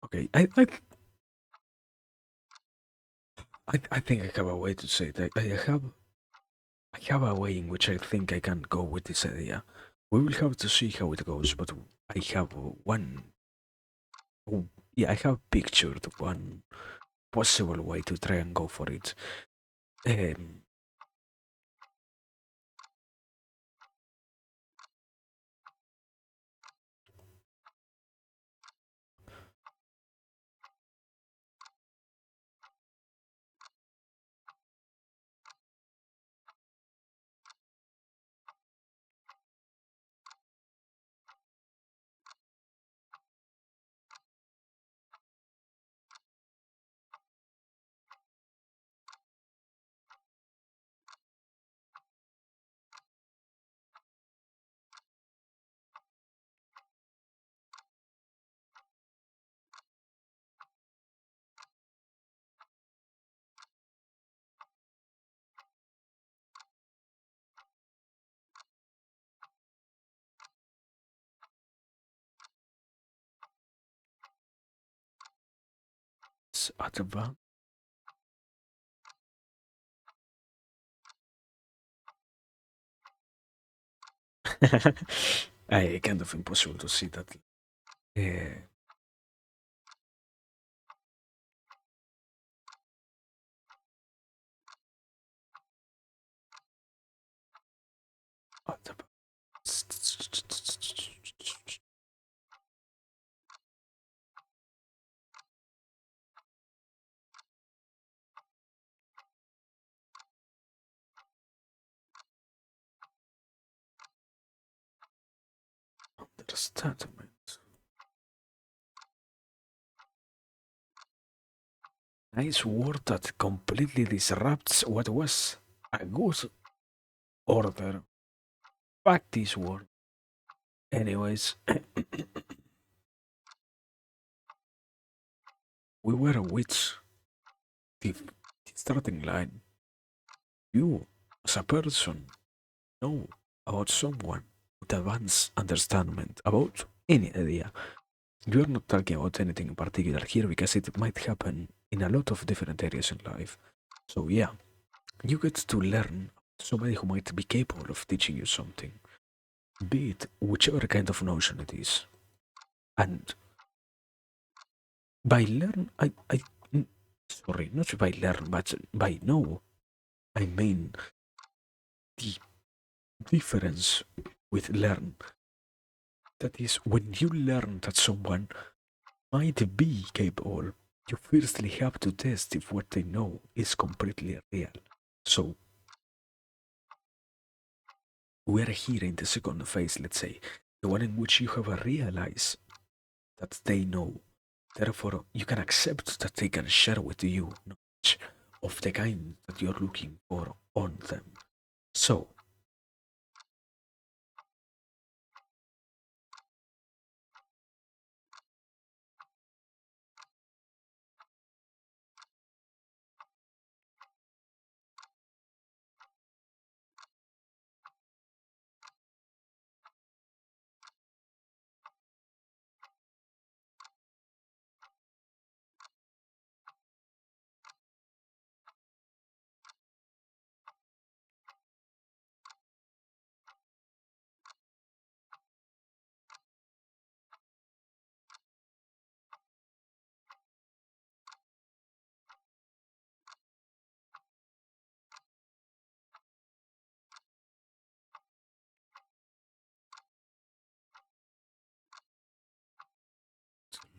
okay, I think I have a way to say that. I have a way in which I think I can go with this idea. We will have to see how it goes, but I have one. Oh, yeah, I have pictured one possible way to try and go for it. Um, at the I kind of impossible to see that. Uh, at the understandment. Nice word that completely disrupts what was a good order. Fuck this word. Anyways, we were with the, the starting line. You, as a person, know about someone with advanced understanding about any idea. You are not talking about anything in particular here because it might happen in a lot of different areas in life. So yeah, you get to learn somebody who might be capable of teaching you something, be it whichever kind of notion it is. And by learn, sorry, not by learn, but by know, I mean the difference with learn. That is, when you learn that someone might be capable, you firstly have to test if what they know is completely real. So, we are here in the second phase, let's say, the one in which you have realized that they know. Therefore, you can accept that they can share with you knowledge of the kind that you're looking for on them. So,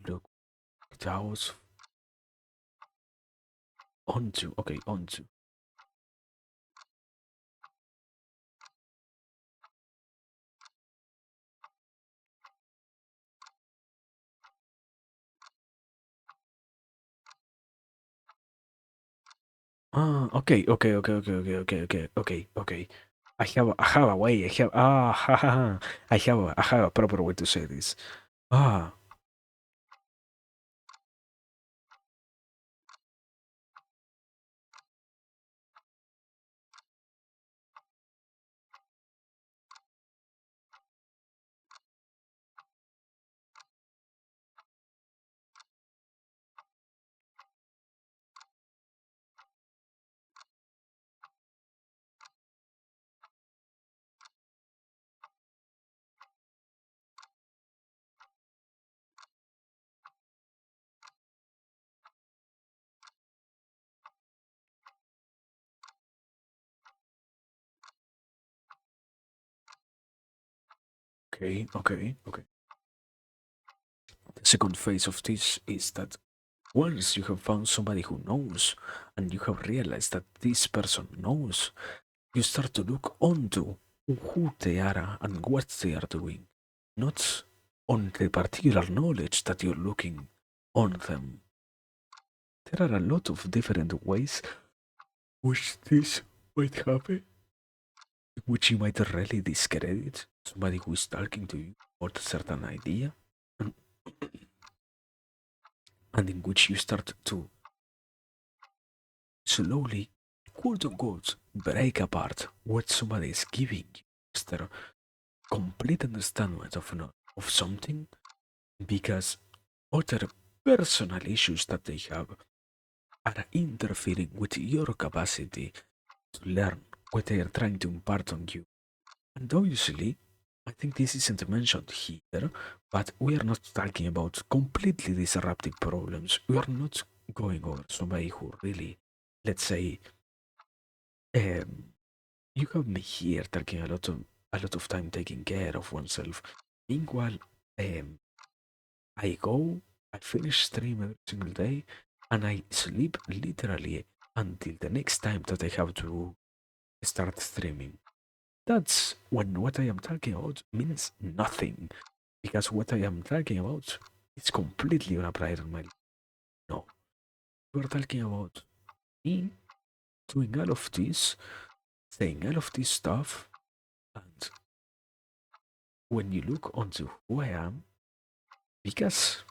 look, that was onto, okay, onto. Ah, okay, okay, okay, okay, okay, okay, okay, okay, okay. I have a way. I have ha, ha, ha. I have a proper way to say this. Ah, okay, okay, okay. The second phase of this is that once you have found somebody who knows, and you have realized that this person knows, you start to look onto who they are and what they are doing, not on the particular knowledge that you're looking on them. There are a lot of different ways which this might happen, which you might really discredit somebody who is talking to you about a certain idea, and, and in which you start to slowly, quote unquote, break apart what somebody is giving you. Is their complete understanding of something, because other personal issues that they have are interfering with your capacity to learn what they are trying to impart on you. And obviously, I think this isn't mentioned here, but we are not talking about completely disruptive problems. We are not going over somebody who really, let's say, um, you have me here taking a lot of time taking care of oneself. Meanwhile, um, I go, I finish stream every single day, and I sleep literally until the next time that I have to start streaming. That's when what I am talking about means nothing, because what I am talking about is completely unapplied on my life. No, we're talking about me doing all of this, saying all of this stuff, and when you look onto who I am, because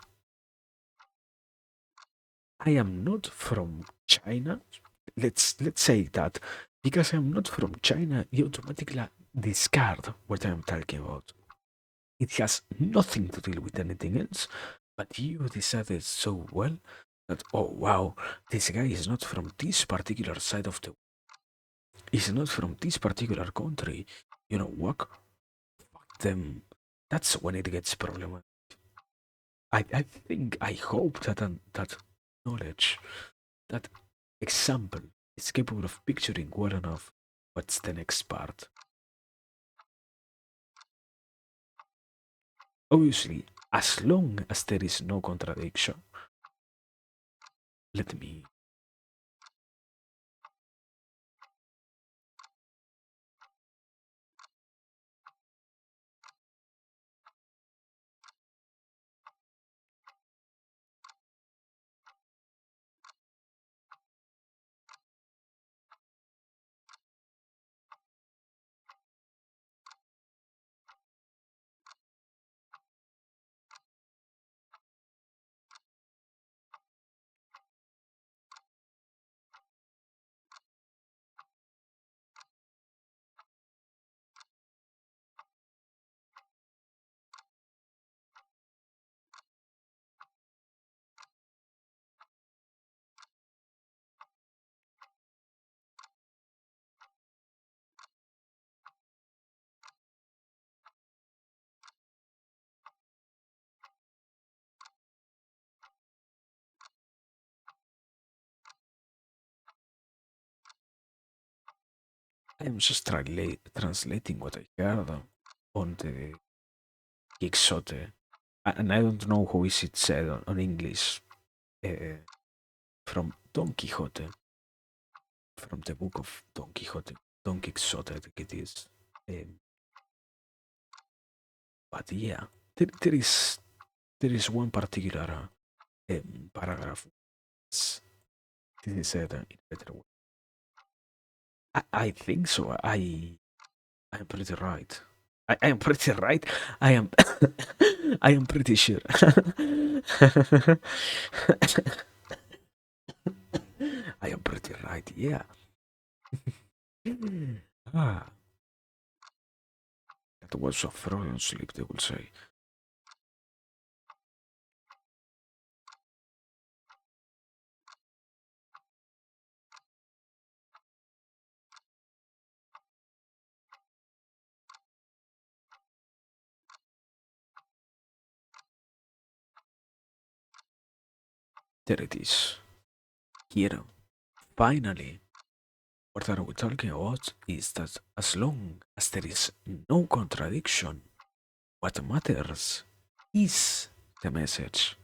I am not from China, let's say that because I'm not from China, you automatically discard what I'm talking about. It has nothing to do with anything else, but you decided so well that, oh wow, this guy is not from this particular side of the, is not from this particular country. You know what? Fuck them. That's when it gets problematic. I think, I hope that that knowledge, that example is capable of picturing well enough what's the next part. Obviously, as long as there is no contradiction. Let me. I'm just translating what I heard on the Quixote. And I don't know how is it said on English. Uh, from Don Quixote, from the book of Don Quixote, Don Quixote, I think it is. Um, but yeah, there is one particular paragraph. This is said in better way. I think so. I'm pretty right. I am pretty right. I am I am pretty sure. I am pretty right. Yeah. Ah, that was a Freudian sleep. They will say. There it is. Here, finally, what are we talking about is that as long as there is no contradiction, what matters is the message.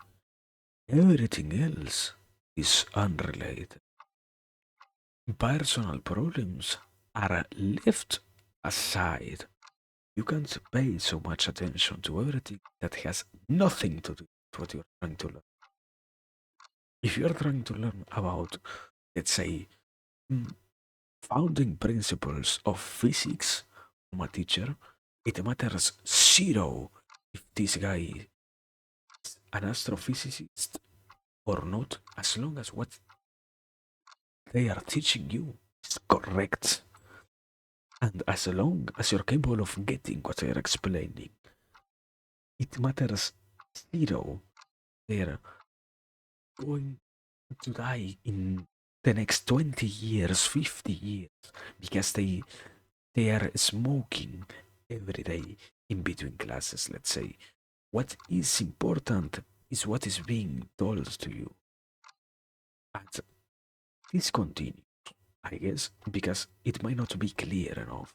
Everything else is unrelated. Personal problems are left aside. You can't pay so much attention to everything that has nothing to do with what you're trying to learn. If you're trying to learn about, let's say, mm, founding principles of physics from a teacher, it matters zero if this guy is an astrophysicist or not, as long as what they are teaching you is correct. And as long as you're capable of getting what they're explaining, it matters zero. They're going to die in the next 20 years, 50 years, because they are smoking every day in between classes, let's say. What is important is what is being told to you. And this continues, I guess, because it might not be clear enough.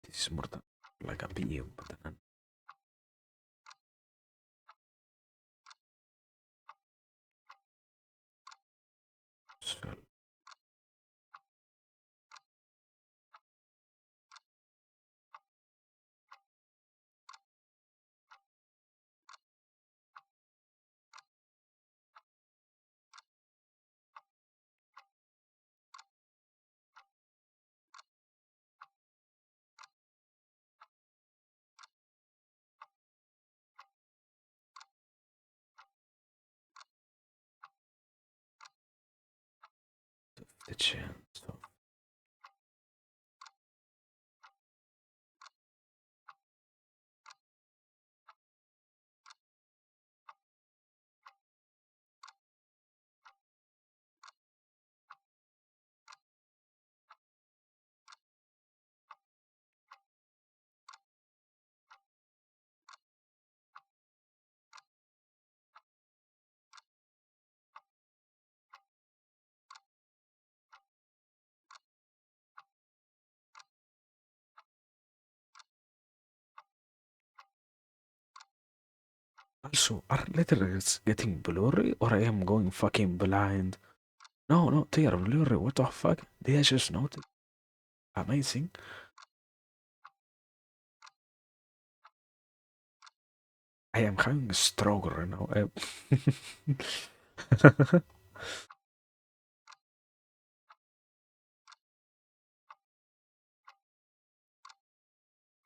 This is more than like a video, but an so, the chance of Also, are letters getting blurry or I am going fucking blind? No, no, they are blurry. What the fuck? Did I just notice? Amazing. I am having a stroke right now.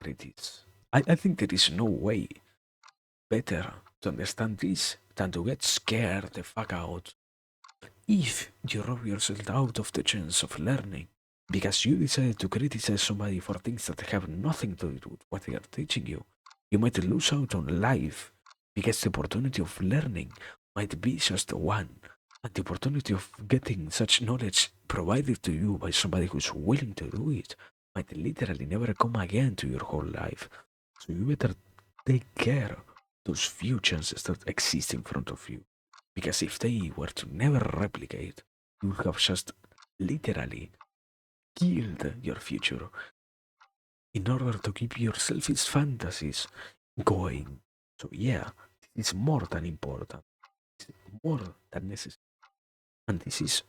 It is. I think there is no way better to understand this than to get scared the fuck out if you rob yourself out of the chance of learning because you decided to criticize somebody for things that have nothing to do with what they are teaching you. You might lose out on life because the opportunity of learning might be just one, and the opportunity of getting such knowledge provided to you by somebody who's willing to do it might literally never come again to your whole life. So you better take care of those few chances that exist in front of you. Because if they were to never replicate, you would have just literally killed your future in order to keep your selfish fantasies going. So yeah, this is more than important. It's more than necessary. And this is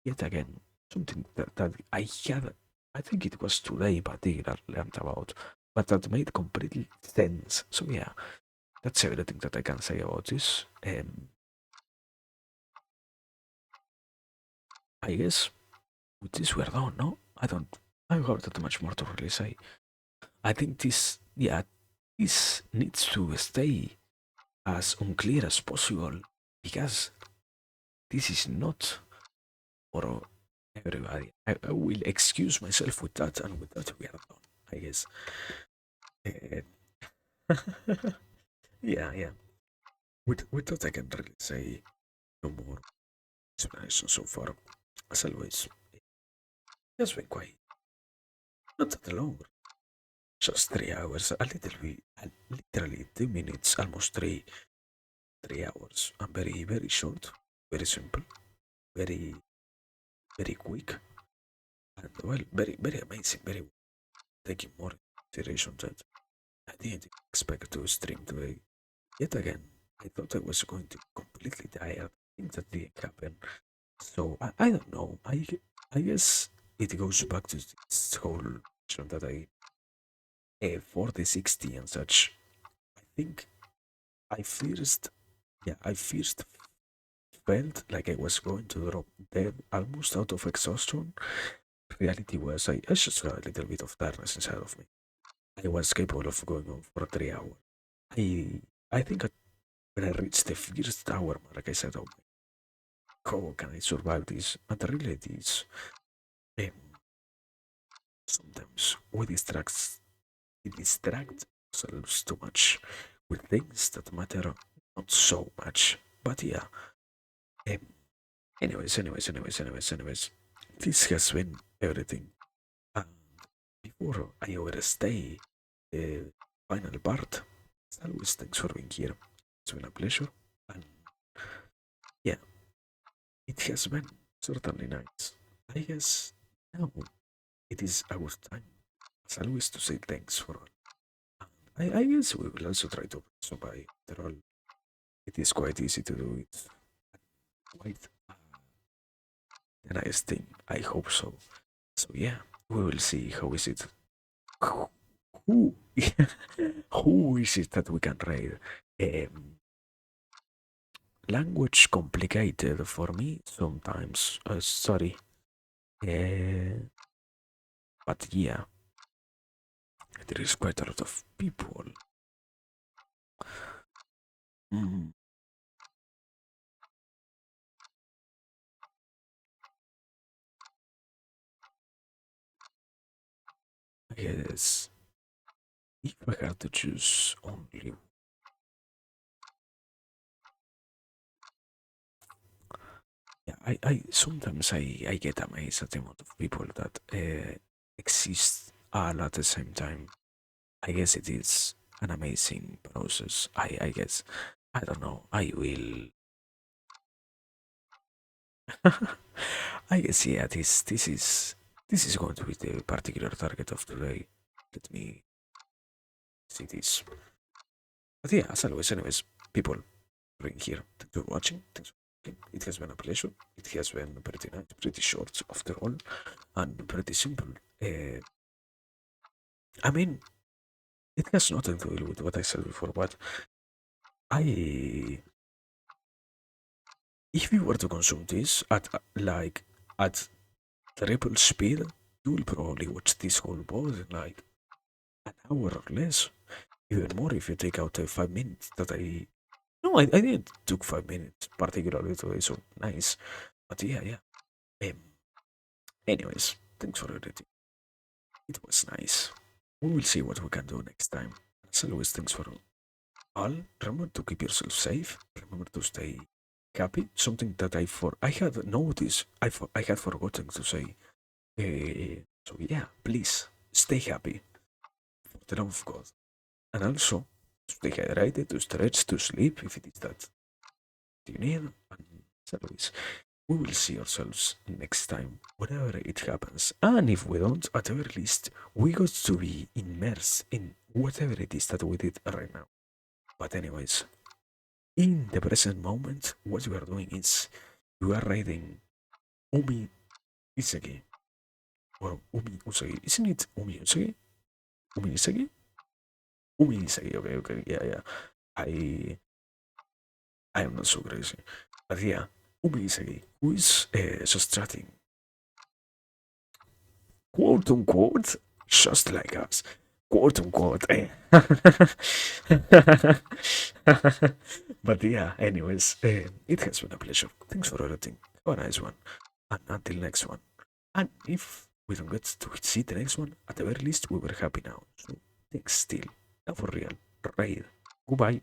yet again something that I had, I think it was today particularly learned about, but that made complete sense. So yeah, that's everything that I can say about this. I guess with this we're done, no? I don't have that much more to really say. I think this, yeah, this needs to stay as unclear as possible because this is not for everybody. I will excuse myself with that, and with that we are done, I guess. Uh, yeah, yeah. With that, I can really say no more explanation so far. As always, it has been quite not that long, just 3 hours, a little bit, literally 2 minutes, almost 3 hours. And very, very short, very simple, very, very quick, and well, very, very amazing, very taking more consideration that I didn't expect to stream today. Yet again, I thought I was going to completely die. I think that didn't happen. So I don't know. I guess it goes back to this whole question that I 40, 60 and such. I think I first, yeah, I first felt like I was going to drop dead almost out of exhaustion. Reality was I just had a little bit of tiredness inside of me. I was capable of going on for 3 hours. I I think when I reached the first hour mark, I said, "Oh my, how can I survive this?" And the reality is, um, sometimes we distract ourselves too much with things that matter not so much. But yeah, um, anyways, this has been everything. And before I overstay the final part, as always, thanks for being here. It's been a pleasure. And yeah, it has been certainly nice. I guess now it is a good time, as always, to say thanks for all. I guess we will also try to so by after all, it is quite easy to do it. Quite a nice thing. I hope so. So yeah, we will see how is it. Who, who is it that we can raid? Um, Language complicated for me sometimes. Sorry. Uh, but yeah, there is quite a lot of people. Mm, I guess if I had to choose only, yeah, I sometimes I get amazed at the amount of people that exist all at the same time. I guess it is an amazing process. I guess I don't know. I will. I guess yeah. This is going to be the particular target of today. Let me see this. But yeah, as always, anyways, people being here. Thanks for watching. Thanks for watching. It has been a pleasure. It has been pretty nice, pretty short after all, and pretty simple. I mean, it has nothing to do with what I said before, but I, if you were to consume this at like at triple speed, you will probably watch this whole boss in like an hour or less, even more if you take out the 5 minutes that I. No, I didn't took 5 minutes particularly today, so nice. But yeah, yeah. Um, anyways, thanks for everything. It was nice. We will see what we can do next time. As always, thanks for all. Remember to keep yourself safe. Remember to stay happy. Something that I had noticed. I had forgotten to say. So yeah, please stay happy for the love of God, and also stay hydrated, to stretch, to sleep if it is that you need. And as always, we will see ourselves next time, whenever it happens. And if we don't, at the very least, we got to be immersed in whatever it is that we did right now. But anyways, in the present moment, what you are doing is you are writing Umi Isagi or Umi Usagi. Isn't it Umi Usagi? Umi Isagi? Umi Isagi. Okay, okay, yeah, yeah. I I am not so crazy, but yeah, Umi Isagi, who is subtracting quote unquote, just like us, quote unquote. But yeah, anyways, it has been a pleasure. Thanks for everything. Have a nice one. And until next one. And if we don't get to see the next one, at the very least, we were happy now. So thanks still. Now for real. Right. Goodbye.